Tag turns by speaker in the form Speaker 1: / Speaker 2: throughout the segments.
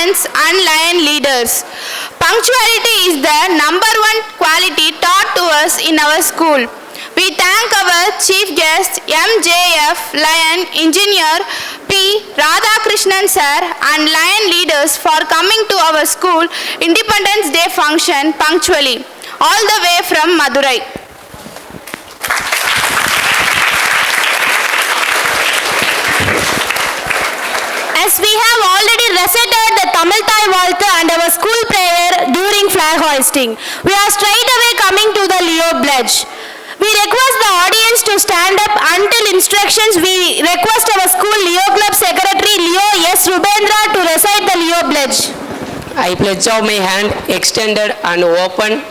Speaker 1: parents and Lion leaders. Punctuality is the number one quality taught to us in our school. We thank our chief guest MJF Lion Engineer P. Radhakrishnan sir and Lion leaders for coming to our school Independence Day function punctually, all the way from Madurai.
Speaker 2: As we have already recited the Tamil Thai Valthu and our school prayer during flag hoisting, we are straight away coming to the Leo Pledge. We request the audience to stand up until instructions. We request our school Leo Club Secretary Leo S. Rubendra to recite the Leo Pledge.
Speaker 3: I pledge of my hand extended and open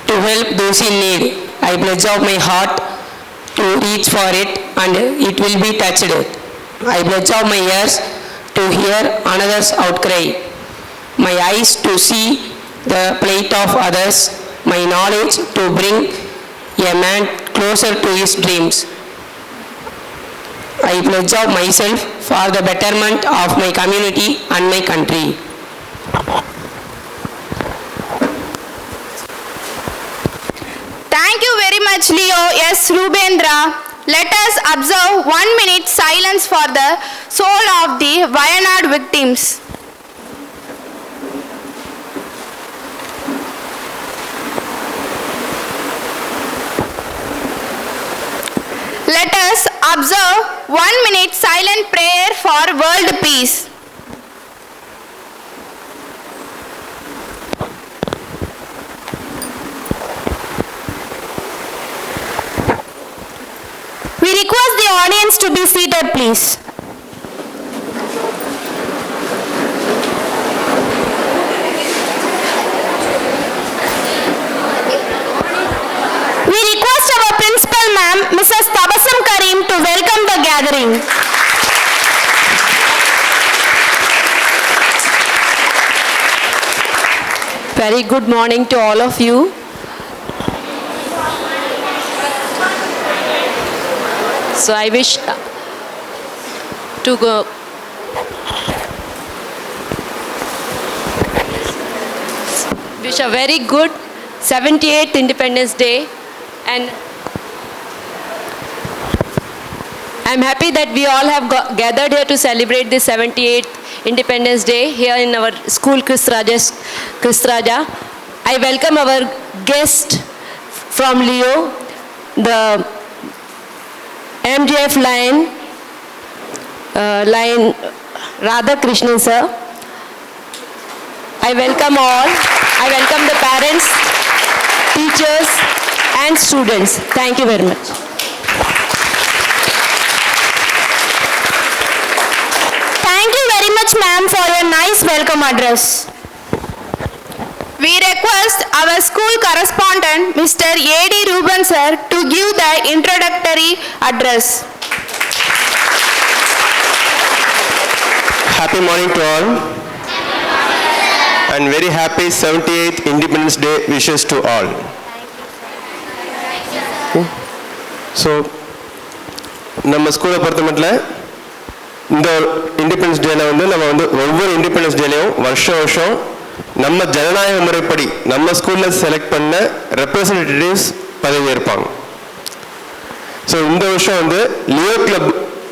Speaker 3: to help those in need. I pledge of my heart to reach for it and it will be touched. I pledge of my ears to hear another's outcry, my eyes to see the plight of others, my knowledge to bring a man closer to his dreams. I pledge of myself for the betterment of my community and my country.
Speaker 1: Thank you very much, Leo S. Rubendra. Let us observe 1 minute silence for the soul of the Wayanad victims. Let us observe 1 minute silent prayer for world peace.
Speaker 2: We request the audience to be seated, please. We request our principal ma'am, Mrs. Tabassum Karim, to welcome the gathering.
Speaker 3: Very good morning to all of you. So I wish to go. Wish a very good 78th Independence Day, and I'm happy that we all have gathered here to celebrate this 78th Independence Day here in our school Kristaraja. I welcome our guest from Leo, the MJF Lion Radhakrishnan sir. I welcome all. I welcome the parents, teachers and students. Thank you very much.
Speaker 2: Thank you very much, ma'am, for your nice welcome address.
Speaker 1: We request our school correspondent, Mr. A.D. Ruben sir, to give the introductory address.
Speaker 4: Happy morning to all, and very happy 78th Independence Day wishes to all. So, நம்ம ஸ்கூலை பொறுத்தமட்டில் இந்த independence டேல நம்ம ஒவ்வொரு independence டேலையும் வருஷம் நம்ம ஜனநாயக முறைப்படி நம்ம ஸ்கூலில் செலக்ட் பண்ண ரெப்ரசன்டேட்டிவ்ஸ் பதவி ஏற்பாங்க. ஸோ இந்த வருஷம் லியோ கிளப்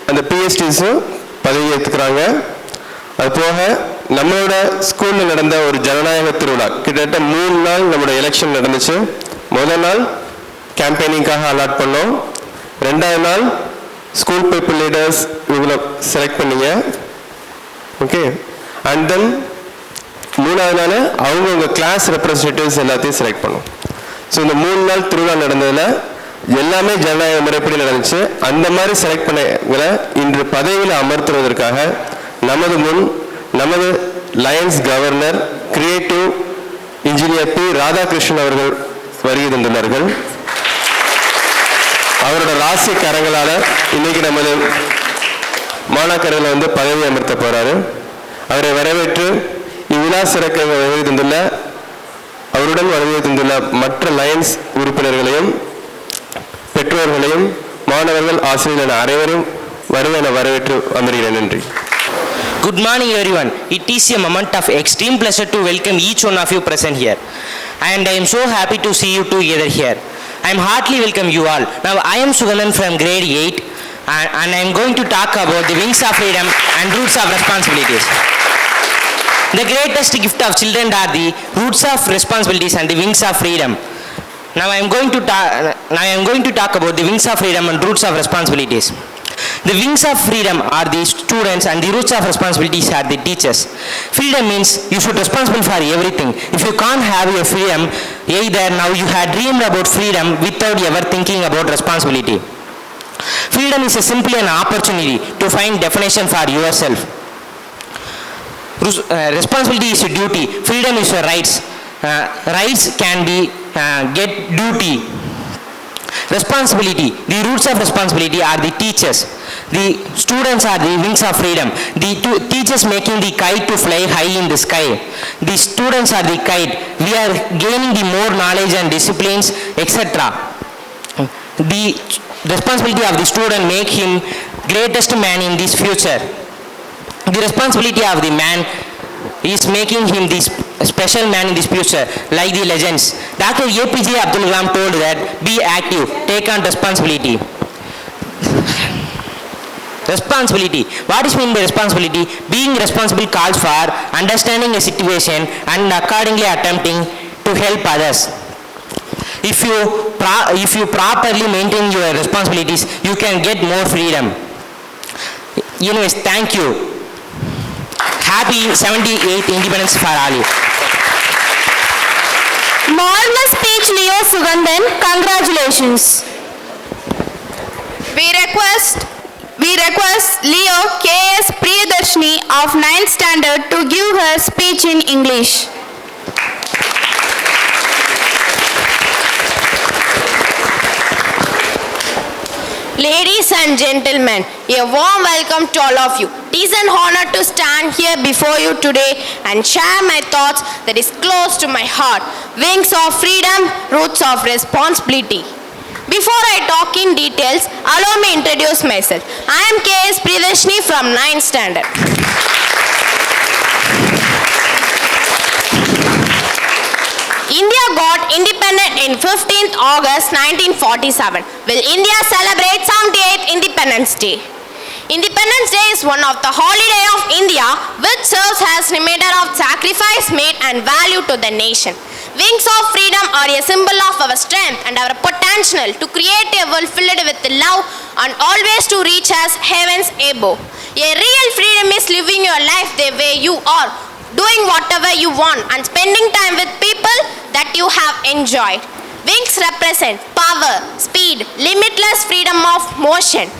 Speaker 4: அந்த பிஎஸ்டிஸும் பதவி ஏற்றுக்கிறாங்க. அது போக நம்மளோட ஸ்கூலில் நடந்த ஒரு ஜனநாயக திருவிழா கிட்டத்தட்ட 3 நாள் நம்மளோட எலெக்ஷன் நடந்துச்சு. முதல் நாள் கேம்பெயினிங்காக அலாட் பண்ணோம். 2வது நாள் ஸ்கூல் பீப்புள் லீடர்ஸ் இவங்களை செலக்ட் பண்ணீங்க. ஓகே, அண்ட் தென் 3வது நாள் அவங்கவுங்க கிளாஸ் ரெப்ரஸன்டேட்டிவ்ஸ் எல்லாத்தையும் செலக்ட் பண்ணோம். ஸோ இந்த 3 நாள் திருவிழா நடந்ததில் எல்லாமே ஜனநாயக முறைப்படி நடந்துச்சு. அந்த மாதிரி செலக்ட் பண்ண இன்று பதவியில் அமர்த்துவதற்காக நமது Lions governor creative engineer P Radhakrishnan அவர்கள் வருகை தந்துள்ளார்கள். அவரோட ராசி கரங்களால் இன்னைக்கு நமது மாணாக்கர்களை பதவி அமர்த்த போறாரு. அவரை வரவேற்று இவ்விழா சிறக்க வருகை தந்துள்ள அவருடன் வருகை தந்துள்ள மற்ற லயன்ஸ் உறுப்பினர்களையும் பெற்றோர்களையும் மாணவர்கள் ஆசிரியர்கள் அனைவரும் வருவென வரவேற்று வந்துடுகிறேன். நன்றி.
Speaker 5: Good morning everyone. It is a moment of extreme pleasure to welcome each one of you present here. And I am so happy to see you together here. I am heartily welcome you all. Now I am Sugandhan from grade 8 and I am going to talk about the wings of freedom and roots of responsibilities. The greatest gift of children are the roots of responsibilities and the wings of freedom. Now I am going to talk about the wings of freedom and roots of responsibilities. The wings of freedom are the students and the roots of responsibilities are the teachers. Freedom means you should be responsible for everything. If you can't have your freedom, either now you had dreamed about freedom without ever thinking about responsibility. Freedom is simply an opportunity to find definition for yourself. Responsibility is a duty. Freedom is your rights. Rights can be get duty. Responsibility. The roots of responsibility are the teachers. The students are the wings of freedom. The teachers making the kite to fly high in the sky. The students are the kite. We are gaining the more knowledge and disciplines, etc. The responsibility of the student make him greatest man in this future. The responsibility of the man is making him this special man in this future, like the legends. Dr. APJ Abdul Kalam told that, be active, take on responsibility. Responsibility. What is meant by responsibility? Being responsible calls for understanding a situation and accordingly attempting to help others. If you properly maintain your responsibilities, you can get more freedom. Anyways, thank you. Happy 78th Independence for all you.
Speaker 2: Marvelous speech, Leo Sugandhan. Congratulations.
Speaker 1: We request Leo K.S. Priyadarshini of 9th standard to give her speech in English.
Speaker 6: Ladies and gentlemen, a warm welcome to all of you. It is an honor to stand here before you today and share my thoughts that is close to my heart. Wings of freedom, roots of responsibility. Before I talk in details, allow me introduce myself. I am K.S. Priyadarshini from 9th standard. India got independent in 15th August 1947. Will India celebrate 78th Independence Day? Independence Day is one of the holiday of India which serves as reminder of sacrifice made and value to the nation. Wings of freedom are a symbol of our strength and our potential to create a world filled with love and always to reach us heavens above. A real freedom is living your life the way you are, doing whatever you want and spending time with people that you have enjoyed. Wings represent power, speed, limitless freedom of motion.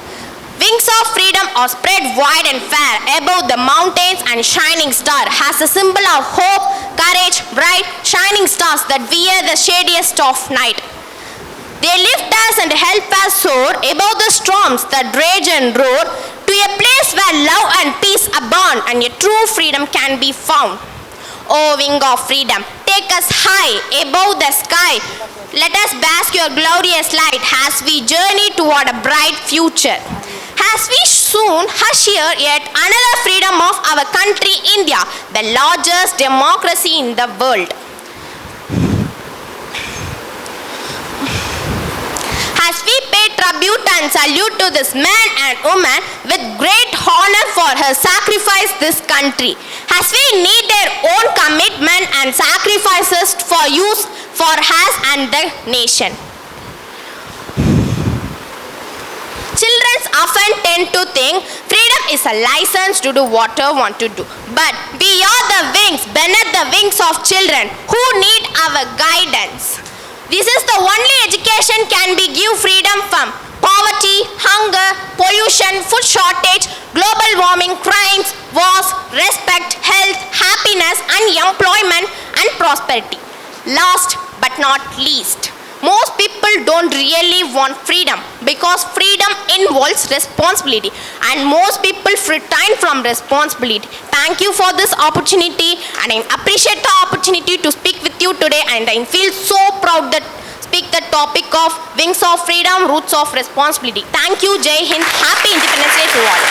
Speaker 6: Wings of freedom are spread wide and fair above the mountains and shining star has a symbol of hope, courage, bright, shining stars that wear the shadiest of night. They lift us and help us soar above the storms that rage and roar to a place where love and peace abound and a true freedom can be found. O wing of freedom, take us high above the sky. Let us bask your glorious light as we journey toward a bright future. As we soon usher yet another freedom of our country India, the largest democracy in the world. As we pay tribute and salute to this man and woman with great honor for her sacrifice this country, as we need their own commitment and sacrifices for use for us and the nation. Children often tend to think freedom is a license to do what I want to do. But we are the wings, beneath the wings of children who need our guidance. This is the only education can be give freedom from poverty, hunger, pollution, food shortage, global warming, crimes, wars, respect, health, happiness, and employment and prosperity. Last but not least, most people don't really want freedom because freedom involves responsibility and most people refrain from responsibility. Thank you for this opportunity and I appreciate the opportunity to speak with you today and I feel so proud that speak the topic of wings of freedom, roots of responsibility. Thank you, Jai Hind. Happy Independence Day to all.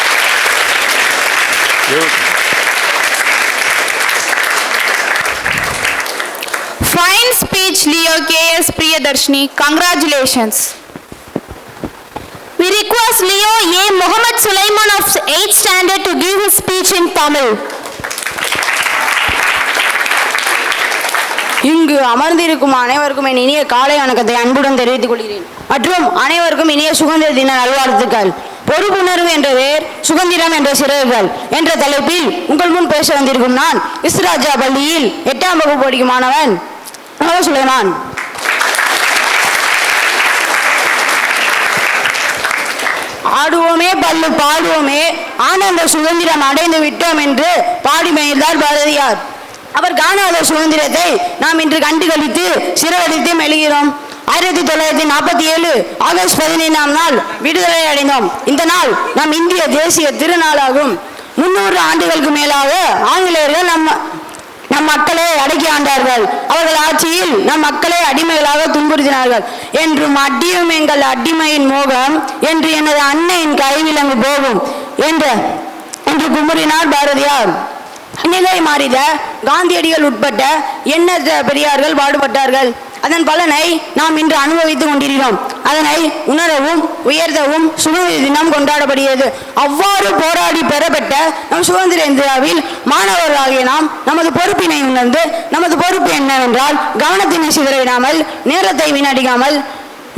Speaker 1: Fine speech, Leo K.S. Priyadarshini. Congratulations.
Speaker 2: We request Leo A. Muhammad Sulaiman of 8th standard to give his speech in Tamil.
Speaker 7: இங்கு அமர்ந்திருக்கும் அனைவருக்கும் என் இனிய காலை வணக்கத்தை அன்புடன் தெரிவித்துக் கொள்கிறேன். மற்றும் அனைவருக்கும் இனிய சுதந்திர தின நல்வாழ்த்துக்கள். பொறுப்புணர்வு என்ற வேர், சுதந்திரம் என்ற சிறகுகள் என்ற தலைப்பில் உங்கள் முன் பேச வந்திருக்கும் நான் இஸ்ராஜா பள்ளியில் 8ஆம் வகுப்பு படிக்கும் மாணவன் சுலைமான். ஆடுவோமே பல்லு பாடுவோமே ஆனந்த சுதந்திரம் அடைந்து விட்டோம் என்று பாடி மகிழ்ந்தார் பாரதியார். அவர் காணாத சுதந்திரத்தை நாம் இன்று கண்டு கழித்து சிறகடித்து மெழுகிறோம். 1947 ஆகஸ்ட் 15ஆம் நாள் விடுதலை அடைந்தோம். இந்த நாள் நம் இந்திய தேசிய திருநாளாகும். 300 ஆண்டுகளுக்கு மேலாக ஆங்கிலேயர்கள் நம் மக்களை அடக்கி ஆண்டார்கள். அவர்கள் ஆட்சியில் நம் மக்களை அடிமைகளாக துன்புறுத்தினார்கள். என்றும் அடியும் எங்கள் அடிமையின் மோகம் என்று எனது அன்னையின் கைவிலங்கு போகும் என்று குமுறினார் பாரதியார். நிலை மாறிட காந்தியடிகள் உட்பட்ட எண்ணற்ற பெரியார்கள் பாடுபட்டார்கள். அதன் பலனை நாம் இன்று அனுபவித்துக் கொண்டிருக்கிறோம். அதனை உணரவும் உயர்த்தவும் சுதந்திர தினம் கொண்டாடப்படுகிறது. அவ்வாறு போராடி பெறப்பட்ட நம் சுதந்திர இந்தியாவில் மாணவர்களாகிய நாம் நமது பொறுப்பினை உணர்ந்து, நமது பொறுப்பு என்னவென்றால் கவனத்தினை சிதறவிடாமல், நேரத்தை வீணடிக்காமல்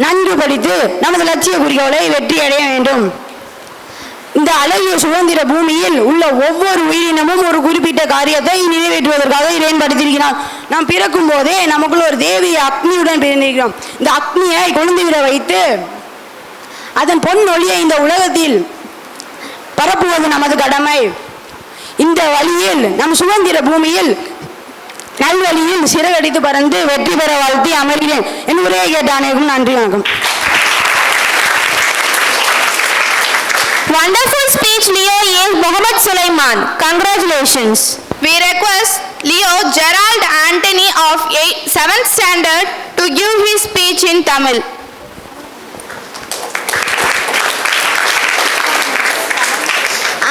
Speaker 7: நன்கு படித்து நமது லட்சிய குறிக்கோளை வெற்றி அடைய வேண்டும். இந்த அழகிய சுதந்திர பூமியில் உள்ள ஒவ்வொரு உயிரினமும் ஒரு குறிப்பிட்ட காரியத்தை நிறைவேற்றுவதற்காக இறைவன் படைத்திருக்கிறான். நாம் பிறக்கும் போதே நமக்குள்ள ஒரு தேவிய அக்னியுடன் பிறந்திருக்கிறோம். இந்த அக்னியை கொழுந்து விட வைத்து அதன் பொன் ஒளியை இந்த உலகத்தில் பரப்புவது நமது கடமை. இந்த வழியில் நம் சுதந்திர பூமியில் நல்வழியில் சிறகடித்து பறந்து வெற்றி பெற வாழ்த்தி அமர்கிறேன். என் உரையை கேட்ட அனைவருக்கும் நன்றி, வணக்கம்.
Speaker 2: Wonderful speech, Leo A. Muhammad Sulaiman. Congratulations.
Speaker 1: We request Leo Gerald Anthony of 7th standard to give his speech in Tamil.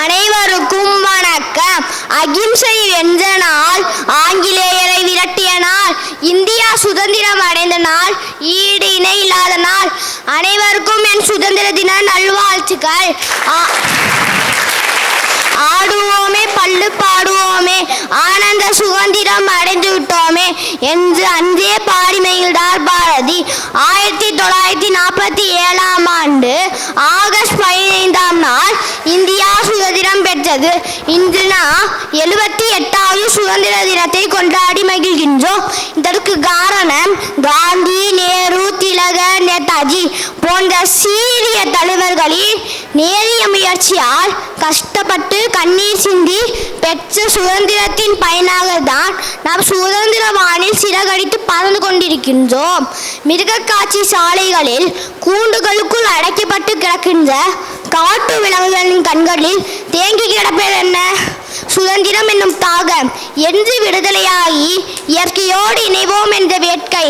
Speaker 6: அனைவருக்கும் வணக்கம். அகிம்சை வென்ற நாள், ஆங்கிலேயரை விரட்டிய நாள், இந்தியா சுதந்திரம் அடைந்த நாள், ஈடு இணை இல்லாத நாள். அனைவருக்கும் என் சுதந்திர தின நல்வாழ்த்துக்கள். ஆடுவோமே பல்லு பாடுவோமே ஆனந்த சுதந்திரம் அடைந்து விட்டோமே என்று அன்றே பாடி மகிழ்ந்தார் பாரதி. 1947ஆம் ஆண்டு ஆகஸ்ட் 15ஆம் நாள் இந்தியா சுதந்திரம் பெற்றது. இன்று நாம் 78வது சுதந்திர தினத்தை கொண்டாடி மகிழ்கின்றோம். இதற்கு காரணம் காந்தி, நேரு, திலகர், நேதாஜி போன்ற சீரிய தலைவர்களின் நேரிய முயற்சியால் கஷ்டப்பட்டு கண்ணீர் சிந்தி பெற்ற சுதந்திரத்தின் பயனாக தான் நாம் சுதந்திர வானில் சிறகடித்து பறந்து கொண்டிருக்கின்றோம். மிருக காட்சி சாலைகளில் கூண்டுகளுக்குள் அடைக்கப்பட்டு கிடக்கின்ற காட்டு விலங்குகளின் கண்களில் தேங்கி கிடப்பது என்ன? சுதந்திரம் என்னும் தாகம். என்று விடுதலையாகி இயற்கையோடு இணைவோம் என்ற வேட்கை.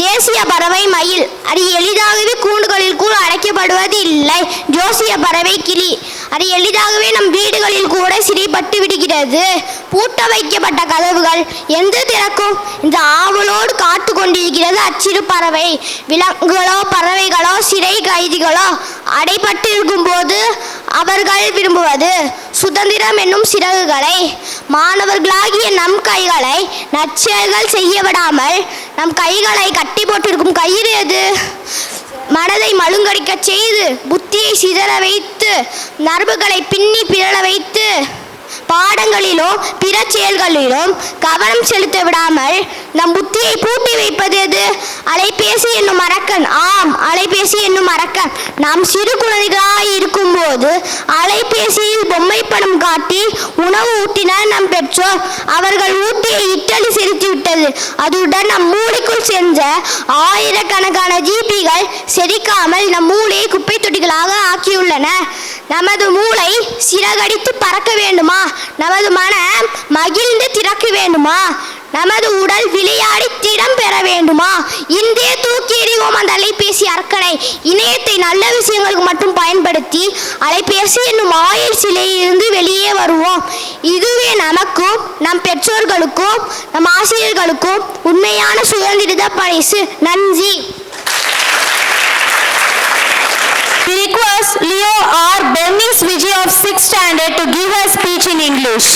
Speaker 6: தேசிய பறவை மயில், அது எளிதாகவே கூண்டுகளில் கூட அடைக்கப்படுவது இல்லை. ஜோசிய பறவை கிளி, அது எளிதாகவே நம் வீடுகளில் கூட சிறைப்பட்டு விடுகிறது. பூட்ட வைக்கப்பட்ட கதவுகள் எந்த திறக்கும்? இந்த ஆவலோடு காத்து கொண்டிருக்கிறது அச்சிறு பறவை. விலங்குகளோ பறவைகளோ சிறை கைதிகளோ அடைப்பட்டு இருக்கும் போது அவர்கள் விரும்புவது சுதந்திரம் என்னும் சிறகுகளை. மாணவர்களாகிய நம் கைகளை நற்செயல்கள் செய்ய விடாமல் நம் கைகளை கட்டி போட்டிருக்கும் கயிறு எது? மனதை மழுங்கடிக்க செய்து, புத்தியை சிதற வைத்து, நரம்புகளை பின்னி பிறழ வைத்து, பாடங்களிலும் பிற செயல்களிலும் கவனம் செலுத்த விடாமல் நம் புத்தியை பூட்டி வைப்பது எது? அலைபேசி என்னும் அரக்கன். ஆம், அலைபேசி என்னும் அரக்கன். நாம் சிறு குழந்தைகளாய் இருக்கும் போது அலைபேசியில் பொம்மை படம் காட்டி உணவு ஊட்டினார் நம் பெற்றோர். அவர்கள் ஊட்டிய இட்டலி செலுத்தி விட்டது. அதுடன் நம் மூளைக்குள் சென்ற ஆயிரக்கணக்கான ஜிபிகள் செரிக்காமல் நம் மூளையை குப்பை தொட்டிகளாக ஆக்கியுள்ளன. நமது மூளை சிறகடித்து பறக்க வேண்டுமா? நமது மனம் மகிழ்ந்து திறக்க வேண்டுமா? நமது உடல் விளையாடி திடம் பெற
Speaker 8: வேண்டுமா? இந்திய தூக்கி எறிவோம் அந்த அலைபேசி அரக்கனை. இணையத்தை நல்ல விஷயங்களுக்கு மட்டும் பயன்படுத்தி அலைபேசி என்னும் ஆயுள் சிலையில் இருந்து வெளியே வருவோம். இதுவே நமக்கும் நம் பெற்றோர்களுக்கும் நம் ஆசிரியர்களுக்கும் உண்மையான சுதந்திர பரிசு. நன்றி.
Speaker 2: We request Leo R. Bernice Vijay of 6th standard to give her speech in English.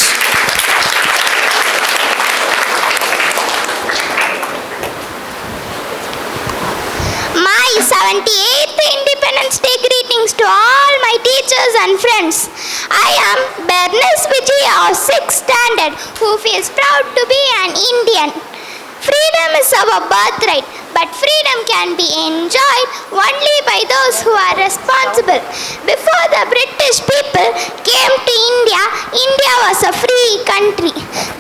Speaker 8: My 78th Independence Day greetings to all my teachers and friends. I am Bernice Vijay of 6th standard who feels proud to be an Indian. Freedom is our birthright, but freedom can be enjoyed only by those who are responsible. Before the British people came to India, India was a free country.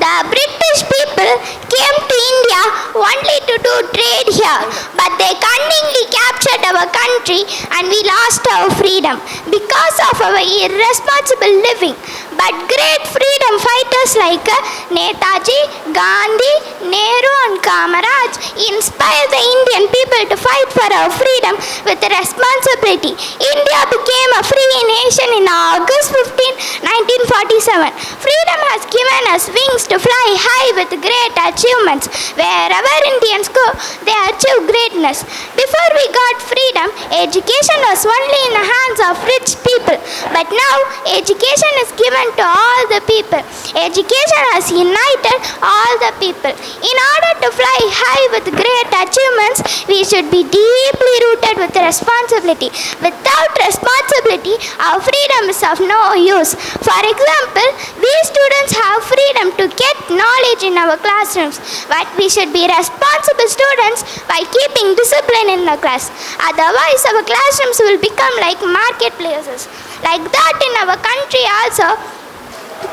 Speaker 8: The British people came to India only to do trade here, but they cunningly captured our country and we lost our freedom because of our irresponsible living. But great freedom fighters like Netaji, Gandhi, Nehru and Kamaraj inspired the Indian people to fight for our freedom with responsibility. India became a free nation in August 15, 1947. Freedom has given us wings to fly high with great achievements. Wherever Indians go, they achieve greatness. Before we got freedom, education was only in the hands of rich people. But now, education is given to all the people. Education has united all the people. In order to fly high with great achievements, we should be deeply rooted with responsibility. Without responsibility, our freedom is of no use. For example, we students have freedom to get knowledge in our classrooms, but we should be responsible students by keeping discipline in the class. Otherwise, our classrooms will become like marketplaces. Like that in our country also,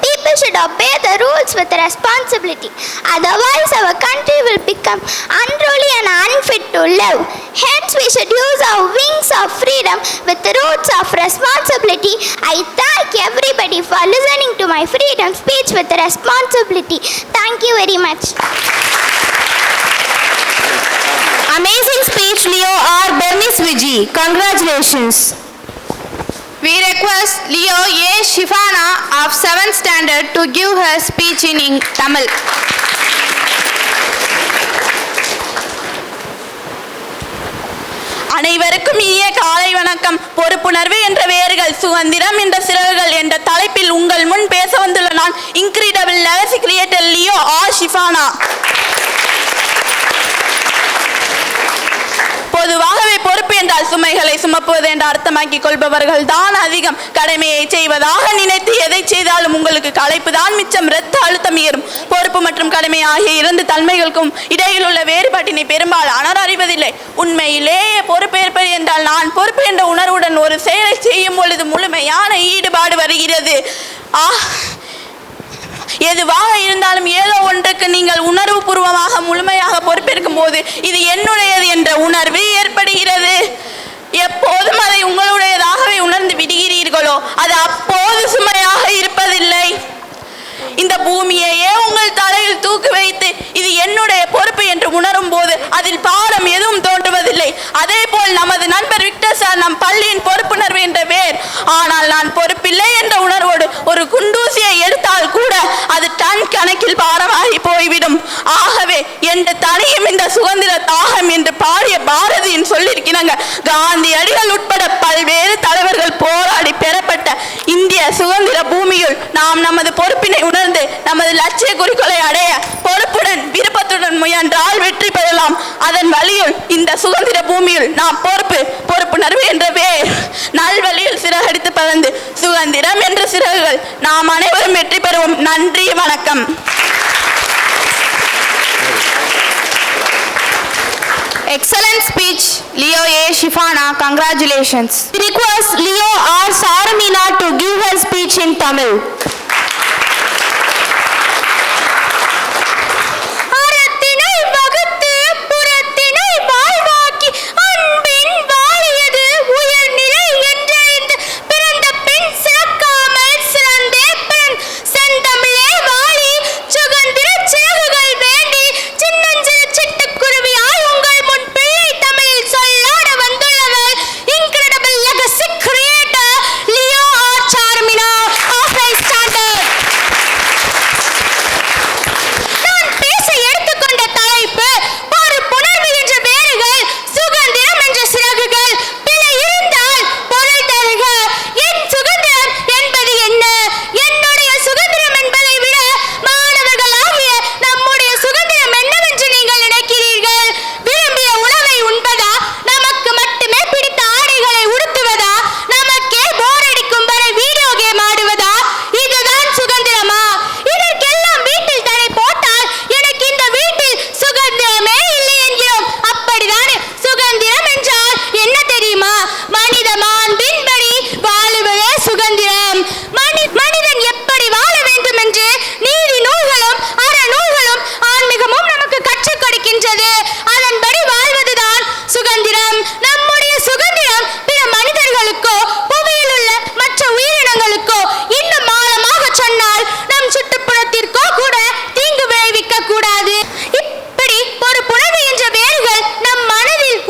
Speaker 8: people should obey the rules with responsibility. Otherwise, our country will become unruly and unfit to live. Hence, we should use our wings of freedom with the roots of responsibility. I thank everybody for listening to my freedom speech with responsibility. Thank you very much.
Speaker 2: Amazing speech, Leo R. Bernice Vijay. Congratulations.
Speaker 1: We request Leo A. Shifana of 7th standard to give her speech in Tamil.
Speaker 9: அனைவருக்கும் இனிய காலை வணக்கம். பொறுப்புணர்வு என்ற வேர்கள், சுதந்திரம் என்ற சிறகுகள் என்ற தலைப்பில் உங்கள் முன் பேச வந்துள்ள நான் incredible legacy creator Leo R Shifana. பொதுவாகவே பொறுப்பு என்றால் சுமைகளை சுமப்புவது என்று அர்த்தமாக்கிக் கொள்பவர்கள் தான் அதிகம். கடமையை செய்வதாக நினைத்து எதை செய்தாலும் உங்களுக்கு களைப்பு தான் மிச்சம், இரத்த அழுத்தம் ஏறும். பொறுப்பு மற்றும் கடமை ஆகிய இரண்டு தன்மைகளுக்கும் இடையில் உள்ள வேறுபாட்டினை பெரும்பாலானோர் அறிவதில்லை. உண்மையிலேயே பொறுப்பேற்பது என்றால் நான் பொறுப்பு என்ற உணர்வுடன் ஒரு செயலை செய்யும் பொழுது முழுமையான ஈடுபாடு வருகிறது. எதுவாக இருந்தாலும் ஏதோ ஒன்றுக்கு நீங்கள் உணர்வு பூர்வமாக முழுமையாக பொறுப்பேற்கும் போது இது என்னுடையது என்ற உணர்வு ஏற்படுகிறது. எப்போதும் அதை உங்களுடையதாகவே உணர்ந்து விடுகிறீர்களோ அது அப்போது சுமையாக இருப்பதில்லை. இந்த பூமியையே உங்கள் தலையில் தூக்கி வைத்து இது என்னுடைய பொறுப்பு என்று உணரும் போது அதில் பாரம் எதுவும் தோன்றுவதில்லை. அதே போல் நமது நண்பர் விக்டர் சார் நம் பள்ளியின் பொறுப்புணர்வு என்ற வேர். ஆனால் நான் பொறுப்பில்லை என்ற உணர்வோடு ஒரு குண்டூசியை எடுத்தால் கூட அது டன் கணக்கில் பாரமாகி போய்விடும். ஆகவே என்ற தனியும் இந்த சுதந்திர தாகம் என்று பாடிய பாரதியின் சொல்லியிருக்கிறாங்க. காந்தியடிகள் உட்பட பல்வேறு தலைவர்கள் போராடி பெறப்பட்ட இந்திய சுதந்திர பூமியில் நாம் நமது பொறுப்பினை உணர்ந்து நமது லட்சிய குறிக்கோளை அடைய பொறுப்புடன் விருப்பத்துடன் முயன்றால் வெற்றி பெறலாம். அதன் வழியில் இந்த சுதந்திர பூமியில் நாம் பொறுப்புணர்வு என்ற வேர் நல்வழியில் சிறகடித்து பறந்து சுதந்திரம் என்ற சிறகுகள் நாம் அனைவரும் வெற்றி பெறுவோம். நன்றி, வணக்கம்.
Speaker 1: Excellent speech, Leo A. Shifana. Congratulations.
Speaker 2: We request Leo R. Saramina to give her speech in Tamil.
Speaker 8: சின்னஞ்சிறு சிட்டுக்குருவி
Speaker 2: அதன்படி வாழ்வதுதான் சுதந்திரம். நம்முடைய சுதந்திரம் பிற மனிதர்களுக்கோ புவியில் உள்ள மற்ற உயிரினங்களுக்கோ இன்னும் ஆழமாக சொன்னால் நம் சுற்றுப்புறத்திற்கோ கூட தீங்கு விளைவிக்க கூடாது. இப்படி ஒரு புணர்வு என்ற வேர்கள் நம் மனதில்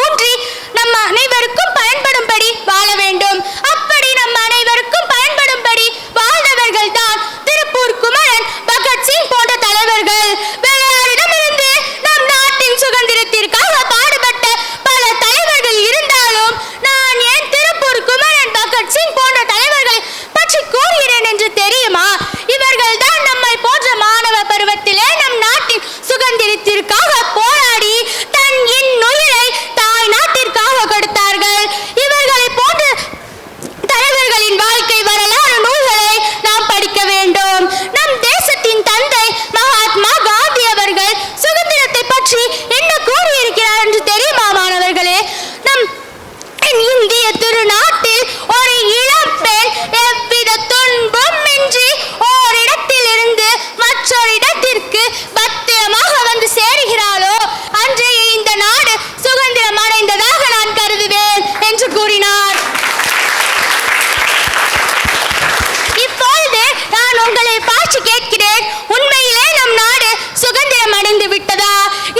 Speaker 2: ஊன்றி நம் அனைவருக்கும் பயன்படும்படி வாழ வேண்டும். அப்படி நம் அனைவருக்கும் பயன்படும்படி வாழ்ந்தவர்கள் தான் திருப்பூர் குமரன், பகத்சிங் போன்ற தலைவர்கள். வெள்ளையரிடமிருந்து நம் நாட்டின் சுதந்திரத்திற்காக பாடுபட்ட பல தலைவர்கள் இருந்தாலும் நான் ஏன் திருப்பூர் குமரன், பகத்சிங் போன்ற தலைவர்களை பற்றி கூறுகிறேன் என்று தெரியுமா? இவர்கள் தான் நம்மை போன்ற மாணவ பருவத்திலே நம் நாட்டின் சுதந்திரத்திற்காக போராடி தன் இன்னுயிரை தாய் நாட்டிற்காக கொடுத்தார்கள். இவர்களை போன்ற தலைவர்களின் வாழ்க்கை வரலாறு நூல்களை நாம் படிக்க வேண்டும். நம் தேசத்தின் தந்தை மகாத்மா காந்தி அவர்கள் சுதந்திரத்தை பற்றி என்ன கூறியிருக்கிறார் என்று தெரியுமா மாணவர்களே? நம் இந்திய திருநாட்டில் ஒரு இளம் பெண் எவ்வித துன்பம் இன்றி ஓரிடத்தில் இருந்து மற்றொரு இடத்திற்கு பத்திரமாக வந்து சேருகிறாளோ அன்றைய இந்த நாடு சுதந்திரம் அடைந்ததாக நான் கருதுவேன் என்று கூறினார். இப்பொழுது நான் உங்களை பார்த்து கேட்கிறேன், உண்மையிலே நம் நாடு சுதந்திரம் அடைந்து விட்டதா?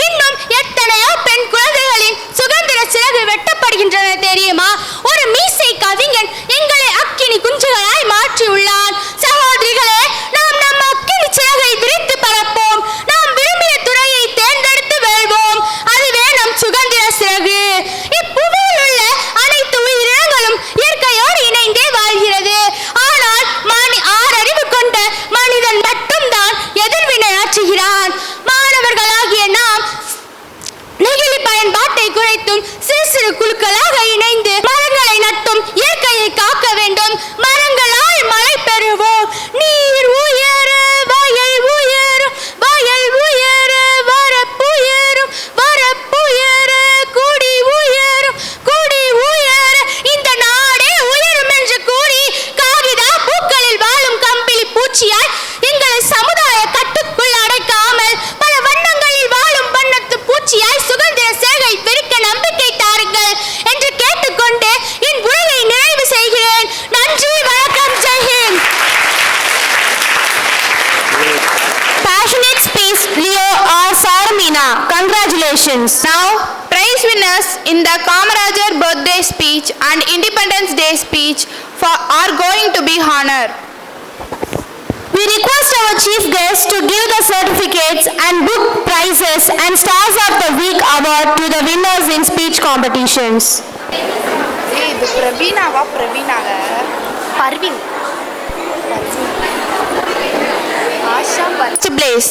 Speaker 2: இன்னும் எத்தனையோ பெண் குழந்தைகளின் சுதந்திர சிறகு வெட்டப்படுகின்றன தெரியுமா? ஒரு மீசை கவிஞன் எங்களை அக்கினி குஞ்சுகளாய் மாற்றியுள்ளான். சகோதரிகளே, நாம் நம் அக்கினி சிறகை விரித்து பரப்போம். நாம் விரும்பிய துறையை தேர்ந்தெடுத்து வெல்வோம். அதுவே நம் சுதந்திர சிறகு. இப்புவியில் உள்ள அனைத்து உயிரினங்களும் இயற்கையோடு இணைந்தே வாழ்கிறது. ஆனால் ஆறறிவு கொண்ட மனிதன் மட்டும்தான் எதிர்வினை ஆற்றுகிறான். மாணவர்களாகிய நாம் நெகிழி பயன்பாட்டை குறைத்தும் சிறு சிறு குழுக்களாக இணைந்து மரங்களை நட்டும் இயற்கையை காக்க வேண்டும். மரங்களால் மழை பெறுவோம். நீர் உயர வயல் உயரும், வயல் உயர வரப்புயரும், வரப்புயர குடி உயரும், குடி உயர இந்த நாடே உயரும் என்று கூறி காகிதா பூக்களில் வாழும் கம்பிளி பூச்சியாய் எங்களை சமுதாய கட்டுக்குள் அடைக்காமல் பல வண்ணங்களில் வாழும் வண்ணத்து பூச்சியாய் சுதந்திர சேகை விரிக்க நம்பிக்கை தாருங்கள் என்று கேட்டுக்கொண்டு என் உரையை நிறைவு செய்கிறேன். நன்றி, வணக்கம், ஜெய்ஹிந்த். Passionate speech, Leo R. Sarmina. Congratulations.
Speaker 1: Now, prize winners in the Kamarajar birthday speech and Independence Day speech are going to be honored.
Speaker 2: We request our chief guest to give the certificates and book prizes and Stars of the Week award to the winners in speech competitions.
Speaker 1: இது பிரவீனாவா? பிரவீனாக Parveen Asha first place.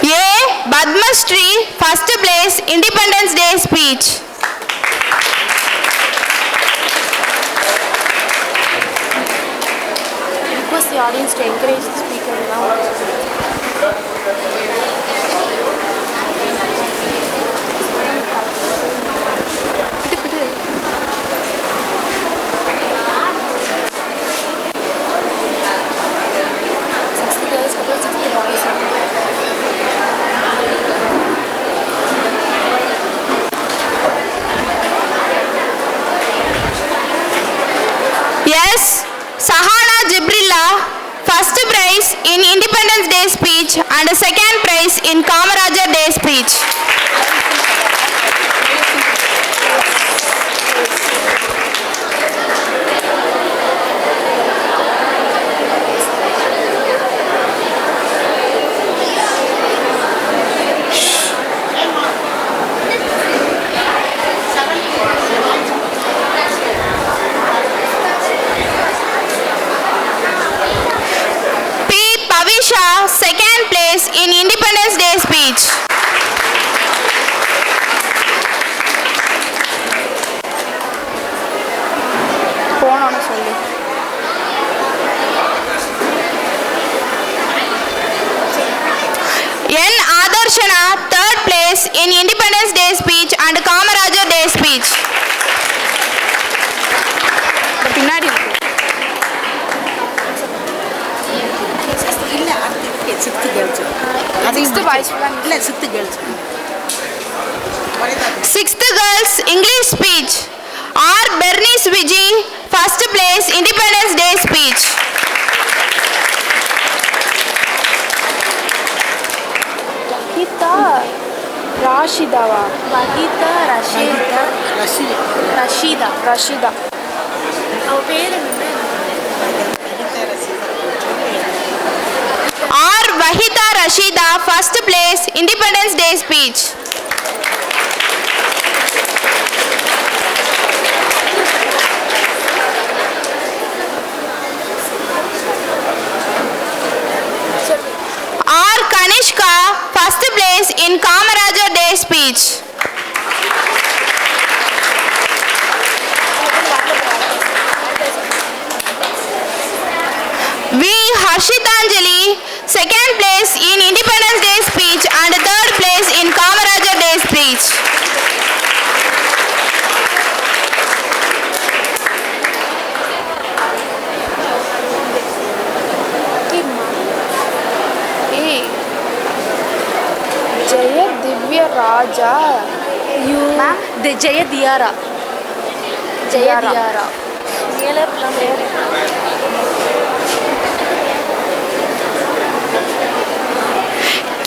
Speaker 1: A. Padmasree, first place, Independence Day speech.
Speaker 2: Request the audience to encourage the speaker now.
Speaker 1: Yes, Sahana Jibrilla, first prize in Independence Day speech and second prize in Kamarajar Day speech. Second place in Independence Day speech. in Independence Day speech and Kamarajar Day speech. பின்னாடி Sixth girls English speech. R. Bernice Vijay, first place, Independence Day speech.
Speaker 2: Waheeda ராஷிதாவா Waheeda Rasheeda அவ பேர்
Speaker 1: R. Vahida Rashida, first place, Independence Day speech. R. Kanishka, first place in Kamarajar Day speech. V. Harshitanjali, second place in Independence Day speech and third place in Kamarajar Day speech.
Speaker 2: ஜெய திவ்ய ராஜா ஜெய தியாரா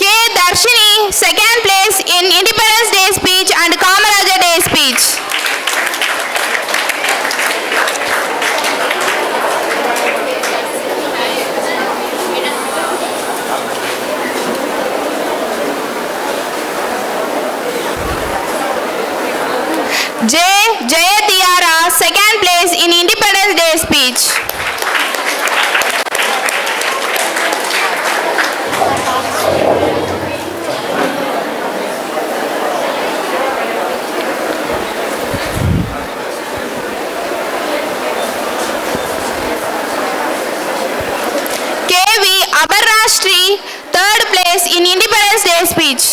Speaker 1: K. Darshini, second place in Independence Day speech and Kamarajar Day speech. J. Jayathiara, second place in Independence Day speech. KV Abarrashri, third place in Independence Day speech.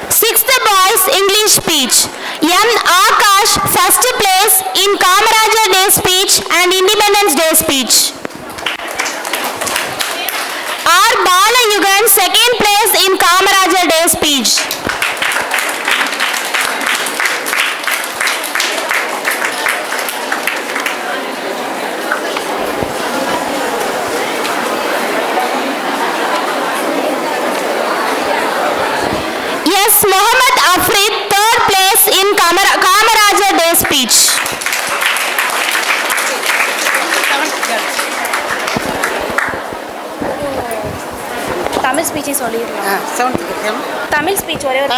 Speaker 2: Sixth boys English speech. M. Akash, first place in Kamarajar Day speech and Independence Day speech. R. Balayugan, second place in Kamarajar Day speech. S. Mohammed Afrid, third place in Kamarajar Day speech. Tamil speech சொல்லிடலாம் Tamil speech ஒரே ஒரு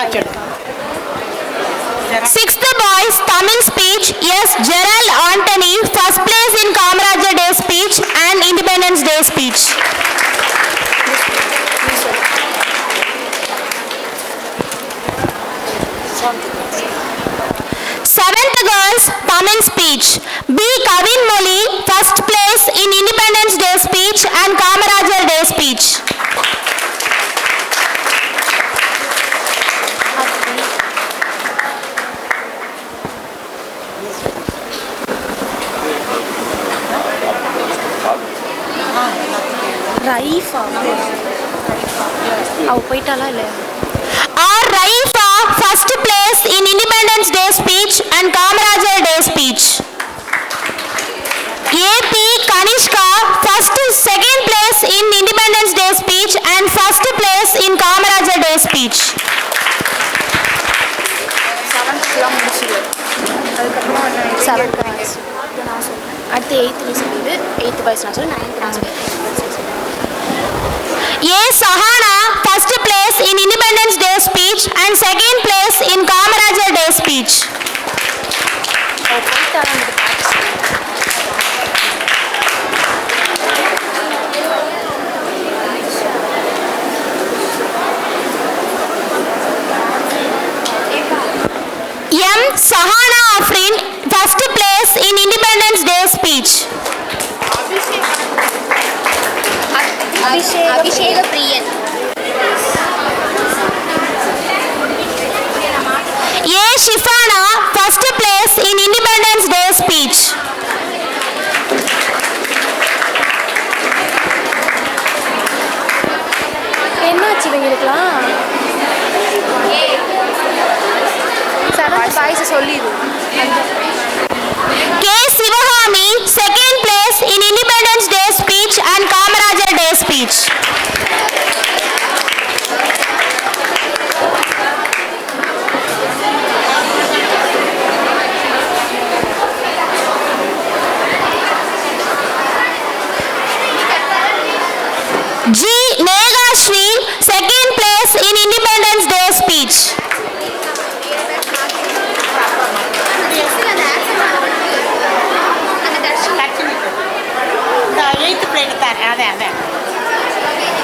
Speaker 2: Sixth boys Tamil speech. Yes, Gerald Anthony, first place in Kamarajar Day speech and Independence Day speech. Seventh girls Tamil speech. B. Kavin Moli, first place in Independence Day speech and Kamarajar Day speech. Raifa. அவ போயிட்டாளா இல்லையா? R. Raifa, first place in Independence Day speech and Kamarajar Day speech. AP Kanishka, second place in Independence Day speech and first place in Kamarajar Day speech. அடுத்து 8th நீ சொல்லிடு 8th boys நான் சொல்லு 9th நான் சொல்லு A. Sahana, first place in Independence Day speech and second place in Kamarajar Day speech. M. Sahana Afrin, first place in Independence Day speech.
Speaker 8: Abhishek Priyan.
Speaker 2: A. Shifana, first place in Independence Day speech.
Speaker 10: என்னாச்சு இவங்களுக்குலாம்? சொல்லிடு.
Speaker 2: K. Sivahami, second place in Independence Day speech and Kamarajar Day speech. G. Megashri, second place in Independence Day speech.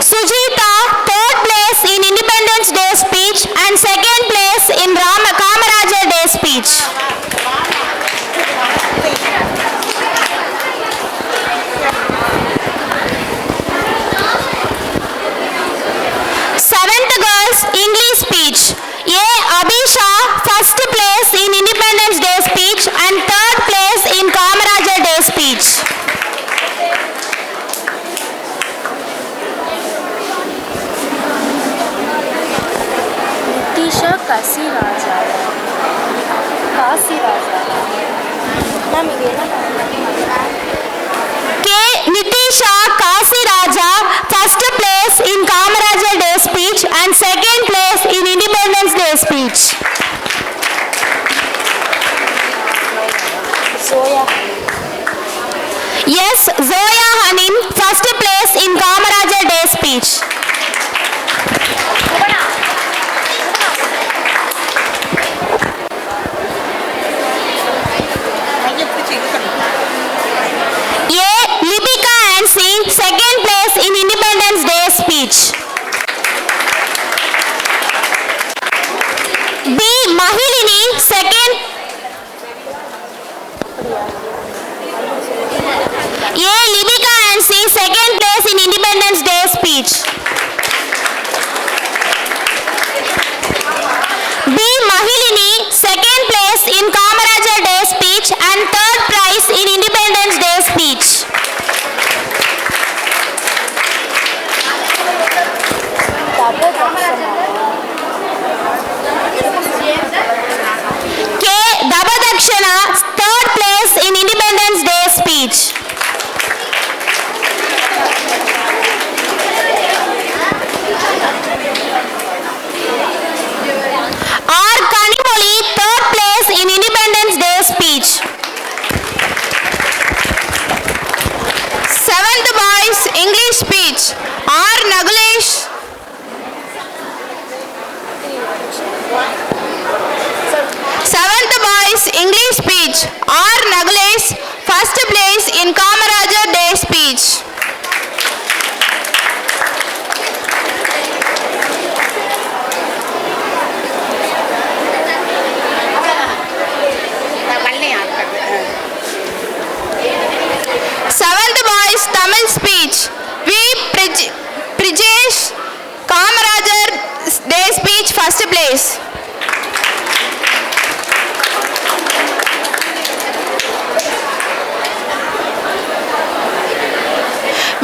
Speaker 2: Sujita, third place in Independence Day speech and second place in Kamarajar Day speech. Seventh girls English speech. A. Abhisha, first place in Independence Day speech and third place in Kamarajar Day speech.
Speaker 10: Nithisha Kasiraja. Ma'am இது என்ன பண்ணுறீங்க?
Speaker 2: K. Nitisha Kasiraja, first place in Kamarajar Day speech and second place in Independence Day speech.
Speaker 10: Soya.
Speaker 2: Yes, Zoya Hanin, first place in Kamarajar Day speech. A. Lipika Ansi, second place in Independence Day speech. B. Mahilini, second. A. Lipika Ansi, second place in Independence Day speech. B. Mahilini, second place in Kamarajar Day speech and third prize in Independence Day speech. K. Dabadakshana, third place in Independence Day speech. R. Kanimoli, third place in Independence Day speech.
Speaker 1: Seventh boys English speech. R. Nagulesh. Seventh boys English speech. R. Nagulesh, first place in Kamarajar Day speech. Seventh boys Tamil speech. V. Prijesh, Kamarajar Day speech, first place.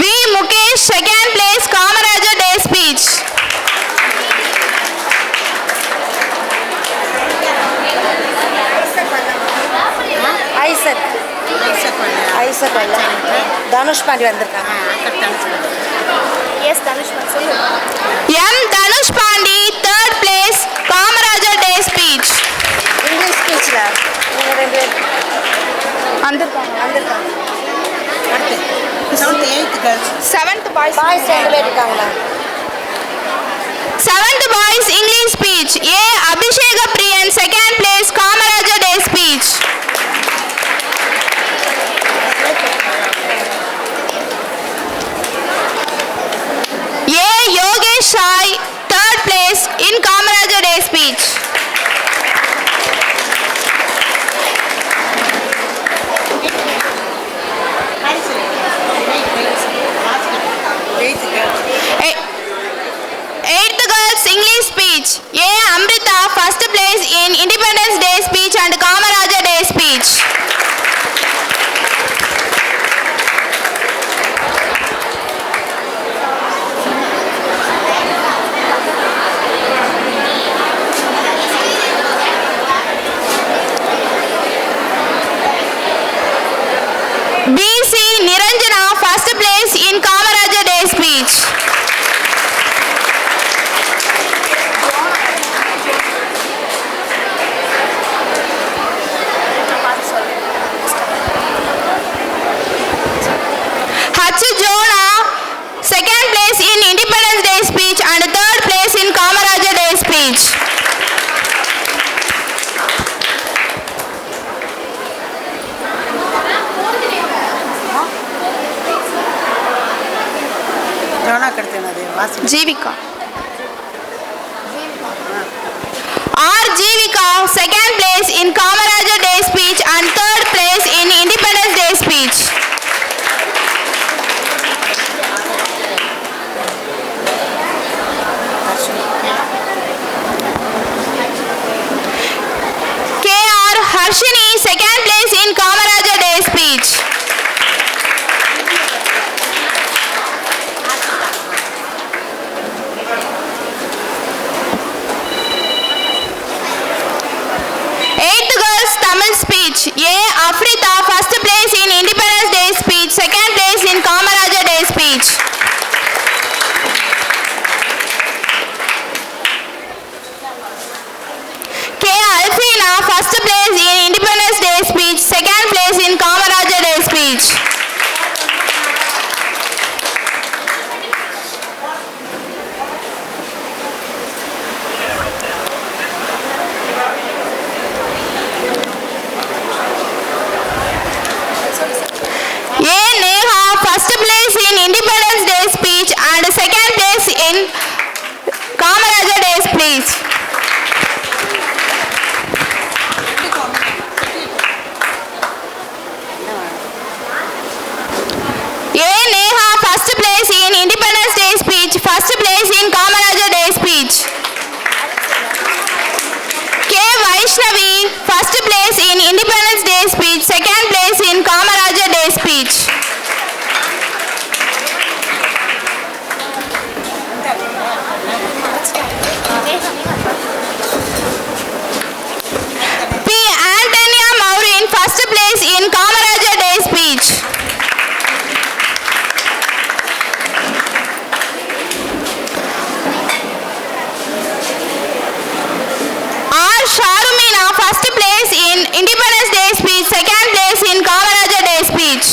Speaker 1: V. Mukesh, second place, Kamarajar Day speech.
Speaker 7: Isaac Dhanush Pandi வந்திருக்காங்க.
Speaker 10: S Dhanush Pandi சொல்லு.
Speaker 1: M. Dhanush Pandi, third place, Kamarajar Day speech.
Speaker 7: English ஸ்பீச்சில் நீங்கள் ரெண்டு பேர் வந்திருக்காங்க. அடுத்து
Speaker 1: Seventh boys.
Speaker 7: Boys ரெண்டு பேர் இருக்காங்களா?
Speaker 1: Seventh boys English speech. A. Abhishek Priyan, second place, Kamarajar Day speech. A. Yogesh Sai, third place in Kamarajar Day speech. BC Niranjana, first place in Kamaraja Day speech. H. Jonah, second place in Independence Day speech and third place in Kamaraja Day speech. Jivika. R. Jivika, second place in Kamaraja Day speech and third place in Independence Day speech. K.R. Harshini, second place in Kamaraja Day speech. Eighth girls Tamil speech. A. Afrita, first place in Independence Day speech, second place in Kamaraja Day speech. K. Alfina, first place in Independence Day speech, second place in Kamaraja Day speech. A. Neha, first place in Independence Day speech and second place in Kamaraja Day speech. A. Neha, first place in Independence Day speech, first place in Kamaraja Day speech. K. Vaishnavi, first place in Independence Day speech, second place in Kamaraja Day speech. P. Antonia Maureen, first place in Kamaraja Day speech. R. Sharumina, first place in Independence Day speech, second place in Kamaraja Day speech.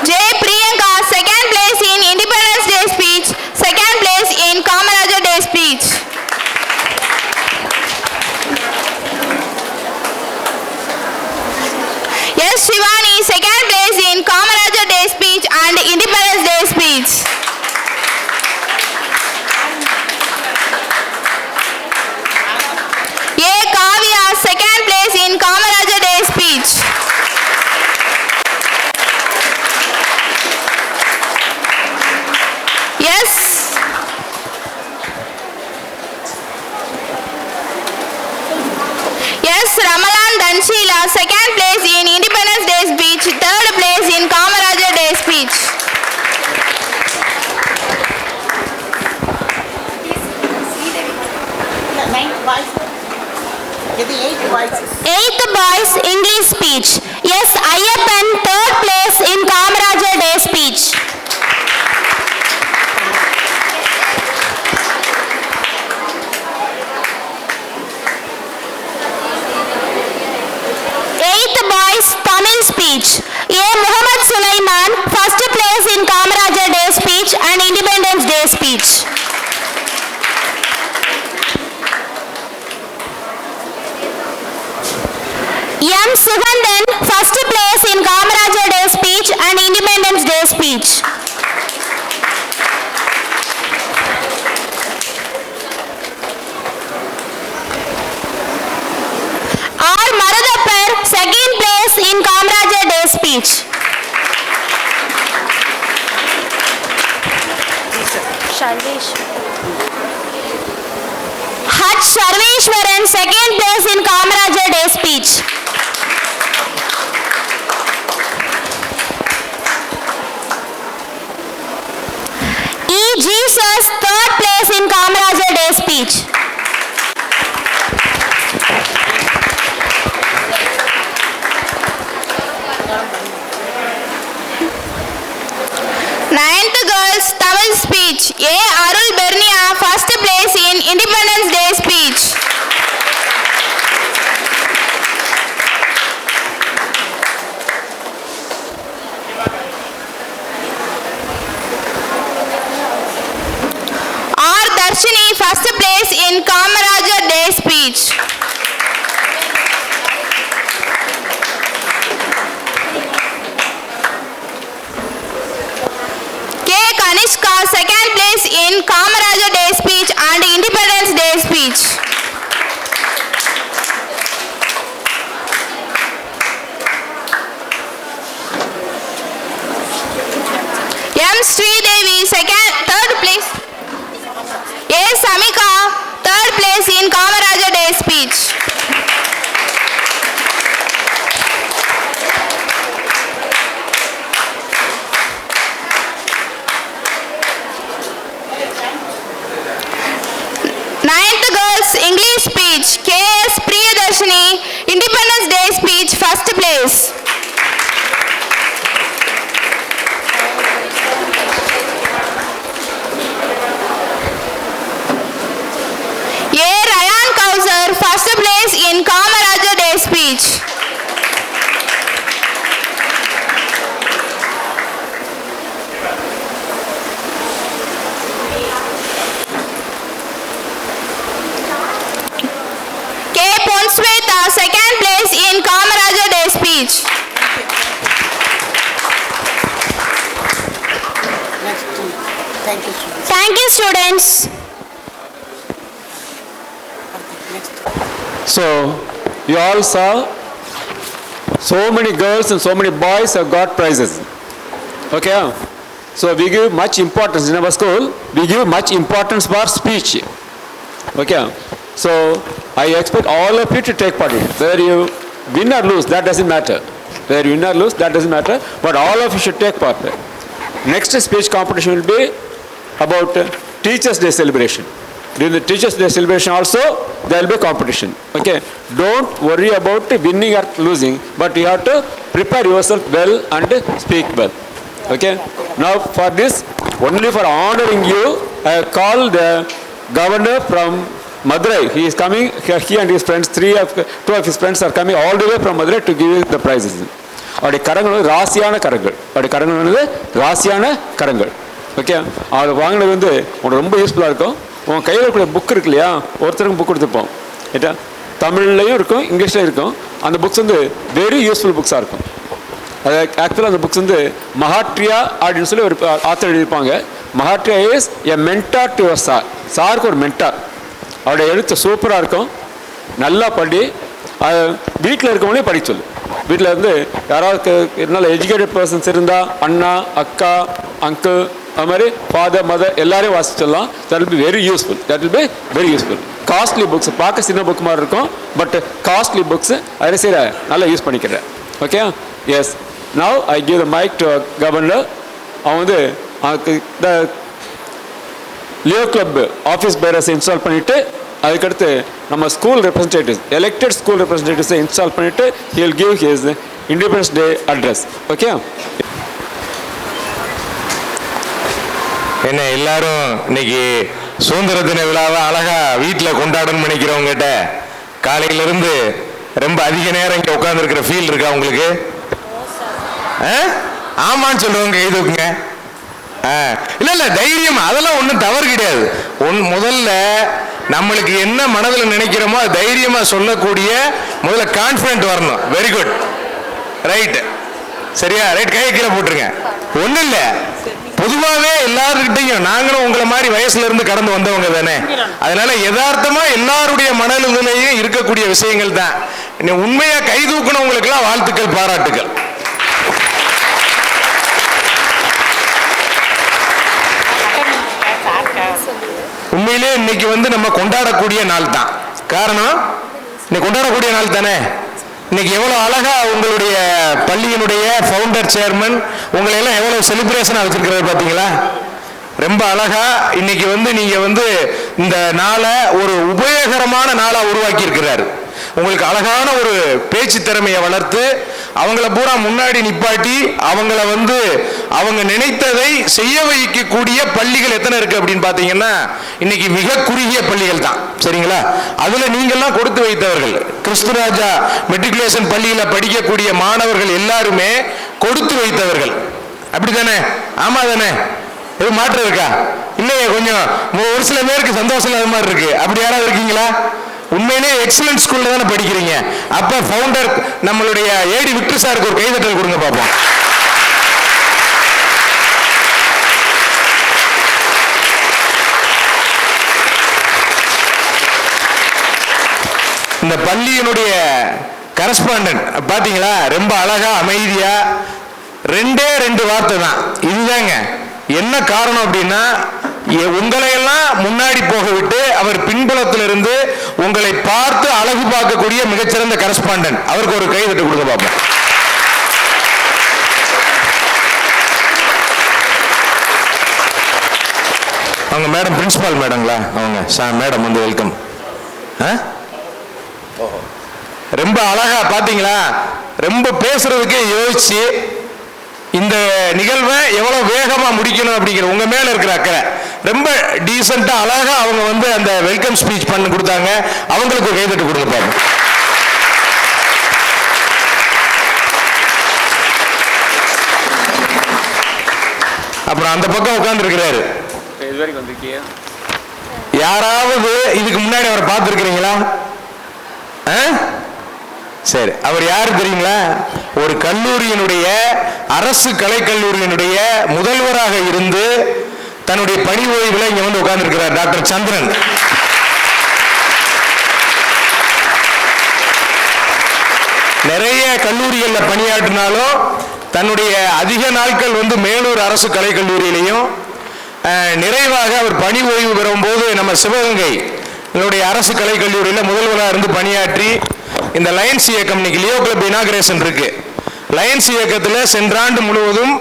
Speaker 1: J. Priyanka, second place in Independence Day speech, second place in Kamaraja Day speech. S. Shivani, second place in Kamaraja Day speech and Independence Day speech. A. Kavya, second place in Kamaraja Day speech. Yes. Yes, Ramalan Danshila, second place in Independence Day speech, third place in Kamaraja Day speech.
Speaker 2: Eighth boys English speech. Yes, Ayyappan, third place in Kamaraja Day speech. Eighth boys Tamil speech. A. Muhammad Sulaiman, first place in Kamaraja Day speech and Independence Day speech. M. Sugandhan, first place in Kamaraja Day speech and Independence Day speech. R. Maradapar, second place in Kamaraja Day speech. H. Sarveshwaran, second place in Kamaraja Day speech. E. Jesus, third place in Kamaraja Day speech.
Speaker 1: Independence Day speech. R. Darshini, first place in Kamarajar Day speech. K. Kanishka, second place in Kamarajar Day speech and Independence Day speech. M. Sridevi, third place. A. Samika, third place in Kamarajar Day speech. Ninth girls English speech. K.S. Priyadarshini, Independence Day speech, first place. A. Ryan Kausar, first place in Kamarajar Day speech. K. Ponsweta, second place in Kamarajar Day speech.
Speaker 2: Thank you, students.
Speaker 11: So, you all saw so many girls and so many boys have got prizes. Okay? So, we give much importance in our school. We give much importance for speech. Okay? So, I expect all of you to take part in it. Whether you win or lose, that doesn't matter. Whether you win or lose, that doesn't matter. But all of you should take part. Next speech competition will be about Teachers' Day celebration. During the Teachers' Day celebration also, there will be competition. Okay? Don't worry about winning or losing, but you have to prepare yourself well and speak well. Okay? Now for this, only for honoring you, I have called the governor from Madurai. He is coming, he and his friends, two of his friends are coming all the way from Madurai to give you the prizes. அவருடைய கரங்கள் வந்து ராசியான கரங்கள். அவருடைய கரங்கள் வந்து ராசியான கரங்கள். ஓகே? அவர் வாங்கினது வந்து உங்களுக்கு ரொம்ப யூஸ்ஃபுல்லாக இருக்கும். உன் கையில் இருக்கக்கூடிய புக் இருக்கு இல்லையா, ஒருத்தருக்கு புக் கொடுத்துருப்போம். ஏட்டா தமிழ்லையும் இருக்கும், இங்கிலீஷ்லையும் இருக்கும். அந்த புக்ஸ் வந்து வெரி யூஸ்ஃபுல் புக்ஸாக இருக்கும். அது ஆக்சுவலாக அந்த புக்ஸ் வந்து மஹாட்ரியா அப்படின்னு சொல்லி ஒரு ஆத்தர் எழுதியிருப்பாங்க. Mahatria is a mentor to your sir. சாருக்கு ஒரு மென்டார். அவருடைய எழுத்து சூப்பராக இருக்கும். நல்லா படி. வீட்டில் இருக்கவங்களே படிக்க சொல்லு. வீட்டில் இருந்து யாராவது நல்ல எஜுகேட்டட் பர்சன்ஸ் இருந்தால் அண்ணா, அக்கா, அங்கிள், அது மாதிரி ஃபாதர், மதர் எல்லாரையும் வாசிச்சிடலாம். That will be very useful. That will be very useful. Costly books பார்க்க சின்ன புக் மாதிரி இருக்கும், பட் காஸ்ட்லி புக்ஸ் அதை செய்கிற நல்லா யூஸ் பண்ணிக்கிறேன். Okay? Yes. Now I give the mic to governor. அவன் வந்து இந்த லியோ கிளப் ஆஃபீஸ் பேரர்ஸை இன்ஸ்டால் பண்ணிவிட்டு அதுக்கடுத்து நம்ம ஸ்கூல் ரெப்ரஸன்டேட்டிவ்ஸ், எலெக்டட் ஸ்கூல் ரெப்ரஸன்டேட்டிவ்ஸை இன்ஸ்டால் பண்ணிவிட்டு he will give his Independence Day address. Okay?
Speaker 12: என்ன எல்லாரும் இன்னைக்கு சுதந்திர தின விழாவை அழகா வீட்டில் கொண்டாடணும்னு நினைக்கிறவங்ககிட்ட காலையிலிருந்து ரொம்ப அதிக நேரம் இங்கே உட்காந்துருக்கிற ஃபீல் இருக்கா உங்களுக்கு? ஆமான்னு சொல்லுவாங்க, கை தூக்குங்க. இல்லை இல்லை, தைரியம், அதெல்லாம் ஒன்றும் தவறு கிடையாது. முதல்ல நம்மளுக்கு என்ன மனதில் நினைக்கிறோமோ அது தைரியமாக சொல்லக்கூடிய முதல்ல கான்ஃபிடென்ட் வரணும். வெரி குட், ரைட், சரியா? ரைட், கையை கீழே போட்டுருங்க. ஒன்றும் இல்லை, பொதுவாகவே எல்லாருக்கிட்டையும் நாங்களும் உங்களை மாதிரி வயசுல இருந்து கடந்து வந்தவங்க தானே, அதனால யதார்த்தமா எல்லாருடைய மனநிலையும் இருக்கக்கூடிய விஷயங்கள் தான். உண்மையா கை தூக்கணவங்களுக்கு எல்லாம் வாழ்த்துக்கள், பாராட்டுக்கள். உண்மையிலே இன்னைக்கு வந்து நம்ம கொண்டாடக்கூடிய நாள் தான். காரணம், இன்னைக்கு கொண்டாடக்கூடிய நாள் தானே. இன்னைக்கு எவ்வளவு அழகா உங்களுடைய பள்ளியினுடைய ஃபவுண்டர் சேர்மன் உங்களை எல்லாம் எவ்வளவு செலிப்ரேஷனா வச்சிருக்கிறாரு பாத்தீங்களா? ரொம்ப அழகா இன்னைக்கு வந்து நீங்க வந்து இந்த நாளை ஒரு உபயோகரமான நாளா உருவாக்கி இருக்கிறாரு. உங்களுக்கு அழகான ஒரு பேச்சு திறமையை வளர்த்து அவங்கள பூரா முன்னாடி நிப்பாட்டி அவங்கள வந்து அவங்க நினைத்ததை செய்ய வைக்கக்கூடிய பள்ளிகள் எத்தனை இருக்கு அப்படின்னு பாத்தீங்கன்னா இன்னைக்கு மிக குறுகிய பள்ளிகள் தான். சரிங்களா? அதுல நீங்கெல்லாம் கொடுத்து வைத்தவர்கள். கிறிஸ்துராஜா மெட்ரிகுலேஷன் பள்ளியில படிக்கக்கூடிய மாணவர்கள் எல்லாருமே கொடுத்து வைத்தவர்கள். அப்படித்தானே? ஆமா தானே? இது மாற்றம் இருக்கா? இல்லையே, கொஞ்சம் ஒரு சில பேருக்கு சந்தோஷம் இல்லாத மாதிரி இருக்கு. அப்படி யாராவது இருக்கீங்களா? உண்மையிலே எக்ஸலன்ட் ஸ்கூல்ல தானே படிக்கிறீங்க. அப்ப ஃபவுண்டர் நம்மளுடைய ஏடி விக்டர் சாருக்கு ஒரு கைதட்டல் கொடுங்க பார்ப்போம். இந்த பள்ளியினுடைய கரஸ்பாண்டன்ட் பாத்தீங்களா, ரொம்ப அழகா அமைதியா 2 வார்த்தை தான். இதுதாங்க என்ன காரணம் அப்படின்னா, உங்களையெல்லாம் முன்னாடி போக விட்டு அவர் பின்புலத்திலிருந்து உங்களை பார்த்து அழகு பார்க்கக்கூடிய மிகச்சிறந்த கரஸ்பாண்டன்ட். அவருக்கு ஒரு கைதட்டு கொடுக்க பார்ப்போம். அவங்க மேடம் பிரின்சிபால் மேடங்களா? அவங்க மேடம் வந்து வெல்கம். ரொம்ப அழகா பாத்தீங்களா, ரொம்ப பேசுறதுக்கே யோசிச்சு இந்த நிகழ்வை எவ்வளவு வேகமா முடிக்கணும் அப்படிங்கிற உங்க மேல இருக்கிற அக்கறை. ரொம்ப டீசெண்டா அழகா அவங்க வந்து அந்த வெல்கம் ஸ்பீச் பண்ணி கொடுத்தாங்க. அவங்களுக்கு ஒரு கைதட்டு கொடுங்க பாருங்க. அப்புறம் அந்த பக்கம் உட்கார்ந்து இருக்கிறாரு. யாராவது இதுக்கு முன்னாடி அவரை பார்த்திருக்கிறீங்களா? சரி, அவர் யாரு தெரியுங்களா? ஒரு கல்லூரியினுடைய, அரசு கலைக்கல்லூரியினுடைய முதல்வராக இருந்து தன்னுடைய பணி ஓய்வுல இங்க வந்து உட்கார்ந்து இருக்கிறார் டாக்டர் சந்திரன். நிறைய கல்லூரிகள்ல பணியாற்றினாலும் தன்னுடைய அதிக நாட்கள் வந்து மேலூர் அரசு கலைக்கல்லூரியிலையும், நிறைவாக அவர் பணி ஓய்வு பெறும் போது நம்ம சிவகங்கை அரசு கலைக்கல்லூரியில் முதல்வராக இருந்து பணியாற்றி இந்த லயன்ஸ் இயக்கம், இன்னைக்கு லியோ கிளப் இனாகிரேஷன் இருக்கு. லயன்ஸ் இயக்கத்தில் சென்ற ஆண்டு முழுவதும்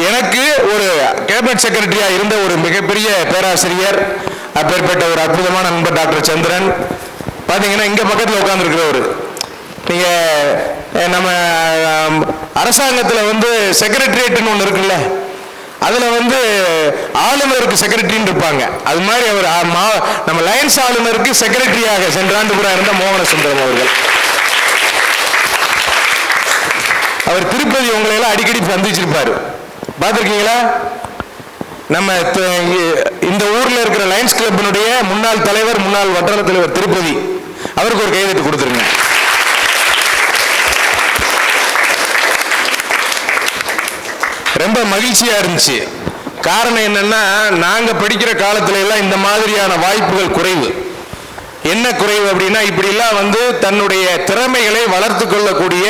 Speaker 12: எனக்கு ஒரு கேபினட் செக்ரட்டரியா இருந்த ஒரு மிகப்பெரிய பேராசிரியர், அப்பேற்பட்ட ஒரு அற்புதமான நண்பர் டாக்டர் சந்திரன். பாத்தீங்கன்னா இங்க பக்கத்தில் உட்கார்ந்து இருக்கிறவர். நீங்க நம்ம அரசாங்கத்தில் வந்து செக்ரட்டரியேட்னு ஒன்று இருக்குல்ல, அதுல வந்து ஆளுநருக்கு செக்ரட்டரின்னு இருப்பாங்க. அது மாதிரி அவர் நம்ம லயன்ஸ் ஆளுநருக்கு செக்ரட்டரியாக சென்ற ஆண்டு கூட இருந்த மோகன சுந்தரம் அவர்கள். அவர் திருப்பதி உங்களை எல்லாம் அடிக்கடி சந்திச்சிருப்பாரு, பார்த்திருக்கீங்களா? நம்ம இந்த ஊர்ல இருக்கிற லயன்ஸ் கிளப்பினுடைய முன்னாள் தலைவர், முன்னாள் வட்டார தலைவர் திருப்பதி, அவருக்கு ஒரு கைதட்டு கொடுத்துருங்க. ரொம்ப மகிழ்ச்சியா இருந்துச்சு. காரணம் என்னன்னா, நாங்க படிக்கிற காலத்துல எல்லாம் இந்த மாதிரியான வாய்ப்புகள் குறைவு. என்ன குறைவு அப்படின்னா, இப்படி எல்லாம் வந்து தன்னுடைய திறமைகளை வளர்த்து கொள்ளக்கூடிய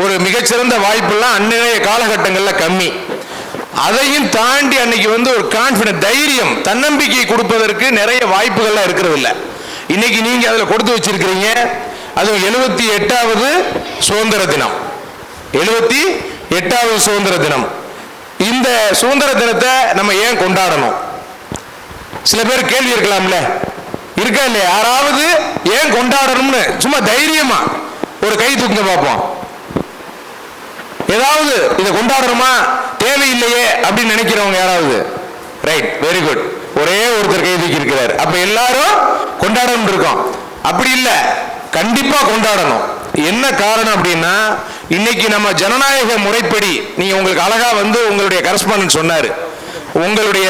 Speaker 12: ஒரு மிகச்சிறந்த வாய்ப்பெல்லாம் அன்றைய காலகட்டங்கள்ல கம்மி. அதையும் தாண்டி அன்னைக்கு வந்து ஒரு கான்பிடன்ஸ், தைரியம், தன்னம்பிக்கை கொடுப்பதற்கு நிறைய வாய்ப்புகள்லாம் இருக்கிறது இல்லை. இன்னைக்கு நீங்க அதுல கொடுத்து வச்சிருக்கிறீங்க. அதுவும் 78வது சுதந்திர தினம், 78வது சுதந்திர தினம். இந்த சுதந்திர தினத்தை நம்ம ஏன் கொண்டாடணும்? சில பேர் கேள்வி இருக்கலாம்ல, இருக்கா இல்லையா? யாராவது ஏன் கொண்டாடணும்னு சும்மா தைரியமா ஒரு கை தூக்குங்க பார்ப்போம். ஏதாவது இதை கொண்டாடணுமா, தேவையில்லையே அப்படின்னு நினைக்கிறவங்க யாராவது? Right, very good. ஒரே ஒருத்தர் கை தூக்கி இருக்கிறார். அப்ப எல்லாரும் கொண்டாடணும் இருக்கோம். அப்படி இல்லை, கண்டிப்பா கொண்டாடணும். என்ன காரணம் அப்படின்னா, இன்னைக்கு நம்ம ஜனநாயக முறைப்படி, நீங்க உங்களுக்கு அழகா வந்து உங்களுடைய கரஸ்பாண்டன்ட் சொன்னாரு, உங்களுடைய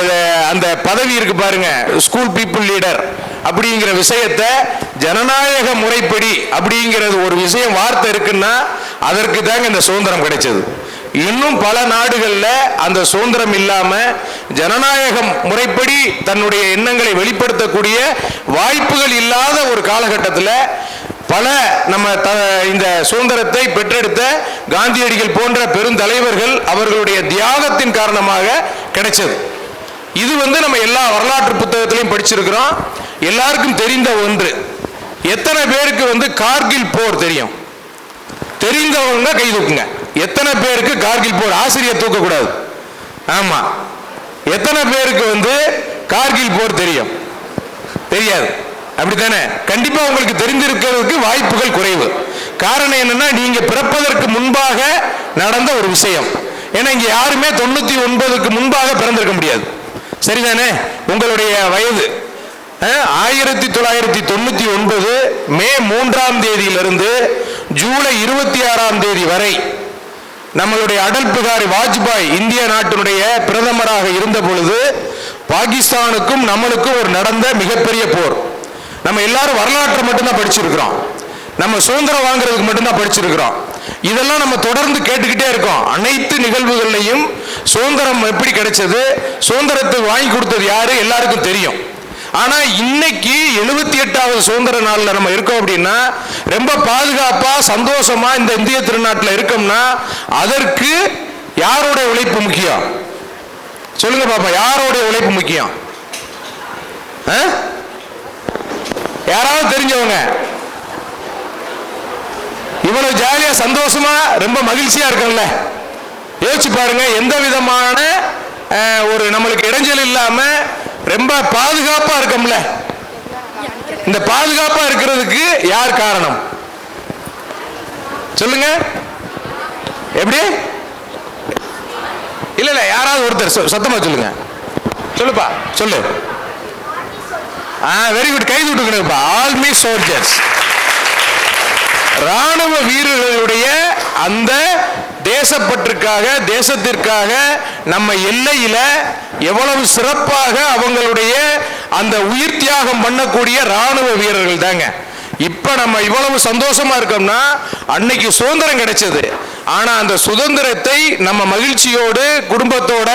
Speaker 12: அந்த பதவி இருக்கு பாருங்க, ஸ்கூல் பீப்புள் லீடர் அப்படிங்கிற விஷயத்தை ஜனநாயக முறைப்படி அப்படிங்கிறது ஒரு விஷயம் வார்த்தை இருக்குன்னா அதற்கு தாங்க இந்த சுதந்திரம் கிடைச்சது. இன்னும் பல நாடுகள்ல அந்த சுதந்திரம் இல்லாம ஜனநாயக முறைப்படி தன்னுடைய எண்ணங்களை வெளிப்படுத்தக்கூடிய வாய்ப்புகள் இல்லாத ஒரு காலகட்டத்தில் பல நம்ம இந்த சுதந்திரத்தை பெற்றெடுத்த காந்தியடிகள் போன்ற பெருந்தலைவர்கள் அவர்களுடைய தியாகத்தின் காரணமாக கிடைச்சது. இது வந்து நம்ம எல்லா வரலாற்று புத்தகத்திலையும் படிச்சிருக்கிறோம். எல்லாருக்கும் தெரிந்த ஒன்று. எத்தனை பேருக்கு வந்து கார்கில் போர் தெரியும்? தெரிந்தவங்க கை தூக்குங்க. எத்தனை பேருக்கு கார்கில் போர்? ஆசிரியர் தூக்க கூடாது. ஆமா, எத்தனை பேருக்கு வந்து கார்கில் போர் தெரியும்? தெரியாது, அப்படித்தானே? கண்டிப்பா உங்களுக்கு தெரிந்திருக்கிறதுக்கு வாய்ப்புகள் குறைவு. காரணம் என்னன்னா, நீங்க பிறப்பதற்கு முன்பாக நடந்த ஒரு விஷயம். ஏன்னா இங்க யாருமே 99க்கு முன்பாக பிறந்திருக்க முடியாது, சரிதானே? உங்களுடைய வயது 1999 மே 3ஆம் தேதியிலிருந்து ஜூலை 26ஆம் தேதி வரை நம்மளுடைய அடல் பிகாரி வாஜ்பாய் இந்திய நாட்டினுடைய பிரதமராக இருந்த பொழுது பாகிஸ்தானுக்கும் நம்மளுக்கும் ஒரு நடந்த மிகப்பெரிய போர். நம்ம எல்லாரும் வரலாற்றை மட்டும்தான் படிச்சிருக்கிறோம், நம்ம சுதந்திரம் வாங்குறதுக்கு மட்டும்தான் படிச்சிருக்கிறோம். இதெல்லாம் நம்ம தொடர்ந்து கேட்டுக்கிட்டே இருக்கோம். அனைத்து நிகழ்வுகள்லையும் சுதந்திரம் எப்படி கிடைச்சது, சுதந்திரத்துக்கு வாங்கி கொடுத்தது யாரு எல்லாருக்கும் தெரியும். ஆனா இன்னைக்கு 78வது சுதந்திர நாள்ல நம்ம இருக்கோம் அப்படின்னா, ரொம்ப பாதுகாப்பா சந்தோஷமா இந்த இந்திய திருநாட்டில் இருக்கோம்னா அதற்கு யாரோட உழைப்பு முக்கியம்? சொல்லுங்க பாப்பா, யாரோட உழைப்பு முக்கியம்? யாராவது தெரிஞ்சவங்க? இவ்வளவு ஜாலியா சந்தோஷமா ரொம்ப மகிழ்ச்சியா இருக்கோம்ல, யோசிச்சு பாருங்க. எந்த விதமான ஒரு நம்மளுக்கு இடைஞ்சல் இல்லாம ரொம்ப பாதுகாப்பா இருக்கோம்ல. இந்த பாதுகாப்பா இருக்கிறதுக்கு யார் காரணம் சொல்லுங்க? எப்படி? இல்ல இல்ல, யாராவது ஒருத்தர் சத்தமா சொல்லுங்க. சொல்லுப்பா, சொல்லு. வெரி குட், கை தூட்டுங்கப்பா. ஆர்மி சோல்ஜர்ஸ், ராணுவ வீரர்களுடைய அந்த தேசப்பற்றுக்காக, தேசத்திற்காக நம்ம எல்லையில எவ்வளவு சிறப்பாக அவங்களுடைய அந்த உயிர் தியாகம் பண்ணக்கூடிய ராணுவ வீரர்கள் தாங்க. இப்ப நம்ம இவ்வளவு சந்தோஷமா இருக்கோம்னா அன்னைக்கு சுதந்திரம் கிடைச்சது. ஆனா அந்த சுதந்திரத்தை நம்ம மகிழ்ச்சியோடு குடும்பத்தோட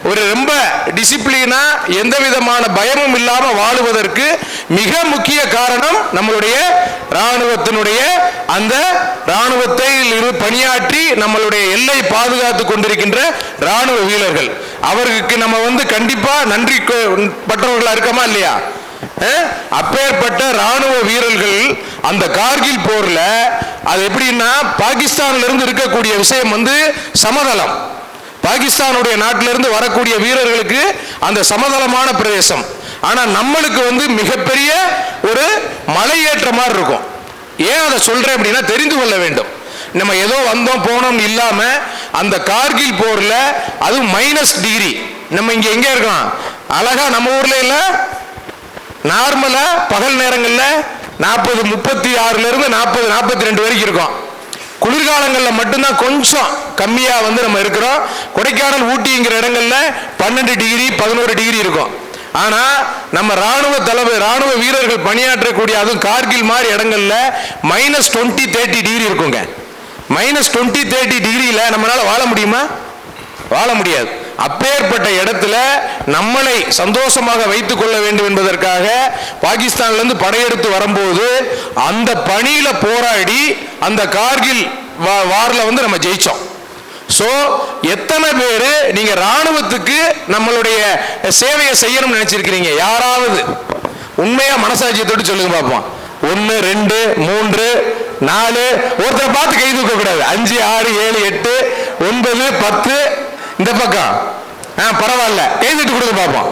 Speaker 12: ஒரு ரொம்ப டிசிப்ளினா எந்த விதமான பயமும் இல்லாம வாழுவதற்கு மிக முக்கிய காரணம் நம்மளுடைய ராணுவத்தினுடைய அந்த ராணுவத்தில் பணியாற்றி நம்மளுடைய எல்லை பாதுகாத்து கொண்டிருக்கின்ற ராணுவ வீரர்கள். அவருக்கு நம்ம கண்டிப்பா நன்றி பற்றவர்களா இருக்கமா இல்லையா? அப்பேற்பட்ட ராணுவ வீரர்கள் அந்த கார்கில் போர்ல அது எப்படின்னா, பாகிஸ்தான்ல இருந்து இருக்கக்கூடிய விஷயம் சமதளம். பாகிஸ்தானுடைய நாட்டிலிருந்து வரக்கூடிய வீரர்களுக்கு அந்த சமதளமான பிரதேசம். ஆனா நம்மளுக்கு மிகப்பெரிய ஒரு மலையேற்ற மாதிரி இருக்கும். ஏன் அதை சொல்றேன் அப்படின்னா, தெரிந்து கொள்ள வேண்டும். நம்ம ஏதோ வந்தோம் போனோம் இல்லாம அந்த கார்கில் போர்ல அது -டிகிரி. நம்ம இங்க எங்க இருக்கோம் அழகா, நம்ம ஊர்ல இல்ல, நார்மலா பகல் நேரங்கள்ல 36ல இருந்து 42 வரைக்கும் இருக்கும். குளிர்காலங்கள்ல மட்டும்தான் கொஞ்சம் கம்மியா நம்ம இருக்கிறோம். கொடைக்கானல், ஊட்டிங்கிற இடங்கள்ல 12 டிகிரி 11 டிகிரி இருக்கும். ஆனா நம்ம ராணுவ வீரர்கள் பணியாற்றக்கூடிய அதுவும் கார்கில் மாதிரி இடங்கள்ல -20 30 டிகிரி இருக்குங்க. -20 30 டிகிரியில நம்மளால வாழ முடியுமா? வாழ முடியாது. அப்பேற்பட்ட இடத்துல நம்மளை சந்தோஷமாக வைத்துக் கொள்ள வேண்டும் என்பதற்காக பாகிஸ்தான்ல இருந்து படையெடுத்து வரும்போது அந்த பணியில போராடி அந்த கார்கில் வார்ல நம்ம ஜெயிச்சோம். சோ எத்தனை பேரு நீங்க ராணுவத்துக்கு நம்மளுடைய சேவையை செய்யணும்னு நினைச்சிருக்கிறீங்க? யாராவது உண்மையா மனசாட்சியத்தோடு சொல்லுங்க பாப்போம். 1 2 3 4, ஒருத்தரை பார்த்து கை தூக்க கூடாது. 5 6 7 8 9 10, இந்த பக்கம் பரவாயில்ல, கை தூக்கி கொடுக்க பார்ப்போம்.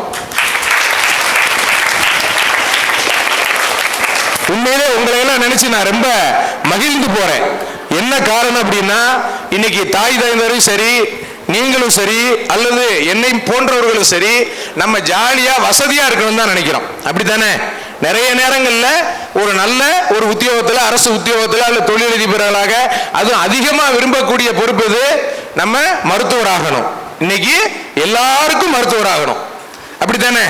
Speaker 12: உண்மையிலே உங்களை எல்லாம் நினைச்சு நான் ரொம்ப மகிழ்ந்து போறேன். என்ன காரணம் அப்படின்னா, இன்னைக்கு தாய் தந்தையரும் சரி, நீங்களும் சரி, அல்லது என்னை போன்றவர்களும் சரி, நம்ம ஜாலியா வசதியா இருக்கணும் தான் நினைக்கிறோம். அப்படித்தானே? நிறைய நேரங்கள்ல ஒரு நல்ல ஒரு உத்தியோகத்துல, அரசு உத்தியோகத்துல அல்லது தொழிலதிபர்களாக அதுவும் அதிகமா விரும்பக்கூடிய பொறுப்பு இது, நம்ம மருத்துவராகணும். இன்னைக்கு எல்லாருக்கும் மருத்துவராகணும். அப்படித்தானே?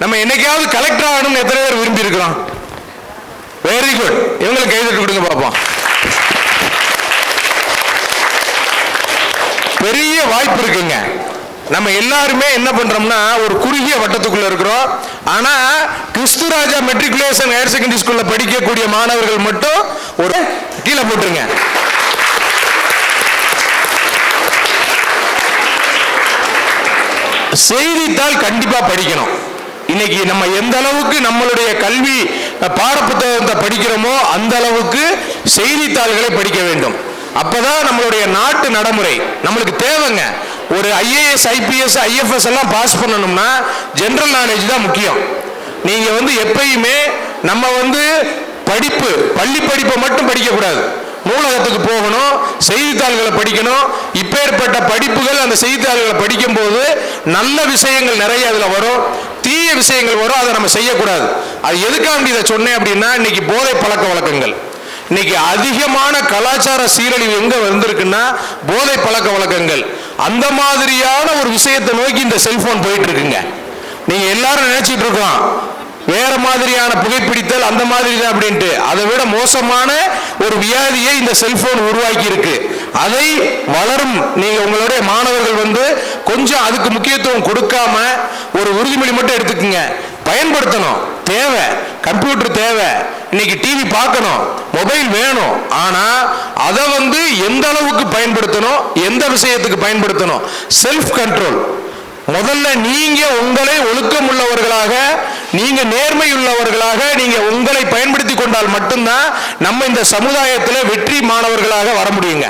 Speaker 12: நம்ம என்னைக்காவது கலெக்டர் ஆகணும்னு எத்தனை பேர் விரும்பி இருக்கிறோம்? வெரி குட், இவங்களுக்கு கை தட்டி கொடுங்க பார்ப்போம். பெரிய வாய்ப்பு இருக்குங்க. நம்ம எல்லாருமே என்ன பண்றோம்னா ஒரு குறுகிய வட்டத்துக்குள்ள இருக்கிறோம். ஆனா கிறிஸ்துராஜா மெட்ரிகுலேஷன் ஹையர் செகண்டரி ஸ்கூல்ல படிக்கக்கூடிய மாணவர்கள் மட்டும் ஒரு கீழே போட்டுருங்க. செய்தித்தாள் கண்டிப்பா படிக்கணும். இன்னைக்கு நம்ம எந்த அளவுக்கு நம்மளுடைய கல்வி பாடப்புத்தகத்தை படிக்கிறோமோ அந்த அளவுக்கு செய்தித்தாள்களை படிக்க வேண்டும். அப்பதான் நம்மளுடைய நாட்டு நடைமுறை நம்மளுக்கு தேவைங்க. ஒரு IAS IPS IFS எல்லாம் பாஸ் பண்ணணும்னா ஜெனரல் நாலேஜ் தான் முக்கியம். நீங்க எப்பயுமே நம்ம பள்ளி படிப்பை மட்டும் படிக்க கூடாது. நூலகத்துக்கு போகணும், செய்தித்தாள்களை படிக்கணும். இப்பேற்பட்ட படிப்புகள் அந்த செய்தித்தாள்களை படிக்கும் போது நல்ல விஷயங்கள் நிறைய அதுல வரும், தீய விஷயங்கள் வரும். அதை நம்ம செய்யக்கூடாது. அது எதுக்காண்டி இதை சொன்னேன் அப்படின்னா, இன்னைக்கு போதை பழக்க வழக்கங்கள், இன்னைக்கு அதிகமான கலாச்சார சீரழிவு எங்க வந்திருக்குன்னா போதை பழக்க வழக்கங்கள். அந்த மாதிரியான ஒரு விஷயத்தை நோக்கி இந்த செல்போன் போயிட்டு இருக்குங்க. நீங்க எல்லாரும் நினைச்சிட்டு இருக்கோம் வேற மாதிரியான புகைப்பிடித்தல் அந்த மாதிரி தான் அப்படின்ட்டு. அதை விட மோசமான ஒரு வியாதியை இந்த செல்போன் உருவாக்கி இருக்கு. அதை வளரும் நீங்க உங்களுடைய மாணவர்கள் கொஞ்சம் அதுக்கு முக்கியத்துவம் கொடுக்காம ஒரு உறுதிமொழி மட்டும் எடுத்துக்குங்க. பயன்படுத்தணும், தேவை, கம்ப்யூட்டர் தேவை, இன்னைக்கு டிவி பார்க்கணும், மொபைல் வேணும். ஆனா அதை எந்த அளவுக்கு பயன்படுத்தணும், எந்த விஷயத்துக்கு பயன்படுத்தணும், செல்ஃப் கண்ட்ரோல். முதல்ல நீங்க உங்களை ஒழுக்கம் உள்ளவர்களாக, நீங்க நேர்மை உள்ளவர்களாக நீங்க உங்களை பயன்படுத்தி கொண்டால் மட்டும்தான் நம்ம இந்த சமுதாயத்தில் வெற்றி மாணவர்களாக வர முடியுங்க.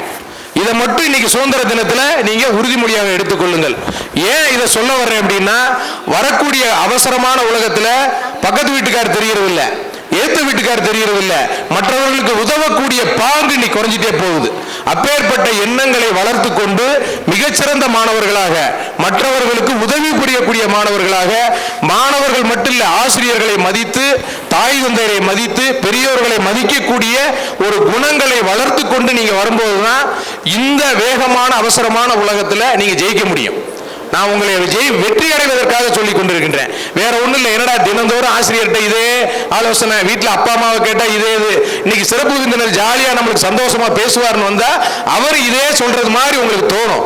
Speaker 12: இதை மட்டும் இன்னைக்கு சுதந்திர தினத்துல நீங்க உறுதிமொழியாக எடுத்துக்கொள்ளுங்கள். ஏன் இதை சொல்ல வர்றேன் அப்படின்னா, வரக்கூடிய அவசரமான உலகத்துல பக்கத்து வீட்டுக்கார் தெரியறதில்லை, ஏத்த வீட்டுக்கார் தெரியறதில்லை, மற்றவர்களுக்கு உதவக்கூடிய பாங்கு இன்னைக்கு குறைஞ்சிட்டே போகுது. அப்பேற்பட்ட எண்ணங்களை வளர்த்து கொண்டு மிகச்சிறந்த மாணவர்களாக, மற்றவர்களுக்கு உதவி புரியக்கூடிய மாணவர்களாக, மாணவர்கள் மட்டும் இல்ல ஆசிரியர்களை மதித்து, தாய் தந்தையரை மதித்து, பெரியோர்களை மதிக்கக்கூடிய ஒரு குணங்களை வளர்த்து கொண்டு நீங்க வரும்போதுதான் இந்த வேகமான அவசரமான உலகத்துல நீங்க ஜெயிக்க முடியும். நான் உங்களை வெற்றி அடைவதற்காக சொல்லிக் கொண்டிருக்கின்றேன், வேற ஒண்ணும் இல்லை. என்னடா தினந்தோறும் ஆசிரியர்கிட்ட இதே ஆலோசனை, வீட்டில் அப்பா அம்மாவை கேட்டா இதே இது, இன்னைக்கு சிறப்பு விருந்தினர் ஜாலியா நம்மளுக்கு சந்தோஷமா பேசுவார்னு வந்தா அவர் இதே சொல்றது மாதிரி உங்களுக்கு தோணும்.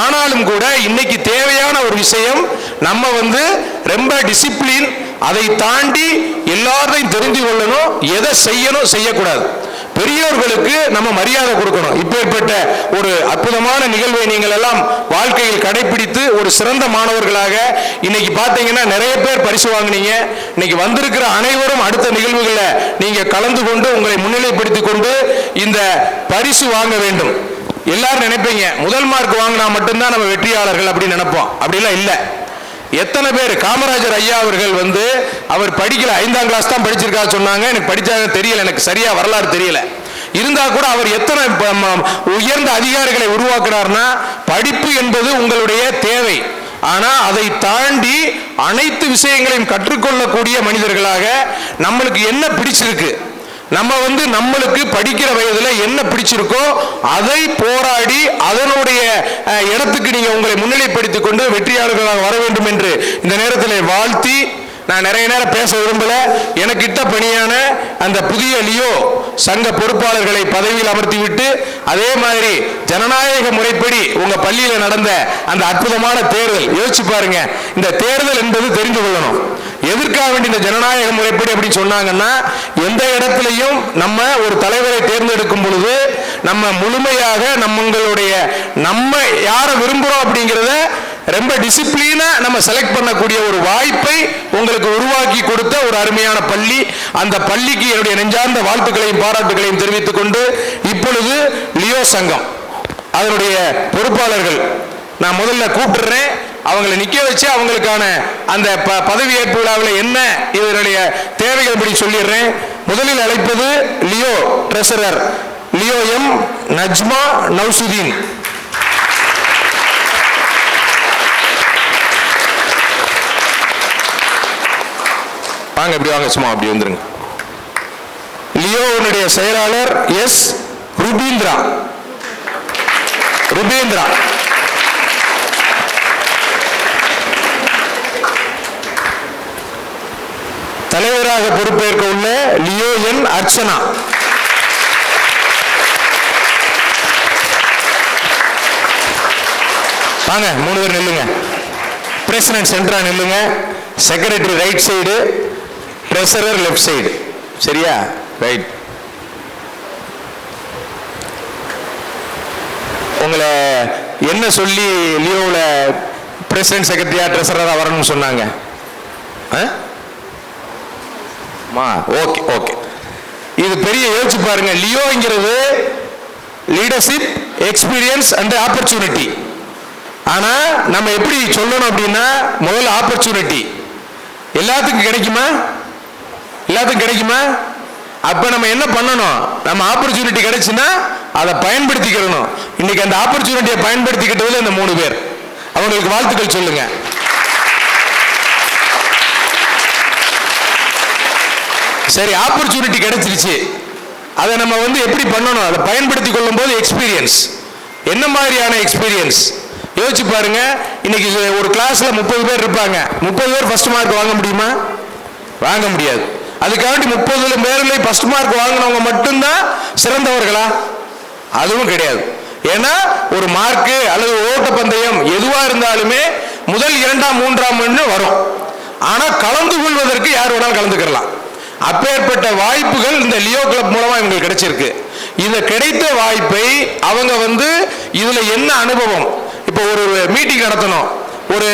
Speaker 12: ஆனாலும் கூட இன்னைக்கு தேவையான ஒரு விஷயம், நம்ம ரொம்ப டிசிப்ளின், அதை தாண்டி எல்லாரையும் தெரிந்து கொள்ளணும், எதை செய்யணும் செய்யக்கூடாது, பெரியோர்களுக்கு நம்ம மரியாதை கொடுக்கணும். இப்பேற்பட்ட ஒரு அற்புதமான நிகழ்வை நீங்கள் எல்லாம் வாழ்க்கையில் கடைபிடித்து ஒரு சிறந்த மாணவர்களாக இன்னைக்கு பார்த்தீங்கன்னா நிறைய பேர் பரிசு வாங்கினீங்க. இன்னைக்கு வந்திருக்கிற அனைவரும் அடுத்த நிகழ்வுகளில் நீங்க கலந்து கொண்டு உங்களை முன்னிலைப்படுத்திக் கொண்டு இந்த பரிசு வாங்க வேண்டும். எல்லாரும் நினைப்பீங்க முதல் மார்க் வாங்கினா மட்டும்தான் நம்ம வெற்றியாளர்கள் அப்படின்னு நினைப்போம். அப்படிலாம் இல்லை. எத்தனை பேர் காமராஜர் ஐயா அவர்கள் அவர் படிக்கல, 5ஆம் கிளாஸ் தான் படிச்சிருக்கா சொன்னாங்க, எனக்கு படிச்சாங்க தெரியல, எனக்கு சரியா வரலாறு தெரியல. இருந்தா கூட அவர் எத்தனை உயர்ந்த அதிகாரிகளை உருவாக்குறாருன்னா, படிப்பு என்பது உங்களுடைய தேவை, ஆனா அதை தாண்டி அனைத்து விஷயங்களையும் கற்றுக்கொள்ளக்கூடிய மனிதர்களாக நம்மளுக்கு என்ன பிடிச்சிருக்கு, நம்ம நம்மளுக்கு படிக்கிற வயதுல என்ன பிடிச்சிருக்கோ அதை போராடி அதனுடைய இடத்துக்கு நீங்க உங்களை முன்னிலைப்படுத்திக் கொண்டு வெற்றியாளர்களாக வர வேண்டும் என்று இந்த நேரத்தில் வாழ்த்தி, நான் நிறைய நேரம் பேச விரும்பல. எனக்கிட்ட பணியான அந்த புதிய லியோ சங்க பொறுப்பாளர்களை பதவியில் அமர்த்திவிட்டு, அதே மாதிரி ஜனநாயக முறைப்படி உங்க பள்ளியில நடந்த அந்த அற்புதமான தேர்தல் யோசிச்சு பாருங்க. இந்த தேர்தல் என்பது தெரிந்து கொள்ளணும், எதற்காக வேண்டிய இந்த ஜனநாயக முறைப்படி அப்படின்னு சொன்னாங்கன்னா, எந்த இடத்திலையும் நம்ம ஒரு தலைவரை தேர்ந்தெடுக்கும் பொழுது நம்ம முழுமையாக நம்ம யாரை விரும்புறோம் அப்படிங்கிறத ரொம்ப டிசிப்ளினா நம்ம செலக்ட் பண்ணக்கூடிய ஒரு வாய்ப்பை உங்களுக்கு உருவாக்கி கொடுத்த ஒரு அருமையான பள்ளி. அந்த பள்ளிக்கு என்னுடைய நெஞ்சார்ந்த வாழ்த்துக்களையும் பாராட்டுகளையும் தெரிவித்துக் கொண்டு, இப்பொழுது லியோ சங்கம் அதனுடைய பொறுப்பாளர்கள் நான் முதல்ல கூப்பிடுறேன். அவங்களை நிக்க வச்சு அவங்களுக்கான அந்த பதவியேற்பு விழாவில் என்ன இதனுடைய தேவைகள் படி சொல்லிடுறேன். முதலில் அழைப்பது Leo treasurer Leo M Najma Nausudeen. வாங்க, இப்படி வாங்க, சும்மா அப்படி வந்துருங்க. லியோனுடைய செயலாளர் எஸ் ருபீந்திரா. தலைவராக பொறுப்பேற்க உள்ள லியோ என் அர்ச்சனா. வாங்க, 3 பேர் நில்லுங்க. பிரசிடென்ட் சென்டரா நில்லுங்க, secretary right side, treasurer left side. சரியா? ரைட். உங்களை என்ன சொல்லி லியோவில் பிரசிடென்ட் செக்ரட்டரியா ட்ரெஷரரா வரணும்னு சொன்னாங்க? Okay okay. இது பெரிய யோசிச்சு பாருங்க. லியோங்கிறது லீடர்ஷிப், எக்ஸ்பீரியன்ஸ் அண்ட் ஆப்பர்ச்சுனிட்டி. ஆனா நம்ம எப்படி சொல்லணும் அப்படின்னா, முதல்ல ஆப்பர்ச்சுனிட்டி எல்லாத்துக்கும் கிடைக்குமா? எல்லாத்துக்கும் கிடைக்குமா? அப்ப நம்ம என்ன பண்ணணும்? நம்ம ஆப்பர்ச்சுனிட்டி கிடைச்சுன்னா அதை பயன்படுத்திக்கிறணும். இன்னைக்கு அந்த ஆப்பர்ச்சுனிட்டியை பயன்படுத்திக்கிட்டதுல இந்த 3 பேர், அவங்களுக்கு வாழ்த்துக்கள் சொல்லுங்க. சரி, ஆப்பர்ச்சுனிட்டி கிடைச்சிருச்சு, அதை நம்ம வந்து எப்படி பண்ணணும்? அதை பயன்படுத்தி கொள்ளும் போது எக்ஸ்பீரியன்ஸ், என்ன மாதிரியான எக்ஸ்பீரியன்ஸ் யோசிச்சு பாருங்க. இன்னைக்கு ஒரு கிளாஸ்ல 30 பேர் இருப்பாங்க. 30 பேர் ஃபர்ஸ்ட் மார்க் வாங்க முடியுமா? வாங்க முடியாது. அதுக்காண்டி 30 பேர்ல ஃபர்ஸ்ட் மார்க் வாங்கினவங்க மட்டும்தான் சிறந்தவர்களா? அதுவும் கிடையாது. ஏன்னா ஒரு மார்க்கு அல்லது ஓட்டப்பந்தயம் எதுவா இருந்தாலுமே முதல் 2ஆம் 3ஆம் வரும். ஆனா கலந்து கொள்வதற்கு யார் வேணாலும் கலந்துக்கலாம். அப்பேற்பட்ட வாய்ப்புகள் இந்த லியோ கிளப் மூலமா இவங்களுக்கு கிடைச்சிருக்கு. இந்த கிடைத்த வாய்ப்பை அவங்க வந்து இதுல என்ன அனுபவம், இப்போ ஒரு மீட்டிங் நடத்தணும், ஒரு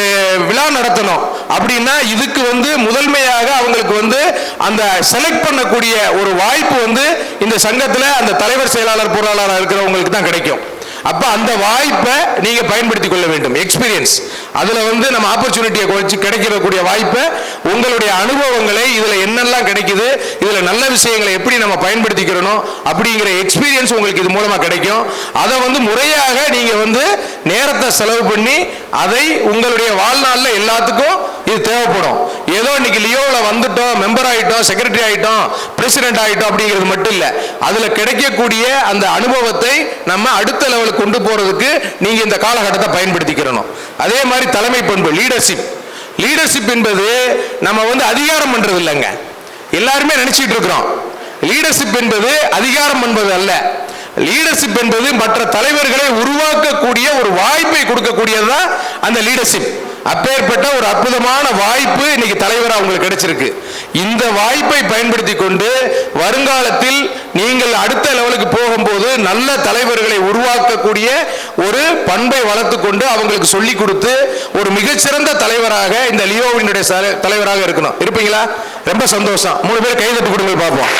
Speaker 12: விழா நடத்தணும் அப்படின்னா இதுக்கு வந்து முதன்மையாக அவங்களுக்கு வந்து அந்த செலக்ட் பண்ணக்கூடிய ஒரு வாய்ப்பு வந்து இந்த சங்கத்துல அந்த தலைவர், செயலாளர், பொருளாளர் இருக்கிறவங்களுக்கு தான் கிடைக்கும். அப்ப அந்த வாய்ப்பை நீங்க பயன்படுத்தி கொள்ள வேண்டும். எக்ஸ்பீரியன்ஸ், அதுல வந்து நம்ம ஆப்பர்ச்சுனிட்டியை வச்சு கிடைக்கக்கூடிய வாய்ப்பை, உங்களுடைய அனுபவங்களை, இதுல என்னெல்லாம் கிடைக்குது, இதுல நல்ல விஷயங்களை எப்படி நம்ம பயன்படுத்திக்கிறோம் அப்படிங்கிற எக்ஸ்பீரியன்ஸ் உங்களுக்கு இது மூலமா கிடைக்கும். அதை வந்து முறையாக நீங்க வந்து நேரத்தை செலவு பண்ணி அதை உங்களுடைய வாழ்நாளில் எல்லாத்துக்கும் இது தேவைப்படும். ஏதோ இன்னைக்கு லியோவில் வந்துட்டோம், மெம்பர் ஆகிட்டோம், செக்ரட்டரி ஆகிட்டோம், பிரசிடென்ட் ஆகிட்டோம் அப்படிங்கிறது மட்டும் இல்லை. அதில் கிடைக்கக்கூடிய அந்த அனுபவத்தை நம்ம அடுத்த லெவலுக்கு கொண்டு போறதுக்கு நீங்க இந்த காலகட்டத்தை பயன்படுத்திக்கிறணும். அதே மாதிரி தலைமை பண்பு, லீடர்ஷிப். லீடர்ஷிப் என்பது நம்ம வந்து அதிகாரம் பண்றது இல்லைங்க. எல்லாருமே நினைச்சிட்டு இருக்கிறோம் லீடர்ஷிப் என்பது அதிகாரம் என்பது அல்ல. லீடர்ஷிப் என்பது மற்ற தலைவர்களை உருவாக்கக்கூடிய ஒரு வாய்ப்பை கொடுக்கக்கூடியதுதான் அந்த லீடர்ஷிப். அப்பேற்பட்ட ஒரு அற்புதமான வாய்ப்பு இன்னைக்கு தலைவரா உங்களுக்கு கிடைச்சிருக்கு. இந்த வாய்ப்பை பயன்படுத்தி கொண்டு வருங்காலத்தில் நீங்கள் அடுத்த லெவலுக்கு போகும்போது நல்ல தலைவர்களை உருவாக்கக்கூடிய ஒரு பண்பை வளர்த்துக் கொண்டு அவங்களுக்கு சொல்லிக் கொடுத்து ஒரு மிகச்சிறந்த தலைவராக இந்த லியோவினுடைய தலைவராக இருக்கணும். இருப்பீங்களா? ரொம்ப சந்தோஷம். 3 பேர் கைதட்டு கொடுங்க பார்ப்போம்.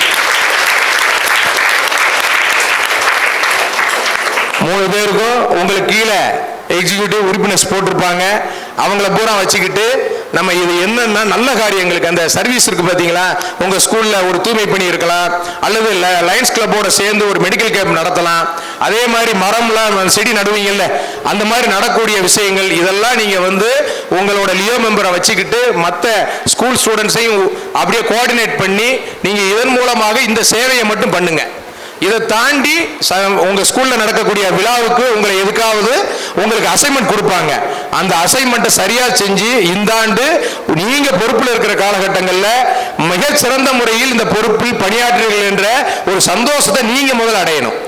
Speaker 12: 3 பேருக்கும் உங்களுக்கு கீழே எக்ஸிக்யூட்டிவ் உறுப்பினர்ஸ் போட்டிருப்பாங்க. அவங்கள பூரா வச்சுக்கிட்டு நம்ம இது என்னன்னா நல்ல காரியங்களுக்கு அந்த சர்வீஸ் இருக்கு பார்த்தீங்களா, உங்க ஸ்கூல்ல ஒரு தூய்மை பணி இருக்கலாம், அல்லது லயன்ஸ் கிளப்போட சேர்ந்து ஒரு மெடிக்கல் கேம்ப் நடத்தலாம். அதே மாதிரி மரம்லாம் செடி நடுவீங்கல்ல, அந்த மாதிரி நடக்கூடிய விஷயங்கள் இதெல்லாம் நீங்க வந்து உங்களோட லியோ மெம்பரை வச்சுக்கிட்டு மற்ற ஸ்கூல் ஸ்டூடெண்ட்ஸையும் அப்படியே கோஆர்டினேட் பண்ணி நீங்க இதன் மூலமாக இந்த சேவையை மட்டும் பண்ணுங்க. இதை தாண்டி உங்க ஸ்கூல்ல நடக்கக்கூடிய விழாவுக்கு உங்களை எதுக்காவது உங்களுக்கு அசைன்மெண்ட் கொடுப்பாங்க. அந்த அசைன்மெண்ட்டை சரியா செஞ்சு இந்த ஆண்டு நீங்க பொறுப்பில் இருக்கிற காலகட்டங்களில் மிக சிறந்த முறையில் இந்த பொறுப்பில் பணியாற்றுவீர்கள் என்ற ஒரு சந்தோஷத்தை நீங்க முதல்ல அடையணும்.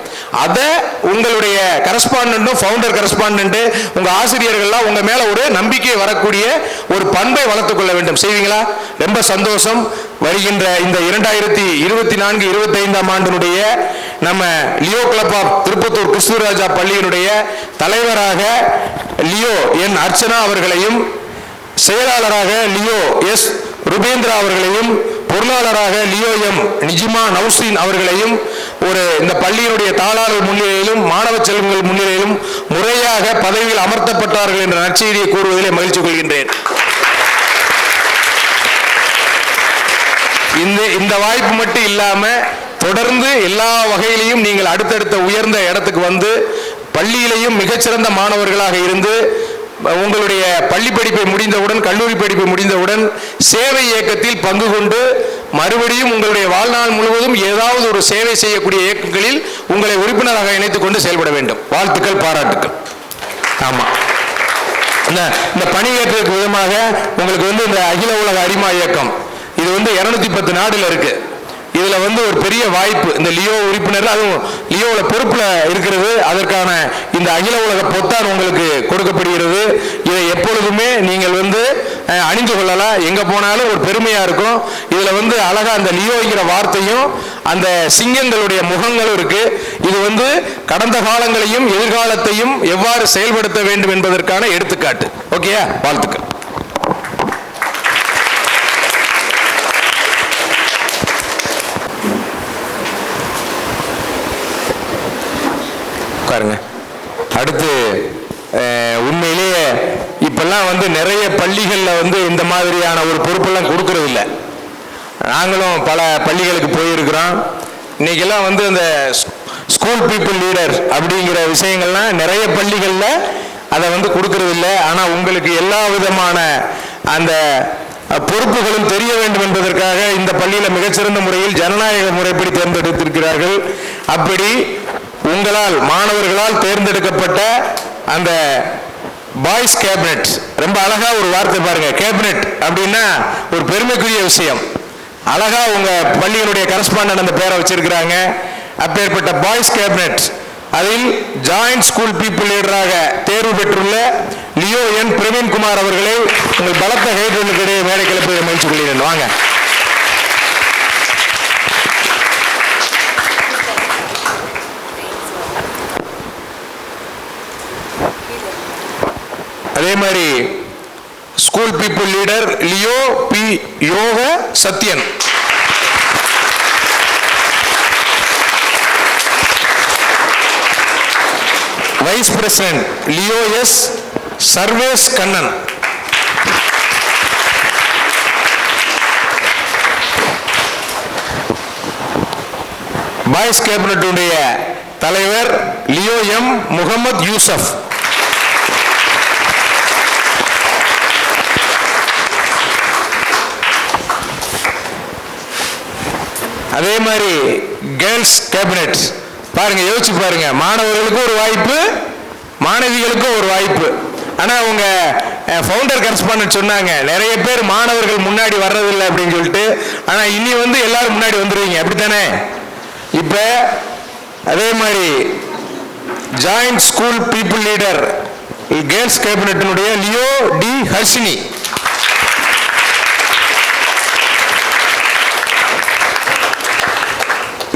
Speaker 12: அதை உங்களுடைய கரஸ்பாண்டன்ட்டும் ஃபவுண்டர் கரஸ்பாண்டன்ட் உங்க ஆசிரியர்கள்லாம் உங்க மேல ஒரு நம்பிக்கை வரக்கூடிய ஒரு பண்பை வளர்த்துக் கொள்ள வேண்டும். செய்வீங்களா? ரொம்ப சந்தோஷம். வருகின்ற இந்த 2024-25ஆம் ஆண்டினுடைய நம்ம லியோ கிளப் ஆஃப் திருப்பத்தூர் கிறிஸ்துவராஜா பள்ளியினுடைய தலைவராக லியோ என் அர்ச்சனா அவர்களையும், செயலாளராக லியோ எஸ் ருபேந்திரா அவர்களையும், பொருளாளராக லியோ எம் நிஜிமா நௌசீன் அவர்களையும் இந்த பள்ளியினுடைய தாளாளர் முன்னிலையிலும் மாணவ செல்வங்கள் முன்னிலையிலும் முறையாக பதவியில் அமர்த்தப்பட்டார்கள் என்ற நற்செய்தியை கூறுவதிலே மகிழ்ச்சி கொள்கின்றேன். இந்த வாய்ப்பு மட்டும் இல்லாம தொடர்ந்து எல்லா வகையிலையும் நீங்கள் அடுத்தடுத்த உயர்ந்த இடத்துக்கு வந்து பள்ளியிலையும் மிகச்சிறந்த மாணவர்களாக இருந்து உங்களுடைய பள்ளி படிப்பை முடிந்தவுடன், கல்லூரி படிப்பை முடிந்தவுடன் சேவை இயக்கத்தில் பங்கு கொண்டு மறுபடியும் உங்களுடைய வாழ்நாள் முழுவதும் ஏதாவது ஒரு சேவை செய்யக்கூடிய இயக்கங்களில் உங்களை உறுப்பினராக இணைத்துக் கொண்டு செயல்பட வேண்டும். வாழ்த்துக்கள், பாராட்டுக்கள். ஆமா, இந்த பணியேற்றத்துக்கு விதமாக உங்களுக்கு வந்து இந்த அகில உலக அரிமா இயக்கம் இது வந்து 210 நாடுல இருக்கு. இதுல வந்து ஒரு பெரிய வாய்ப்பு, இந்த லியோ உறுப்பினர் அதுவும் லியோவில் பொறுப்புல இருக்கிறது. அதற்கான இந்த அகில உலக பொத்தான் உங்களுக்கு கொடுக்கப்படுகிறது. இதை எப்பொழுதுமே நீங்கள் வந்து அணிந்து கொள்ளலாம். எங்க போனாலும் ஒரு பெருமையா இருக்கும். இதுல வந்து அழகா அந்த லியோங்கிற வார்த்தையும் அந்த சிங்கங்களுடைய முகங்களும் இருக்கு. இது வந்து கடந்த காலங்களையும் எதிர்காலத்தையும் எவ்வாறு செயல்படுத்த வேண்டும் என்பதற்கான எடுத்துக்காட்டு. ஓகேயா? வாழ்த்துக்கள். அடுத்து உண்மையிலேயே இப்பெல்லாம் வந்து நிறைய பள்ளிகளில் வந்து இந்த மாதிரியான ஒரு பொறுப்பெல்லாம் கொடுக்கறது இல்லை. நாங்களும் பல பள்ளிகளுக்கு போயிருக்கிறோம். இன்னைக்கெல்லாம் வந்து அந்த ஸ்கூல் பீப்புள் லீடர் அப்படிங்கிற விஷயங்கள்லாம் நிறைய பள்ளிகளில் அதை வந்து கொடுக்கறது இல்லை. ஆனால் உங்களுக்கு எல்லா விதமான அந்த பொறுப்புகளும் தெரிய வேண்டும் என்பதற்காக இந்த பள்ளியில் மிகச்சிறந்த முறையில் ஜனநாயக முறைப்படி தேர்ந்தெடுத்திருக்கிறார்கள். அப்படி உங்களால் மாணவர்களால் தேர்ந்தெடுக்கப்பட்ட அந்த பாய்ஸ் கேபினட், ரொம்ப அழகா ஒரு வார்த்தை பாருங்க, கேபினட் அப்படின்னா ஒரு பெருமைக்குரிய விஷயம். அழகா உங்க பள்ளியினுடைய கரஸ்பாண்டன்ட் அந்த பேரை வச்சிருக்கிறாங்க. அப்பேற்பட்ட பாய்ஸ் கேபினட், அதில் ஜாயிண்ட் ஸ்கூல் பீப்புள் லீடராக தேர்வு பெற்றுள்ள லியோ என் பிரவீன்குமார் அவர்களை உங்கள் பலத்த கைதொழுக்கிடையே மேடை கிளப்பி மகிழ்ச்சி கொள்கிறேன். வாங்க. அதே மாதிரி school people leader Leo P Yoga Sathyan. Vice president Leo S Sarvesh Kannan. Boys கேபினட்டுடைய தலைவர் லியோ எம் முகமது யூசப். அதே மாதிரி கேர்ள்ஸ் கேபினட் பாருங்க, யோசிச்சு பாருங்க, மாணவர்களுக்கும் ஒரு வாய்ப்பு, மாணவிகளுக்கும் ஒரு வாய்ப்பு. ஆனா உங்க ஃபவுண்டர் கரஸ்பாண்டன்ட் சொன்னாங்க நிறைய பேர் மாணவர்கள் முன்னாடி வர்றதில்லை அப்படின்னு சொல்லிட்டு. ஆனா இனி வந்து எல்லாரும் முன்னாடி வந்துருவீங்க, அப்படித்தானே? இப்ப அதே மாதிரி joint school people leader girls கேபினட்டினுடைய Leo T Harshini.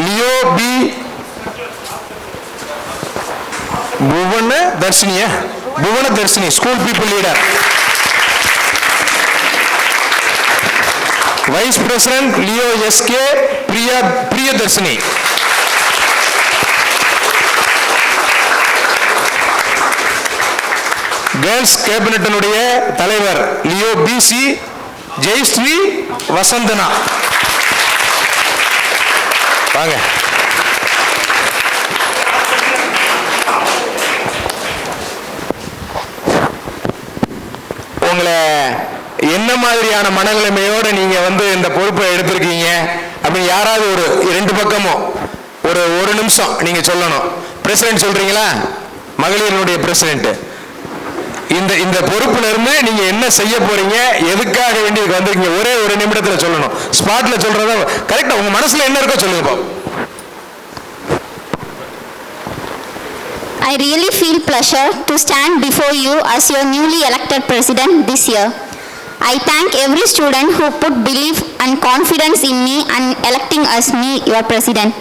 Speaker 12: Leo P Bhuvana தர்ஷினியா, Bhuvana Dharshini school people leader. Vice president Leo SK Priyadharshini. Girls கேபினட்டினுடைய தலைவர் லியோ பிசி ஜெயஸ்ரீ வசந்தனா. வாங்க. உங்களை என்ன மாதிரியான மனநிலைமையோட நீங்க வந்து இந்த பொறுப்பை எடுத்திருக்கீங்க அப்படின்னு யாராவது ஒரு ரெண்டு பக்கமும் ஒரு நிமிஷம் நீங்க சொல்லணும். பிரசிடென்ட் சொல்றீங்களா? மகளிரினுடைய பிரசிடென்ட், இந்த பொறுப்புல இருந்து நீங்க என்ன செய்ய போறீங்க, எதுக்காக வேண்டி வந்திருக்கீங்க, ஒரே ஒரு நிமிடத்துல சொல்லணும். ஸ்பாட்ல சொல்றத கரெக்டா உங்க மனசுல என்ன இருக்கோ சொல்லுங்க.
Speaker 8: I really feel pleasure to stand before you as your newly elected president this year. I thank every student who put belief and confidence in me and electing as me your president.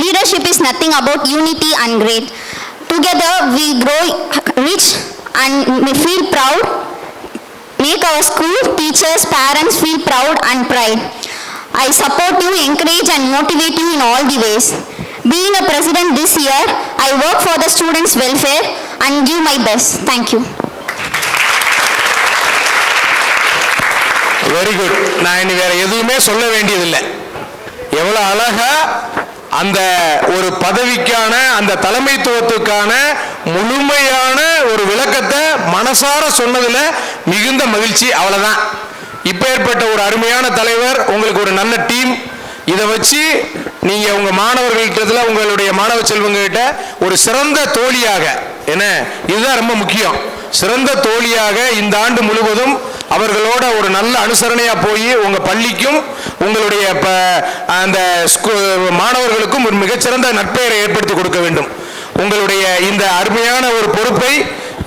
Speaker 8: Leadership is nothing about unity and great. Together we grow rich and we feel proud. Make our school, teachers, parents feel proud and pride. I support you, encourage and motivate you in all the ways. Being a president this year, I work for the students' welfare and give my best. Thank you.
Speaker 12: Very good. நான் இனி வேற எதுவுமே சொல்ல வேண்டியதில்லை. எவ்வளவு அழகா அந்த ஒரு பதவிக்கான அந்த தலைமைத்துவத்துக்கான முழுமையான ஒரு விளக்கத்தை மனசார சொன்னதுல மிகுந்த மகிழ்ச்சி. அவ்வளவுதான். இப்பேற்பட்ட ஒரு அருமையான தலைவர், உங்களுக்கு ஒரு நல்ல டீம், இதை வச்சு நீங்க உங்க மாணவர்கள்ட்ட உங்களுடைய மாணவ செல்வங்ககிட்ட ஒரு சிறந்த தோழியாக, என்ன இதுதான் ரொம்ப முக்கியம், சிறந்த தோழியாக இந்த ஆண்டு முழுவதும் அவர்களோட ஒரு நல்ல அனுசரணையா போய் உங்க பள்ளிக்கும் உங்களுடைய அந்த மாணவர்களுக்கும் ஒரு மிகச்சிறந்த நற்பெயரை ஏற்படுத்தி கொடுக்க வேண்டும். உங்களுடைய இந்த அருமையான ஒரு பொறுப்பை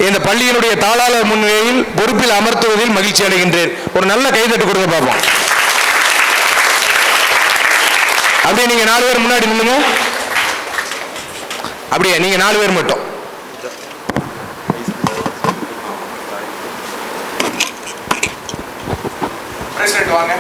Speaker 12: இந்த பள்ளியினுடைய தாளாளர் முன்னிலையில் பொறுப்பில் அமர்த்துவதில் மகிழ்ச்சி அடைகின்றேன். ஒரு நல்ல கைதட்டு கொடுங்க பார்ப்போம். அப்படியே நீங்க 4 பேர் முன்னாடி நில்லுங்க. அப்படியே நீங்க 4 பேர் மட்டும். பிரசிடென்ட் வாங்க.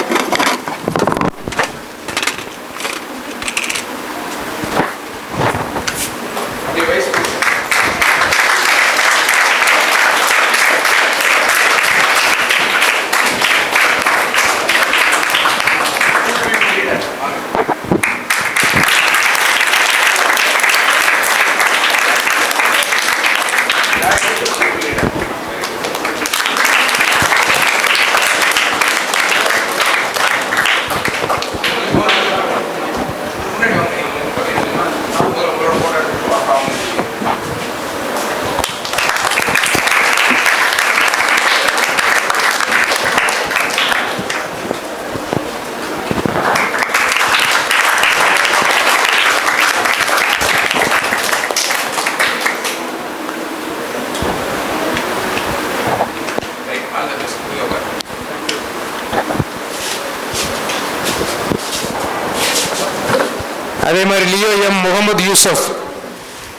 Speaker 12: அதே மாதிரி லியோ எம் முகமது யூசப்.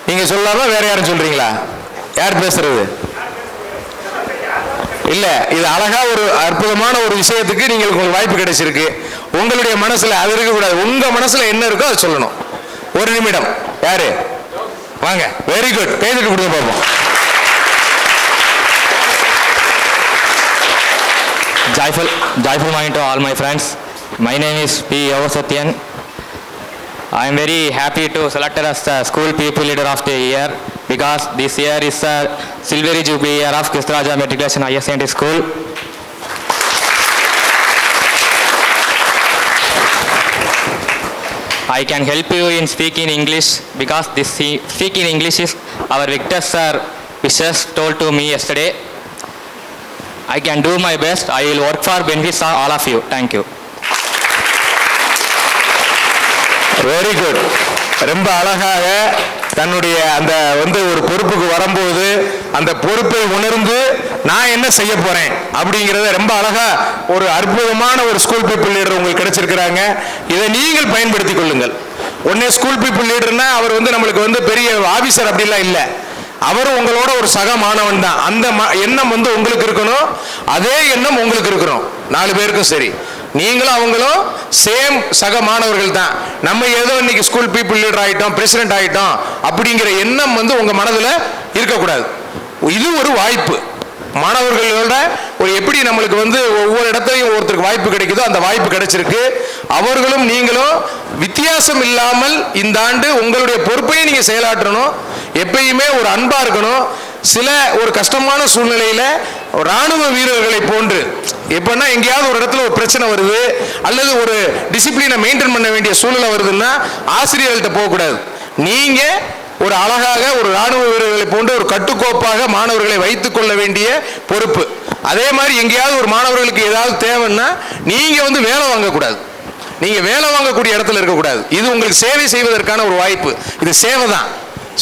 Speaker 12: நீங்க சொல்லாம வேற யாரும் சொல்றீங்களா? யார் பேசுறது? இல்ல, இது அழகா ஒரு அற்புதமான ஒரு விஷயத்துக்கு உங்களுக்கு வாய்ப்பு கிடைச்சிருக்கு. உங்களுடைய மனசுல அது இருக்க கூடாது. உங்க மனசுல என்ன இருக்கோ அதை சொல்லணும். ஒரு நிமிடம். யாரு? வாங்க. Very good. கைதட்டி கொடுங்க பாப்போம்.
Speaker 13: Joyful morning to all my friends. My name is P. Yavasatyan. I am very happy to select as the school people leader of the year because this year is the silvery jubilee year of Kristaraja Matriculation Higher Secondary School. I can help you in speaking English because this speaking English is our Victor sir wishes told to me yesterday. I can do my best. I will work for benefits of all of you. Thank you.
Speaker 12: Very good. ரொம்ப அழகாக தன்னுடைய அந்த ஒரு பொறுப்புக்கு வரும்போது அந்த பொறுப்பை உணர்ந்து நான் என்ன செய்ய போறேன் அப்படிங்கறத ரொம்ப அழகா ஒரு அற்புதமான ஒரு ஸ்கூல் பீப்புள் லீடர் உங்களுக்கு கிடைச்சிருக்கிறாங்க. இதை நீங்கள் பயன்படுத்திக் கொள்ளுங்கள். ஒன்னே ஸ்கூல் பீப்புள் லீடர்னா அவர் நம்மளுக்கு பெரிய ஆபீசர் அப்படிலாம் இல்லை. அவர் உங்களோட ஒரு சக மாணவன் தான். அந்த எண்ணம் உங்களுக்கு இருக்கணும். அதே எண்ணம் உங்களுக்கு இருக்கணும். 4 பேருக்கும் சரி. நீங்களும் அவங்களும் சேம் சக மாணவர்கள் தான். நம்ம ஏதோ இன்னைக்கு ஸ்கூல் பீப்புள் லீடர் ஆயிட்டோம், பிரசிடென்ட் ஆயிட்டோம் அப்படிங்கிற எண்ணம் உங்க மனதுல இருக்கக்கூடாது. இது ஒரு வாய்ப்பு. மாணவர்களோட எப்படி நம்மளுக்கு ஒவ்வொரு இடத்துலையும் ஒருத்தருக்கு வாய்ப்பு கிடைக்குதோ அந்த வாய்ப்பு கிடைச்சிருக்கு. அவர்களும் நீங்களும் வித்தியாசம் இல்லாமல் இந்த ஆண்டு உங்களுடைய பொறுப்பையும் நீங்க செயலாற்றணும். எப்பயுமே ஒரு அன்பா இருக்கணும். சில ஒரு கஷ்டமான சூழ்நிலையில ராணுவ வீரர்களை போன்று எப்பன்னா எங்கேயாவது ஒரு இடத்துல ஒரு பிரச்சனை வருது அல்லது ஒரு டிசிப்ளினை மெயின்டைன் பண்ண வேண்டிய சூழ்நிலை வருதுன்னா ஆசிரியர்கள்ட்ட போகக்கூடாது. நீங்க ஒரு அழகாக ஒரு ராணுவ வீரர்களை போன்று ஒரு கட்டுக்கோப்பாக மாணவர்களை வைத்துக் கொள்ள வேண்டிய பொறுப்பு. அதே மாதிரி எங்கேயாவது ஒரு மாணவர்களுக்கு ஏதாவது தேவைன்னா நீங்க வேலை வாங்கக்கூடாது. நீங்க வேலை வாங்கக்கூடிய இடத்துல இருக்கக்கூடாது. இது உங்களுக்கு சேவை செய்வதற்கான ஒரு வாய்ப்பு. இது சேவை தான்.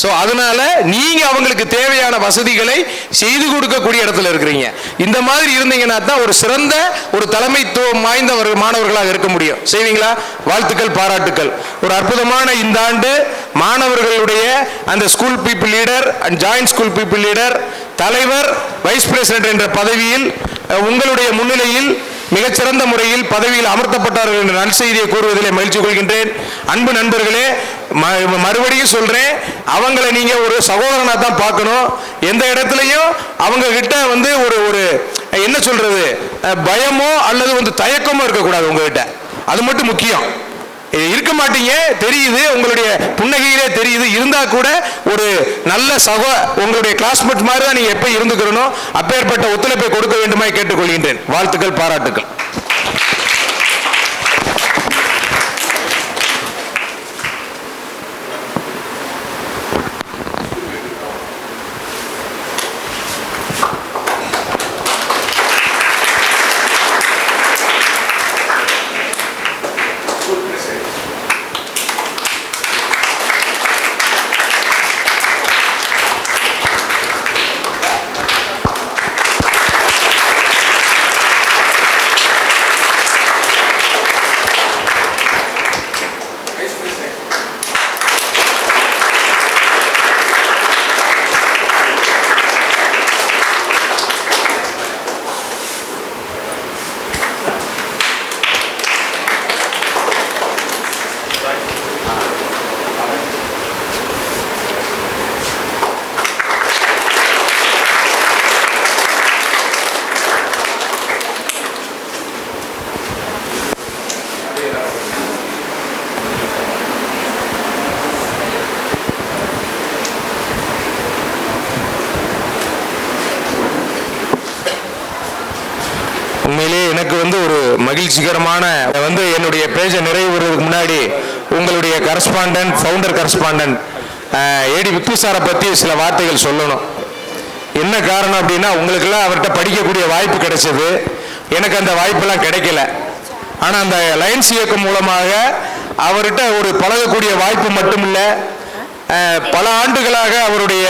Speaker 12: ஸோ அதனால நீங்க அவங்களுக்கு தேவையான வசதிகளை செய்து கொடுக்கக்கூடிய இடத்துல இருக்கிறீங்க. இந்த மாதிரி இருந்தீங்கன்னா தான் ஒரு சிறந்த ஒரு தலைமைத்துவம் வாய்ந்த மாணவர்களாக இருக்க முடியும். செய்வீங்களா? வாழ்த்துக்கள், பாராட்டுக்கள். ஒரு அற்புதமான இந்த ஆண்டு மாணவர்களுடைய அந்த school people leader and joint school people leader, தலைவர், வைஸ் பிரசிடென்ட் என்ற பதவியில் உங்களுடைய முன்னிலையில் மிகச்சிறந்த முறையில் பதவியில் அமர்த்தப்பட்டார்கள் என்ற நற்செய்தியை கூறுவதிலே மகிழ்ச்சி கொள்கின்றேன். அன்பு நண்பர்களே, மறுபடியும் சொல்றேன், அவங்களை நீங்க ஒரு சகோதரனா தான் பார்க்கணும். எந்த இடத்துலையும் அவங்க கிட்ட ஒரு என்ன சொல்றது பயமோ அல்லது தயக்கமோ இருக்கக்கூடாது. உங்ககிட்ட அது மட்டும் முக்கியம். இருக்க மாட்டீங்க தெரியுது, உங்களுடைய புன்னகையிலே தெரியுது. இருந்தா கூட ஒரு நல்ல உங்களுடைய கிளாஸ்மேட் மாதிரி தான் நீங்க எப்ப இருந்துக்கிறணும். அப்பேற்பட்ட ஒத்துழைப்பை கொடுக்க வேண்டுமாய் கேட்டுக்கொள்கின்றேன். வாழ்த்துக்கள், பாராட்டுக்கள். உண்மையிலே எனக்கு ஒரு மகிழ்ச்சிகரமான என்னுடைய பேஜை நிறைவு வருவதற்கு முன்னாடி உங்களுடைய correspondent, founder correspondent AD with சாரை பற்றி சில வார்த்தைகள் சொல்லணும். என்ன காரணம் அப்படின்னா, உங்களுக்கெல்லாம் அவர்கிட்ட படிக்கக்கூடிய வாய்ப்பு கிடைச்சது. எனக்கு அந்த வாய்ப்பெல்லாம் கிடைக்கல. ஆனால் அந்த லயன்ஸ் இயக்கம் மூலமாக அவர்கிட்ட ஒரு பழகக்கூடிய வாய்ப்பு மட்டும் இல்லை, பல ஆண்டுகளாக அவருடைய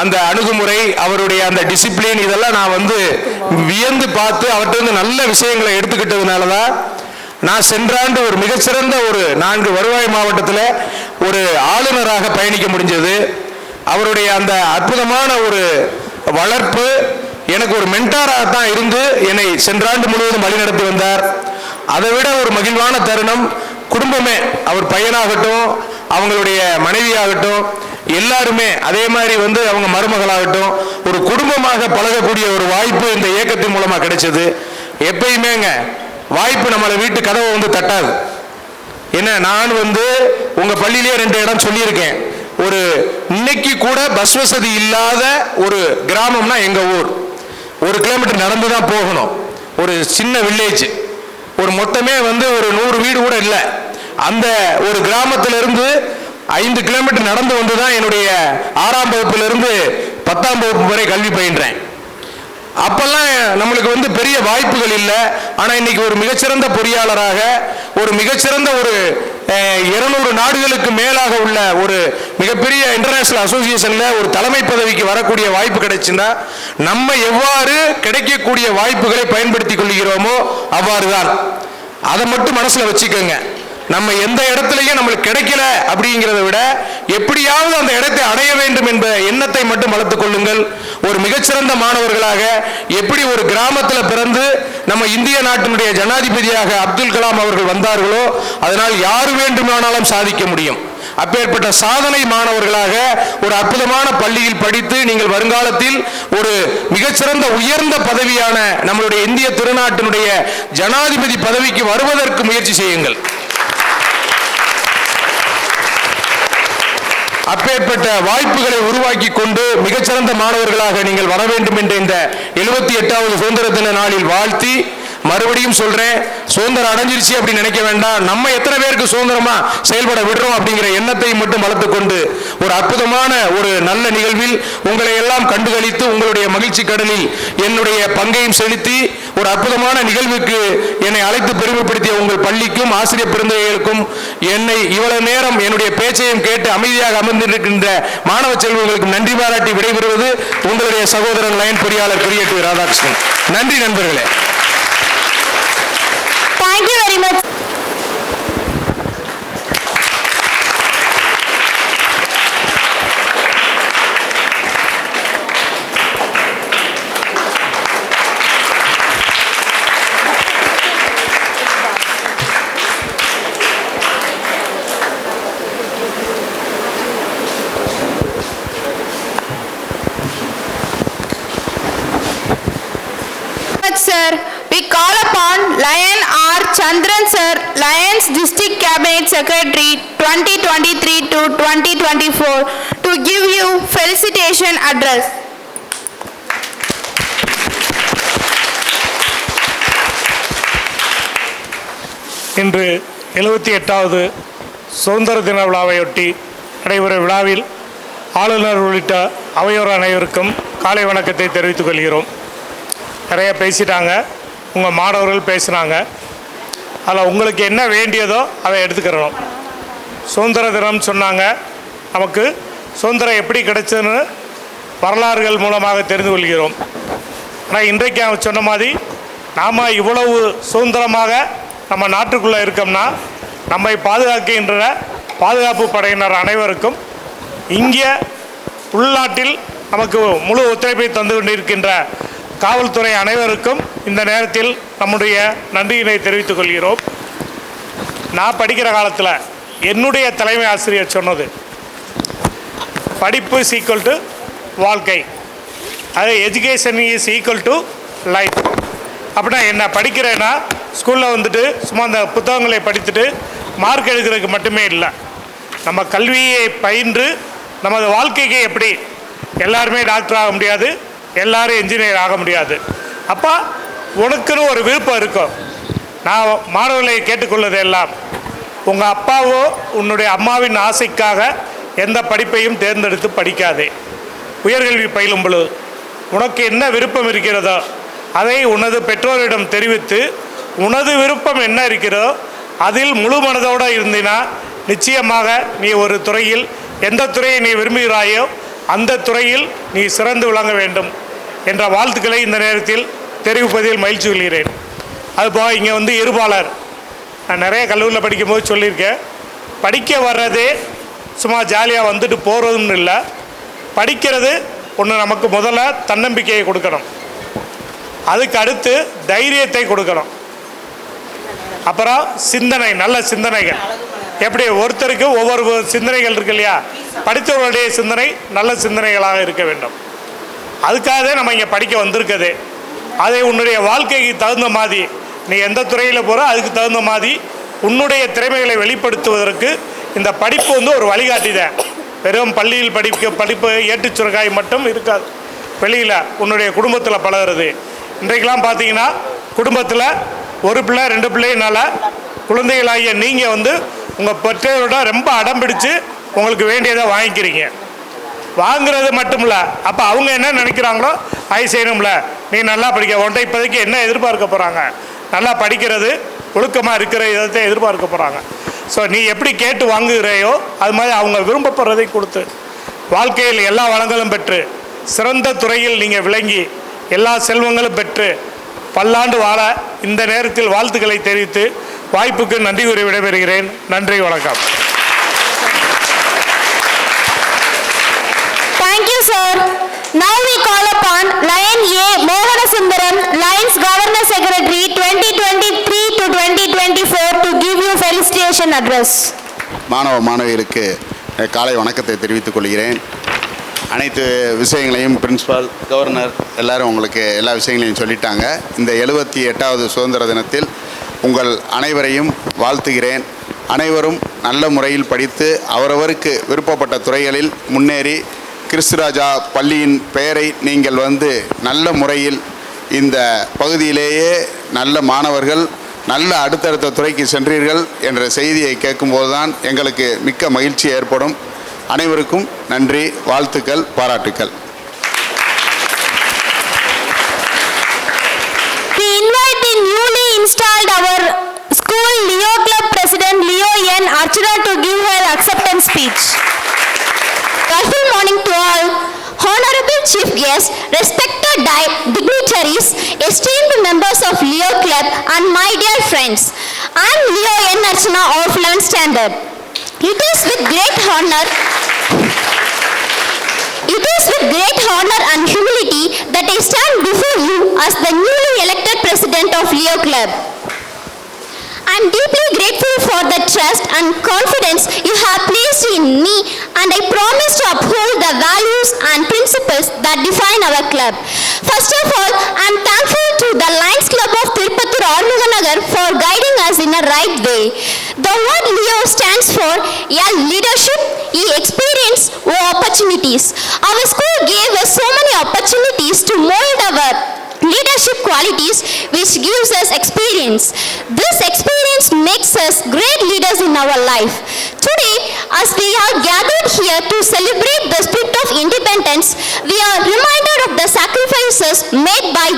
Speaker 12: அந்த அணுகுமுறை, அவருடைய அந்த டிசிப்ளின், இதெல்லாம் நான் வியந்து பார்த்து அவர்கிட்ட நல்ல விஷயங்களை எடுத்துக்கிட்டதுனால தான் நான் சென்ற ஆண்டு ஒரு மிகச்சிறந்த ஒரு 4 வருவாய் மாவட்டத்தில் ஒரு ஆளுநராக பயணிக்க முடிஞ்சது. அவருடைய அந்த அற்புதமான ஒரு வளர்ப்பு எனக்கு ஒரு மென்டாராக தான் இருந்து என்னை சென்ற ஆண்டு முழுவதும் வழிநடத்தி வந்தார். அதை விட ஒரு மகிழ்வான தருணம், குடும்பமே, அவர் பையனாகட்டும், அவங்களுடைய மனைவியாகட்டும், எல்லாருமே அதே மாதிரி அவங்க மருமகளாகட்டும், ஒரு குடும்பமாக பழகக்கூடிய ஒரு வாய்ப்பு இந்த இயக்கத்தின் மூலமாக கிடைச்சது. எப்பயுமேங்க வாய்ப்பு நம்மளை வீட்டு கதவை தட்டாது. என்ன, நான் உங்க பள்ளியிலே 2 இடம் சொல்லியிருக்கேன். ஒரு இன்னைக்கு கூட பஸ் வசதி இல்லாத ஒரு கிராமம்னா எங்க ஊர். 1 கிலோமீட்டர் நடந்து தான் போகணும். ஒரு சின்ன வில்லேஜ், ஒரு மொத்தமே ஒரு 100 வீடு கூட இல்லை. அந்த ஒரு கிராமத்திலிருந்து 5 கிலோமீட்டர் நடந்து வந்து தான் என்னுடைய 6ஆம் வகுப்பிலிருந்து 10ஆம் வகுப்பு வரை கல்வி பயின்றேன். அப்பெல்லாம் நம்மளுக்கு பெரிய வாய்ப்புகள் இல்லை. ஆனால் இன்னைக்கு ஒரு மிகச்சிறந்த பொறியாளராக, ஒரு மிகச்சிறந்த ஒரு 200 நாடுகளுக்கு மேலாக உள்ள ஒரு மிகப்பெரிய இன்டர்நேஷனல் அசோசியேஷன்ல ஒரு தலைமை பதவிக்கு வரக்கூடிய வாய்ப்பு கிடைச்சுன்னா நம்ம எவ்வாறு கிடைக்கக்கூடிய வாய்ப்புகளை பயன்படுத்திக் கொள்கிறோமோ அவ்வாறு தான். அதை மட்டும் மனசுல வச்சுக்கோங்க. நம்ம எந்த இடத்துலயும் நம்மளுக்கு கிடைக்கல அப்படிங்கிறத விட எப்படியாவது அந்த இடத்தை அடைய வேண்டும் என்ற எண்ணத்தை மட்டும் வளர்த்துக் கொள்ளுங்கள். ஒரு மிகச்சிறந்த மாணவர்களாக எப்படி ஒரு கிராமத்தில் பிறந்து நம்ம இந்திய நாட்டினுடைய ஜனாதிபதியாக அப்துல் கலாம் அவர்கள் வந்தார்களோ அதனால் யார் வேண்டுமானாலும் சாதிக்க முடியும். அப்பேற்பட்ட சாதனை மாணவர்களாக ஒரு அற்புதமான பள்ளியில் படித்து நீங்கள் வருங்காலத்தில் ஒரு மிகச்சிறந்த உயர்ந்த பதவியான நம்மளுடைய இந்திய திருநாட்டினுடைய ஜனாதிபதி பதவிக்கு வருவதற்கு முயற்சி செய்யுங்கள். அப்பேற்பட்ட வாய்ப்புகளை உருவாக்கி கொண்டு மிகச்சிறந்த மாணவர்களாக நீங்கள் வர வேண்டும் என்ற இந்த 78வது சுதந்திர தின நாளில் வாழ்த்தி மறுபடியும் சொல்றேன், சுதந்திரம் அடைஞ்சிருச்சு அப்படின்னு நினைக்க வேண்டாம். நம்ம எத்தனை பேருக்கு சுதந்திரமா செயல்பட விடுறோம் அப்படிங்கிற எண்ணத்தை மட்டும் வளர்த்து கொண்டு ஒரு அற்புதமான ஒரு நல்ல நிகழ்வில் உங்களை எல்லாம் கண்டுகளித்து உங்களுடைய மகிழ்ச்சி கடலில் என்னுடைய பங்கையும் செலுத்தி ஒரு அற்புதமான நிகழ்வுக்கு என்னை அழைத்து பெருமைப்படுத்திய உங்கள் பள்ளிக்கும் ஆசிரியர் பெருந்தகைகளுக்கும் என்னை இவ்வளவு நேரம் என்னுடைய பேச்சையும் கேட்டு அமைதியாக அமர்ந்திருக்கின்ற மாணவ செல்வங்களுக்கு நன்றி பாராட்டி விடைபெறுவது உங்களுடைய சகோதரன் லைன் பொறியாளர் பெரியட்டு ராதாகிருஷ்ணன். நன்றி நண்பர்களே.
Speaker 2: Thank you very much.
Speaker 1: Sir, we call upon Lion R. Chandran Sir, Lions District Cabinet Secretary 2023 to 2024 to give you felicitation address.
Speaker 14: இன்று 78வது சுதந்திர தின விழாவையொட்டி நடைபெறும் விழாவில் ஆளுநர் உள்ளிட்ட அவையோர் அனைவருக்கும் காலை வணக்கத்தை தெரிவித்துக் கொள்கிறோம். நிறைய பேசிட்டாங்க, உங்கள் மாணவர்கள் பேசினாங்க. அதில் உங்களுக்கு என்ன வேண்டியதோ அதை எடுத்துக்கிறோம். சுதந்திர தினம் சொன்னாங்க. நமக்கு சுதந்திரம் எப்படி கிடைச்சதுன்னு வரலாறுகள் மூலமாக தெரிந்து கொள்கிறோம். ஆனால் இன்றைக்கு அவங்க சொன்ன மாதிரி நாம் இவ்வளவு சுதந்திரமாக நம்ம நாட்டுக்குள்ளே இருக்கோம்னா நம்மை பாதுகாக்கின்ற பாதுகாப்பு படையினர் அனைவருக்கும் இங்கே உள்நாட்டில் நமக்கு முழு ஒத்துழைப்பை தந்து கொண்டிருக்கின்ற காவல்துறை அனைவருக்கும் இந்த நேரத்தில் நம்முடைய நன்றியினை தெரிவித்துக் கொள்கிறோம். நான் படிக்கிற காலத்தில் என்னுடைய தலைமை ஆசிரியர் சொன்னது, படிப்பு இஸ் ஈக்குவல் டு வாழ்க்கை, அது education is equal to life. அப்படின்னா என்ன, படிக்கிறேன்னா ஸ்கூலில் சும்மா அந்த புத்தகங்களை படித்துட்டு மார்க் எடுக்கிறதுக்கு மட்டுமே இல்லை, நம்ம கல்வியை பயின்று நமது வாழ்க்கைக்கு எப்படி எல்லாருமே டாக்டர் ஆக முடியாது, எல்லாரும் என்ஜினியர் ஆக முடியாது. அப்போ உனக்குன்னு ஒரு விருப்பம் இருக்கும். நான் மாணவர்களை கேட்டுக்கொள்வது எல்லாம், உங்கள் அப்பாவோ உன்னுடைய அம்மாவின் ஆசைக்காக எந்த படிப்பையும் தேர்ந்தெடுத்து படிக்காதே. உயர்கல்வி பயிலும் பொழுது உனக்கு என்ன விருப்பம் இருக்கிறதோ அதை உனது பெற்றோரிடம் தெரிவித்து உனது விருப்பம் என்ன இருக்கிறதோ அதில் முழு மனதோடு இருந்தினா நிச்சயமாக நீ ஒரு துறையில் எந்த துறையை நீ விரும்புகிறாயோ அந்த துறையில் நீ சிறந்து விளங்க வேண்டும் என்ற வாழ்த்துக்களை இந்த நேரத்தில் தெரிவிப்பதில் மகிழ்ச்சி கொள்கிறேன். அதுபோக இங்கே இருபாளர் நான் நிறைய கல்லூரியில் படிக்கும்போது சொல்லியிருக்கேன், படிக்க வர்றதே சும்மா ஜாலியாக வந்துட்டு போகிறதுன்னு இல்லை. படிக்கிறது ஒன்று நமக்கு முதல்ல தன்னம்பிக்கையை கொடுக்கணும், அதுக்கு அடுத்து தைரியத்தை கொடுக்கணும், அப்புறம் சிந்தனை, நல்ல சிந்தனைகள். எப்படி ஒருத்தருக்கு ஒவ்வொரு சிந்தனைகள் இருக்கு இல்லையா, படித்தவர்களுடைய சிந்தனை நல்ல சிந்தனைகளாக இருக்க வேண்டும். அதுக்காக நம்ம இங்கே படிக்க வந்திருக்குது. அதை உன்னுடைய வாழ்க்கைக்கு தகுந்த மாதிரி நீ எந்த துறையில் போகிற அதுக்கு தகுந்த மாதிரி உன்னுடைய திறமைகளை வெளிப்படுத்துவதற்கு இந்த படிப்பு ஒரு வழிகாட்டி தான். வெறும் பள்ளியில் படிப்பு ஏட்டுச் சுரக்காய் மட்டும் இருக்காது. வெளியில் உன்னுடைய குடும்பத்தில் பழகிறது. இன்றைக்கெல்லாம் பார்த்தீங்கன்னா குடும்பத்தில் ஒரு பிள்ளை 2 பிள்ளைனால குழந்தைகளாகிய நீங்கள் உங்கள் பெற்றோரோட ரொம்ப அடம் பிடிச்சு உங்களுக்கு வேண்டியதை வாங்கிக்கிறீங்க. வாங்குறது மட்டும் இல்லை, அப்போ அவங்க என்ன நினைக்கிறாங்களோ அது செய்யணும்ல. நீ நல்லா படிக்க உன்ட்ட இப்போதைக்கு என்ன எதிர்பார்க்க போகிறாங்க, நல்லா படிக்கிறது, ஒழுக்கமாக இருக்கிற இதை எதிர்பார்க்க போகிறாங்க. ஸோ நீ எப்படி கேட்டு வாங்குகிறையோ அது மாதிரி அவங்க விரும்பப்படுறதை கொடுத்து வாழ்க்கையில் எல்லா வளங்களும் பெற்று சிறந்த துறையில் நீங்கள் விளங்கி எல்லா செல்வங்களும் பெற்று பல்லாண்டு வாழ இந்த நேரத்தில் வாழ்த்துக்களை தெரிவித்து வாய்ப்புக்கு நன்றி கூறி விடைபெறுகிறேன். நன்றி, வணக்கம்.
Speaker 2: Thank you, sir. Now we call upon Lion A. Mohanasundaram, Lions Governor Secretary 2023 to 2024 to give you felicitation address.
Speaker 15: மாணவ மாணவியருக்கு காலை வணக்கத்தை தெரிவித்துக் கொள்கிறேன். அனைத்து விஷயங்களையும் பிரின்சிபால், கவர்னர் எல்லாரும் உங்களுக்கு எல்லா விஷயங்களையும் சொல்லிட்டாங்க. இந்த 78வது சுதந்திர தினத்தில் உங்கள் அனைவரையும் வாழ்த்துகிறேன். அனைவரும் நல்ல முறையில் படித்து அவரவருக்கு விருப்பப்பட்ட துறைகளில் முன்னேறி கிறிஸ்துராஜா பள்ளியின் பெயரை நீங்கள் நல்ல முறையில் இந்த பகுதியிலேயே நல்ல மாணவர்கள் நல்ல அடுத்தடுத்த துறைக்கு சென்றீர்கள் என்ற செய்தியை கேட்கும்போது தான் எங்களுக்கு மிக்க மகிழ்ச்சி ஏற்படும். அனைவருக்கும் நன்றி, வாழ்த்துக்கள், பாராட்டுக்கள்.
Speaker 2: We invite the newly installed our school Leo Club President Leo N. Archana to give her acceptance speech.
Speaker 8: Good morning to all. Honorable Chief Guest, respected dignitaries, esteemed members of Leo Club and my dear friends. I am Leo N. Archana of 11th standard. It is with great honor and humility that I stand before you as the newly elected president of Leo Club. I am deeply grateful for the trust and confidence you have placed in me, and I promise to uphold the values and principles that define our club. First of all, I am thankful to the Lions Club of Tirupattur Armuganagar for guiding us in a right way. The word Leo stands for a leadership, experience, or opportunities. Our school gave us so many opportunities to mold our leadership qualities, which gives us experience. This experience makes us great leaders in our life. Today, as we are gathered here to celebrate the spirit of independence, we are reminded of the sacrifices made by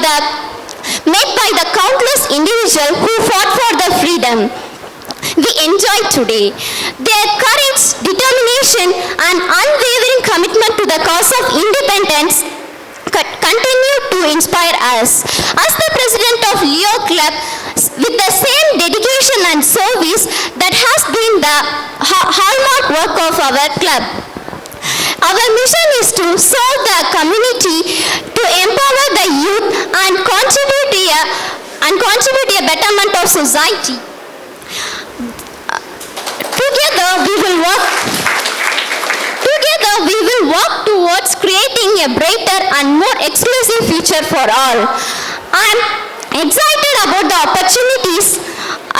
Speaker 8: the countless individuals who fought for the freedom we enjoy today. Their courage, determination, and unwavering commitment to the cause of independence continue to inspire us. As the president of Leo Club, with the same dedication and service that has been the hallmark work of our club, our mission is to serve the community, to empower the youth, and contribute a betterment of society. Together we will work towards creating a brighter and more exclusive future for all. I am excited about the opportunities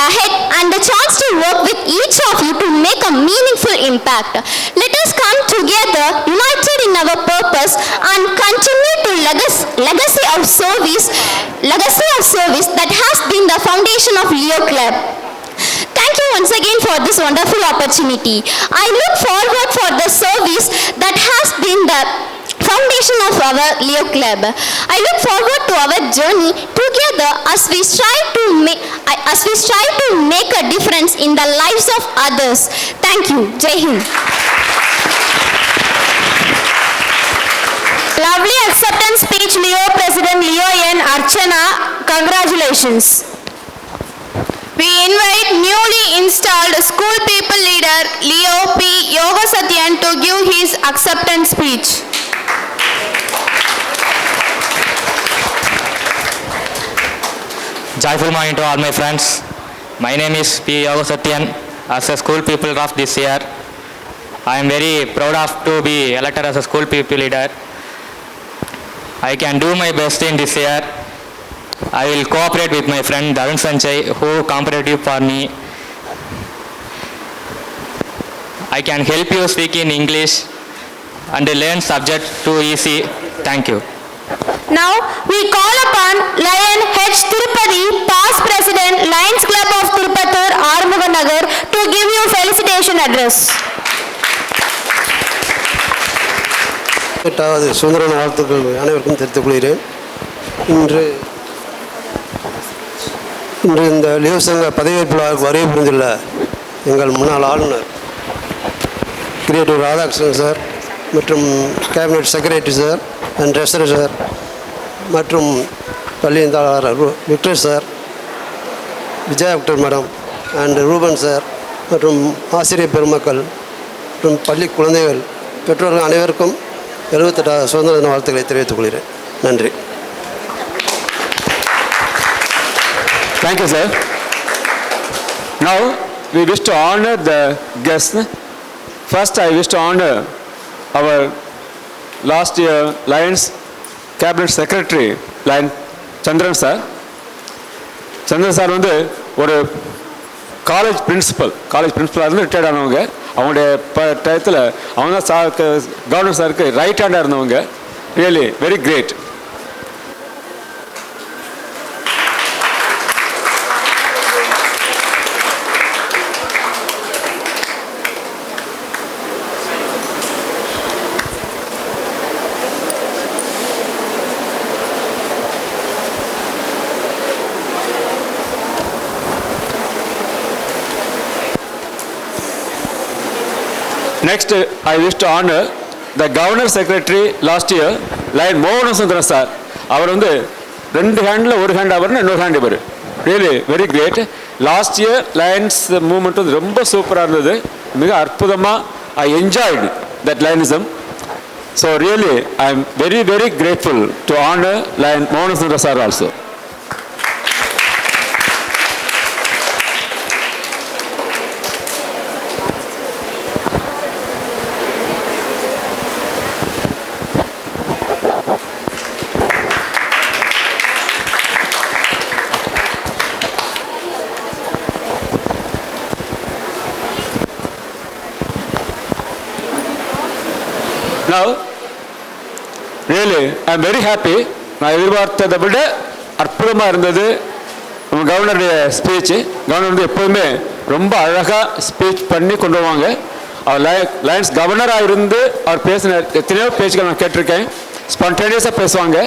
Speaker 8: ahead and the chance to work with each of you to make a meaningful impact. Let us come together, united in our purpose, and continue to legacy of service that has been the foundation of Leo Club. Thank you once again for this wonderful opportunity. I look forward for the service that has been the foundation of our Leo Club. I look forward to our journey together as we strive to make a difference in the lives of others. Thank you. Jai Hind.
Speaker 2: Lovely acceptance speech, Leo President Leo N. Archana. Congratulations.
Speaker 1: We invite newly installed school people leader Leo P. Yogasatyan to give his acceptance speech.
Speaker 13: Joyful morning to all my friends. My name is P. Yogasatyan. As a school people of this year, I am very proud of to be elected as a school people leader. I can do my best in this year. I will cooperate with my friend Darun Sanjay, who cooperated for me. I can help you speak in English and learn subject too easy. Thank you.
Speaker 2: Now we call upon Lion H. Tirupati, past president, Lions Club of Tirupathur, Armuganagar, to give you felicitation address.
Speaker 16: சுதந்திர வாழ்த்துக்கள் அனைவருக்கும் தெரிவித்துக் கொள்கிறேன். இன்று இந்த Leo சங்க பதவியேற்பு வருகை புரிந்துள்ள எங்கள் முன்னாள் ஆளுநர் கிரியேட்டிவ் ராதாகிருஷ்ணன் சார் மற்றும் cabinet secretary sir and treasurer sir மற்றும் பள்ளியின் தாளர் Victor sir, Vijaya Victor madam and Ruben sir மற்றும் ஆசிரியர் பெருமக்கள் மற்றும் பள்ளி குழந்தைகள் பெற்றோர்கள் அனைவருக்கும் 78வது சுதந்திர தின வாழ்த்துக்களை தெரிவித்துக் கொள்கிறேன். நன்றி.
Speaker 11: Thank you, sir. Now we wish to honor the guests. First, I wish to honor our last year Lions Cabinet Secretary, Lion Chandran sir. Chandran sir வந்து ஒரு காலேஜ் பிரின்சிபலாக இருந்து ரிட்டையர்ட் ஆனவங்க. அவங்களுடைய டயத்தில் அவங்க தான் சாருக்கு கவர்னர் சாருக்கு ரைட் ஹேண்டாக இருந்தவங்க. Really very great. Next, I wish to honor the Governor Secretary last year, Lion Mohan Sundara sir. அவர் வந்து 2 ஹேண்டில் ஒரு ஹேண்ட் அவர்னு இன்னொரு ஹேண்ட் இவர். Really very great. Last year lions moment வந்து ரொம்ப சூப்பராக இருந்தது, மிக அற்புதமாக. I enjoyed that lionism. So really I am very very grateful to honour Lion Mohan Sundara sir also. Now, really, I am very happy. நான் எதிர்பார்த்ததை விட அற்புதமாக இருந்தது கவர்னருடைய ஸ்பீச்சு. கவர்னர் வந்து எப்போதுமே ரொம்ப அழகாக ஸ்பீச் பண்ணி கொண்டு வருவாங்க. அவர் லயன்ஸ் கவர்னராக இருந்து அவர் பேசின எத்தனையோ பேச்சுகள் நான் கேட்டிருக்கேன். ஸ்பான்டேனியஸாக பேசுவாங்க.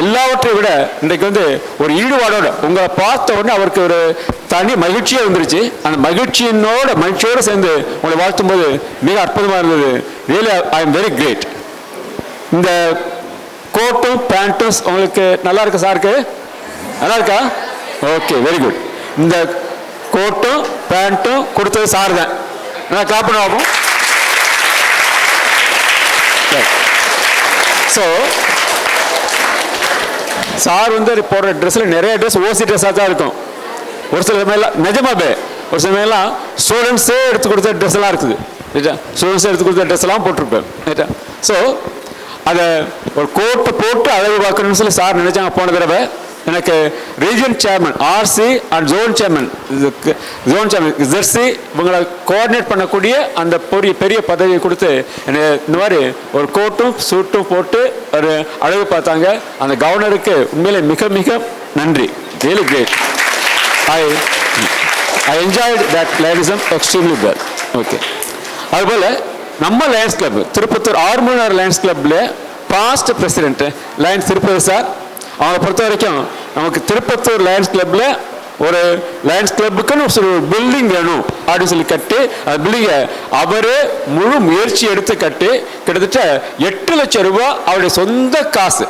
Speaker 11: எல்லாவற்றையும் விட இன்றைக்கு வந்து ஒரு ஈடுபாடோட உங்களை பார்த்த உடனே அவருக்கு ஒரு தனி மகிழ்ச்சியாக வந்துருச்சு. அந்த மகிழ்ச்சியோடு சேர்ந்து உங்களை வாழ்த்தும் போது மிக அற்புதமாக இருந்தது. Really I am very great. இந்த கோட்டும் பேண்ட்டும் உங்களுக்கு நல்லா இருக்கு சாருக்கு? நல்லா இருக்கா? Okay, very good. இந்த கோட்டும் பேண்ட்டும் கொடுத்தது சார் தான். நான் கிளாப் பண்ண ஆகும். ஸோ சார் வந்து போடுற ட்ரெஸ்ஸில் நிறைய ட்ரெஸ் ஓசி ட்ரெஸ்ஸாக தான் இருக்கும். ஒரு சில சமயம்லாம் நிஜமாவே ஒரு சமயம்லாம் ஸ்டூடெண்ட்ஸே எடுத்து கொடுத்த ட்ரெஸ் எல்லாம் இருக்குது. ஸ்டூடெண்ட்ஸே எடுத்து கொடுத்த ட்ரெஸ் எல்லாம் போட்டிருப்பேன். ஸோ அதை ஒரு கோட்டை போட்டு அழகு பார்க்கணும்னு சொல்லி சார் நினைச்சாங்க. போன தடவை எனக்கு region chairman RC and zone chairman Jersey இவங்களை கோஆர்டினேட் பண்ணக்கூடிய அந்த பெரிய பதவியை கொடுத்து எனக்கு இந்த மாதிரி ஒரு கோட்டும் சூட்டும் போட்டு ஒரு அழகு பார்த்தாங்க. அந்த கவர்னருக்கு உண்மையிலே மிக மிக நன்றி. Really great. I enjoyed that lionism extremely well. Okay, அதுபோல் நம்ம Lions club Tirupattur Armoor Lions கிளப்பில் past president Lions Tirupathi sir, அவங்களை பொறுத்த வரைக்கும் நமக்கு திருப்பத்தூர் லயன்ஸ் கிளப்பில் ஒரு லயன்ஸ் கிளப்புக்குன்னு ஒரு பில்டிங் வேணும் அப்படின்னு சொல்லி கட்டி அந்த பில்டிங்கை அவரே முழு முயற்சி எடுத்து கட்டி கிட்டத்தட்ட 8 லட்சம் ரூபாய் அவருடைய சொந்த காசு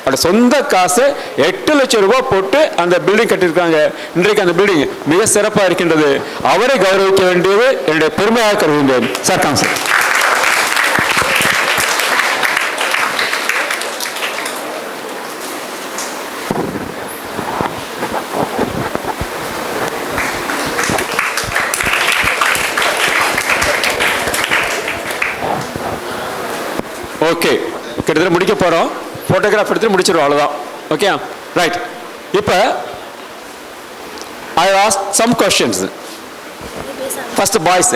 Speaker 11: அவருடைய சொந்த காசு 8 லட்சம் ரூபாய் போட்டு அந்த பில்டிங் கட்டியிருக்காங்க. இன்றைக்கு அந்த பில்டிங் மிக சிறப்பாக இருக்கின்றது. அவரை கௌரவிக்க வேண்டியது என்னுடைய பெருமையாக கருதுகின்றேன். Sir calm sir. ஓகே, கிட்டத்தட்ட முடிக்க போகிறோம். ஃபோட்டோகிராஃப் எடுத்து முடிச்சிடுவோம், அவ்வளோதான். Okay, right. இப்போ I ask some questions. First boys.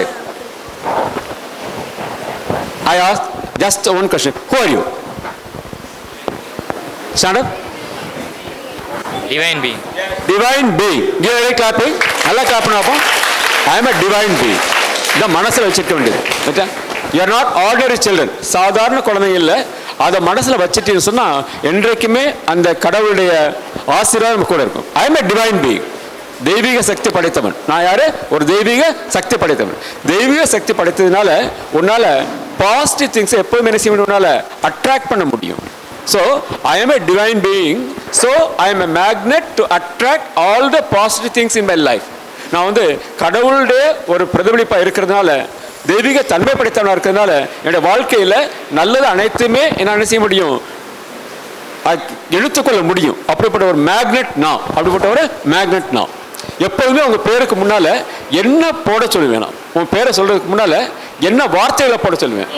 Speaker 11: I ask just one question. Who are you? Stand up.
Speaker 13: Divine being.
Speaker 11: Divine being. Give a clapping. நல்லா clap பண்ணுவோம். I am a divine being. இதை மனசில் வச்சுக்க வேண்டியது. Okay, you are not ordinary children. சாதாரண குழந்தைங்க இல்லை. அதை மனசில் வச்சுட்டீங்கன்னு சொன்னால் என்றைக்குமே அந்த கடவுளுடைய ஆசீர்வாதம் கூட இருக்கும். I am a divine being. தெய்வீக சக்தி படைத்தவன். நான் யாரு? ஒரு தெய்வீக சக்தி படைத்தவன். தெய்வீக சக்தி படைத்ததுனால உன்னால் பாசிட்டிவ் திங்ஸ் எப்போதுமே என்ன செய்ய முடியும், உன்னால் அட்ராக்ட் பண்ண முடியும். So I am a divine being. So I am a magnet to attract all the positive things in my life. நான் வந்து கடவுளுடைய ஒரு பிரதிபலிப்பாக இருக்கிறதுனால, தெய்வீக தன்மை படைத்தவனாக இருக்கிறதுனால என்னுடைய வாழ்க்கையில் நல்லது அனைத்துமே என்ன செய்ய முடியும், எடுத்துக்கொள்ள முடியும். அப்படிப்பட்ட ஒரு மேக்னெட் நான். அப்படிப்பட்ட ஒரு மேக்னெட் நான். எப்போதுமே உங்கள் பேருக்கு முன்னால் என்ன போட சொல்லுவேன்? நான் உங்கள் பேரை சொல்கிறதுக்கு முன்னால் என்ன வார்த்தைகளை போட சொல்லுவேன்?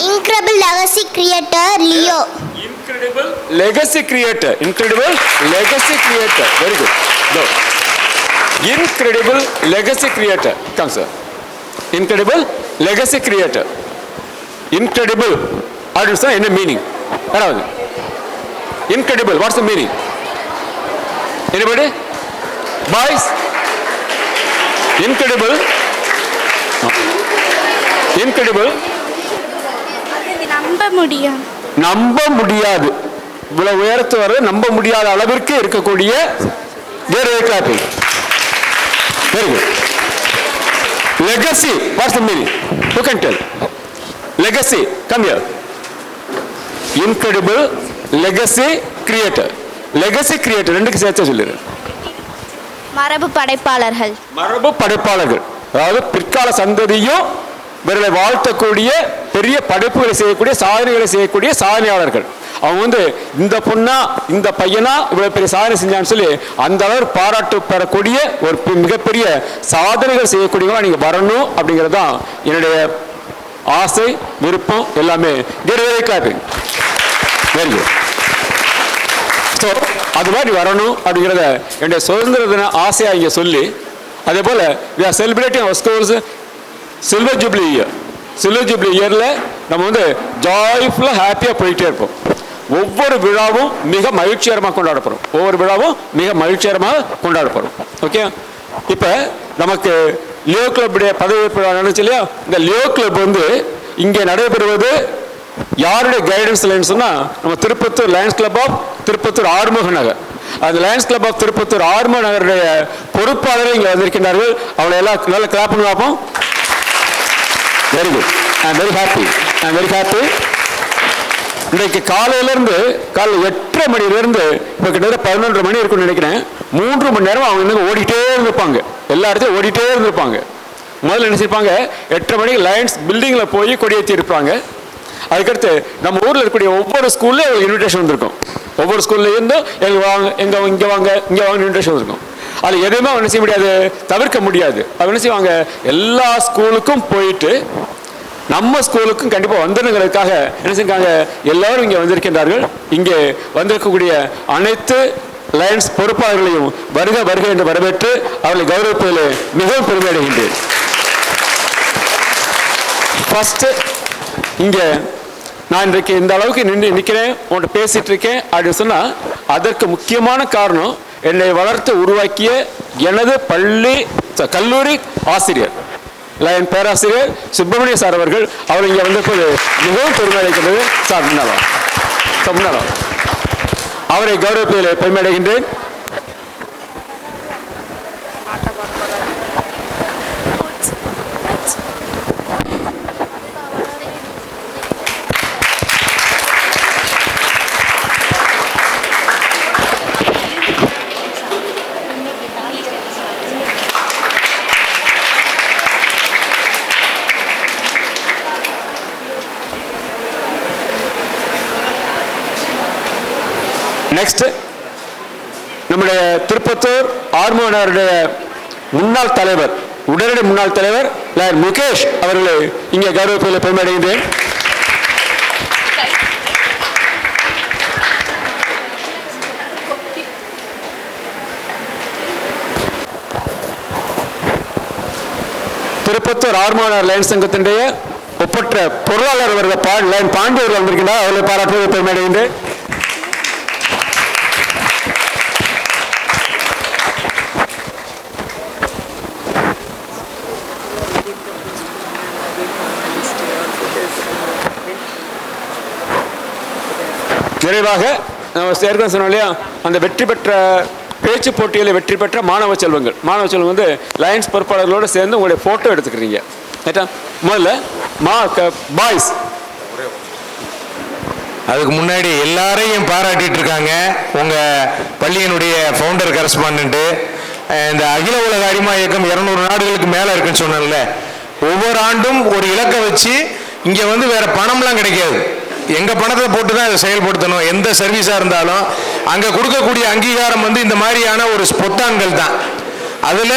Speaker 8: Incredible legacy creator Leo.
Speaker 11: Incredible legacy creator. Incredible legacy creator. Very good. Go. Incredible legacy creator. Come sir. Incredible legacy creator. Incredible. What is the meaning? Incredible. What's the meaning? Anybody? Boys? Incredible. Incredible. நம்ப முடியாது. இவ்வளவு உயரத்து வர நம்ப முடியாத அளவிற்கு இருக்கக்கூடிய very good. Legacy. What's the meaning? Who can tell? Legacy. Come here. Incredible legacy creator. Legacy creator ரெண்டுக்கு சேர்த்து சொல்லுங்க.
Speaker 6: மரபு படைப்பாளர்கள்.
Speaker 11: மரபு படைப்பாளர்கள் அதாவது பிற்கால சந்ததியும் இவர்களை வாழ்த்தக்கூடிய பெரிய படைப்புகளை செய்யக்கூடிய சாதனைகளை செய்யக்கூடிய சாதனையாளர்கள். அவங்க வந்து இந்த பொண்ணா இந்த பையனா இவ்வளவு பெரிய சாதனை செஞ்சான்னு சொல்லி அந்த அளவு பாராட்டு பெறக்கூடிய ஒரு மிகப்பெரிய சாதனைகள் செய்யக்கூடியவங்க நீங்க வரணும் அப்படிங்கிறது தான் என்னுடைய ஆசை, விருப்பம் எல்லாமே. Very good. ஸோ அது மாதிரி வரணும் அப்படிங்கிறத என்னுடைய சுதந்திர தின ஆசையாக இங்கே சொல்லி, அதே போல் we are celebrating our schools silver jubilee year. Silver jubilee இயரில் நம்ம வந்து ஜாய்ஃபுல்லாக ஹாப்பியாக போயிட்டே இருப்போம். ஒவ்வொரு விழாவும் மிக மகிழ்ச்சிகரமாக கொண்டாடப்படும். ஒவ்வொரு விழாவும் மிக மகிழ்ச்சிகரமாக கொண்டாடப்படும். ஓகே, இப்போ நமக்கு லியோ கிளப்புடைய பதவியேற்பு விழா நடந்துச்சு இல்லையா? இந்த லியோ கிளப் வந்து இங்கே நடைபெறுவது யாருடைய கைடன்ஸ்லன்னு சொன்னால் நம்ம Thiruppathur lions club of Thiruppathur Arumuga Nagar. அந்த lions club of Thiruppathur Arumuga நகருடைய பொறுப்பாளர்கள் இங்கே வந்திருக்கின்றார்கள். அவளை எல்லாம் நல்லா கிளாப் பண்ணி பார்ப்போம். Very good. I M very happy. I M very happy. இன்றைக்கு காலையிலேருந்து காலையில் 8:30 மணிலேருந்து இப்போ கிட்டத்தட்ட 11:30 மணி இருக்குன்னு நினைக்கிறேன். 3 மணி நேரம் அவங்க இன்னும் ஓடிட்டே இருந்திருப்பாங்க. எல்லா இடத்தையும் ஓடிட்டே இருந்திருப்பாங்க. முதல்ல நினைச்சிருப்பாங்க 8:30 மணிக்கு லயன்ஸ் பில்டிங்கில் போய் கொடியேற்றி இருப்பாங்க. அதுக்கடுத்து நம்ம ஊரில் இருக்கக்கூடிய ஒவ்வொரு ஸ்கூல்லையும் எங்களுக்கு இன்விடேஷன் வந்திருக்கும். ஒவ்வொரு ஸ்கூல்லேருந்து எங்கள் வாங்க இங்கே வாங்க இன்விடேஷன் வந்திருக்கும். அது எதுவுமே என்ன செய்ய முடியாது, தவிர்க்க முடியாது. அது என்ன செய்வாங்க, எல்லா ஸ்கூலுக்கும் போயிட்டு நம்ம ஸ்கூலுக்கும் கண்டிப்பாக வந்துடுங்கிறதுக்காக என்ன செஞ்சாங்க, எல்லாரும் இங்கே வந்திருக்கின்றார்கள். இங்கே வந்திருக்கக்கூடிய அனைத்து லயன்ஸ் பொறுப்பாளர்களையும் வருக வருக என்று வரவேற்று அவர்களை கௌரவிப்பதில் மிகவும் பெருமை அடைகின்றேன். ஃபர்ஸ்ட் இங்கே நான் இன்றைக்கு இந்த அளவுக்கு நிற்கிறேன், உங்கள்கிட்ட பேசிட்டு இருக்கேன் அப்படின்னு சொன்னால் அதற்கு முக்கியமான காரணம் என்னை வளர்த்து உருவாக்கிய எனது கல்லூரி ஆசிரியர் லயன் பேராசிரியர் சுப்பிரமணிய சார் அவர்கள். அவர் இங்கே வந்திருப்பது மிகவும் பெருமை அடைகின்றது. சார் முன்னாள் அவரை கௌரவிப்பதில் பெருமை அடைகின்றேன். நெக்ஸ்ட் நம்முடைய திருப்பத்தூர் ஆர்மோனருடைய முன்னாள் தலைவர், உடனடி முன்னாள் தலைவர் லாயர் முகேஷ் அவர்களை இங்கே கௌரவத்தில் பெருமையடைகின்றேன். திருப்பத்தூர் ஆர்மோனர் லைன் சங்கத்தினுடைய ஒப்பற்ற பொருளாளர் அவர்கள் லைன் பாண்டி அவர்கள் வந்திருக்கிறார். அவர்களை பாராட்டுவது பெருமையடைகின்றேன். நிறைவாக நம்ம ஏற்கனவே சொன்னோம் இல்லையா, அந்த வெற்றி பெற்ற பேச்சு போட்டியில் வெற்றி பெற்ற மாணவ செல்வங்கள் வந்து லயன்ஸ் பொறுப்பாளர்களோடு சேர்ந்து உங்களுடைய ஃபோட்டோ எடுத்துக்கிறீங்க. ரைட்டா? முதல்ல பாய்ஸ்.
Speaker 12: அதுக்கு முன்னாடி எல்லாரையும் பாராட்டிட்டு இருக்காங்க உங்கள் பள்ளியினுடைய ஃபவுண்டர் கரஸ்பாண்டன்ட்டு. இந்த அகில உலக அரிமா இயக்கம் 200 நாடுகளுக்கு மேலே இருக்குன்னு சொன்னேன்ல, ஒவ்வொரு ஆண்டும் ஒரு இலக்கை வச்சு இங்கே வந்து வேறு பணம்லாம் கிடைக்காது, எங்கள் பணத்தை போட்டு தான் இதை செயல்படுத்தணும். எந்த சர்வீஸாக இருந்தாலும் அங்கே கொடுக்கக்கூடிய அங்கீகாரம் வந்து இந்த மாதிரியான ஒரு பொத்தான்கள் தான். அதில்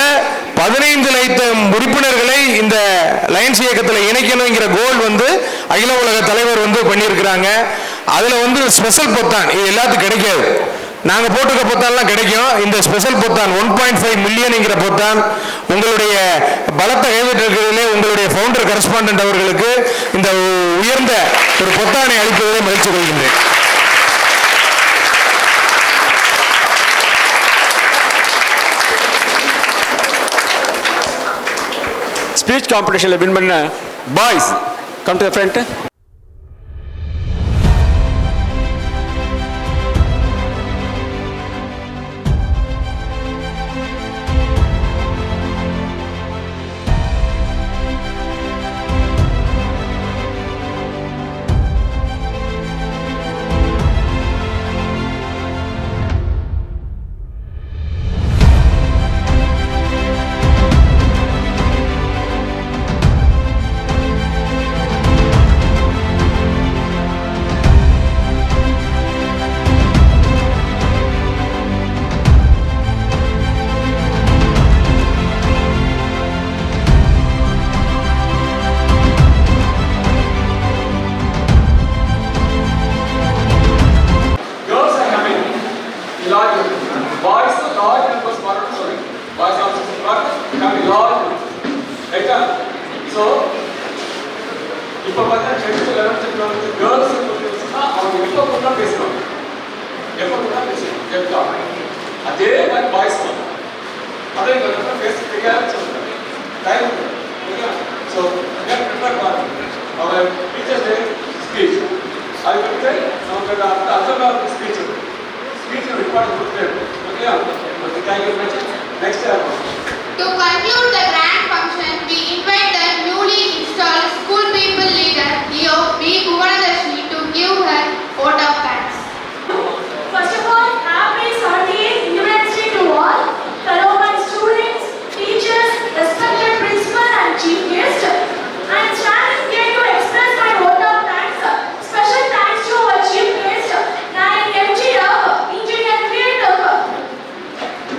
Speaker 12: 15 லட்சம் உறுப்பினர்களை இந்த லயன்ஸ் இயக்கத்தில் இணைக்கணுங்கிற கோல் வந்து அகில உலக தலைவர் வந்து பண்ணியிருக்கிறாங்க. அதில் வந்து ஸ்பெஷல் பொத்தான் இது எல்லாத்துக்கும் கிடைக்காது, நாங்கள் போட்டுக்க பொத்தான்லாம் கிடைக்கும். இந்த ஸ்பெஷல் பொத்தான் 1.5 மில்லியன்ங்கிற பொத்தான் உங்களுடைய பலத்த கைவிட்டிருக்கிறதிலே உங்களுடைய ஃபவுண்டர் கரஸ்பாண்டன்ட் அவர்களுக்கு இந்த உயர்ந்த ஒரு பொத்தானை அளிப்பதிலே மகிழ்ச்சி கொள்கின்றேன்.
Speaker 11: ஸ்பீச் காம்படிஷனில் வின் பண்ண boys come to the front.
Speaker 1: To conclude the grand function, we invite the newly installed school people leader, Leo B. Bhuvanadashini, to give her vote of thanks.
Speaker 2: First of all, happy 78th Independence Day to all, fellow my students, teachers, respected principal and chief guest. I am standing here to express my vote of thanks. Special thanks to our chief guest, Nayan M.G. Rao, engineer creative.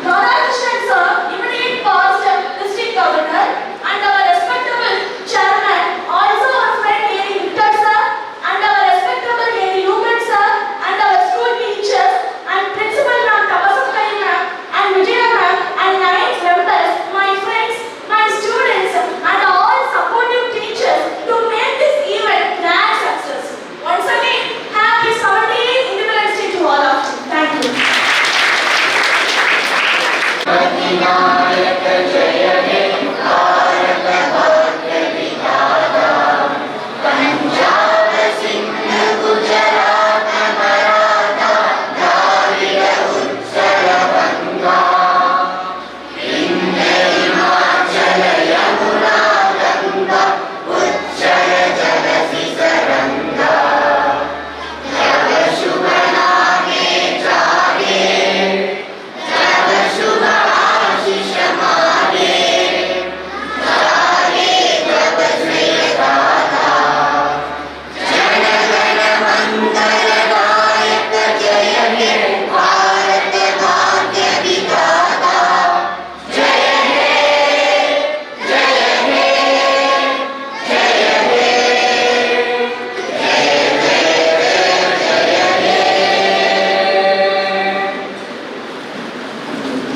Speaker 2: Radhakrishnan sir, immediate past district governor, and our respectable chairman, also our friend Lady Victor sir, and our respectable Lady Lugan sir, and our school teachers, and principal ma'am Tabasakkai ma'am, and Vijaya ma'am, and Lions members, my friends, my students, and all supportive teachers to make this event grand success. Once again, happy 78th Independence Day to all of you. Thank you.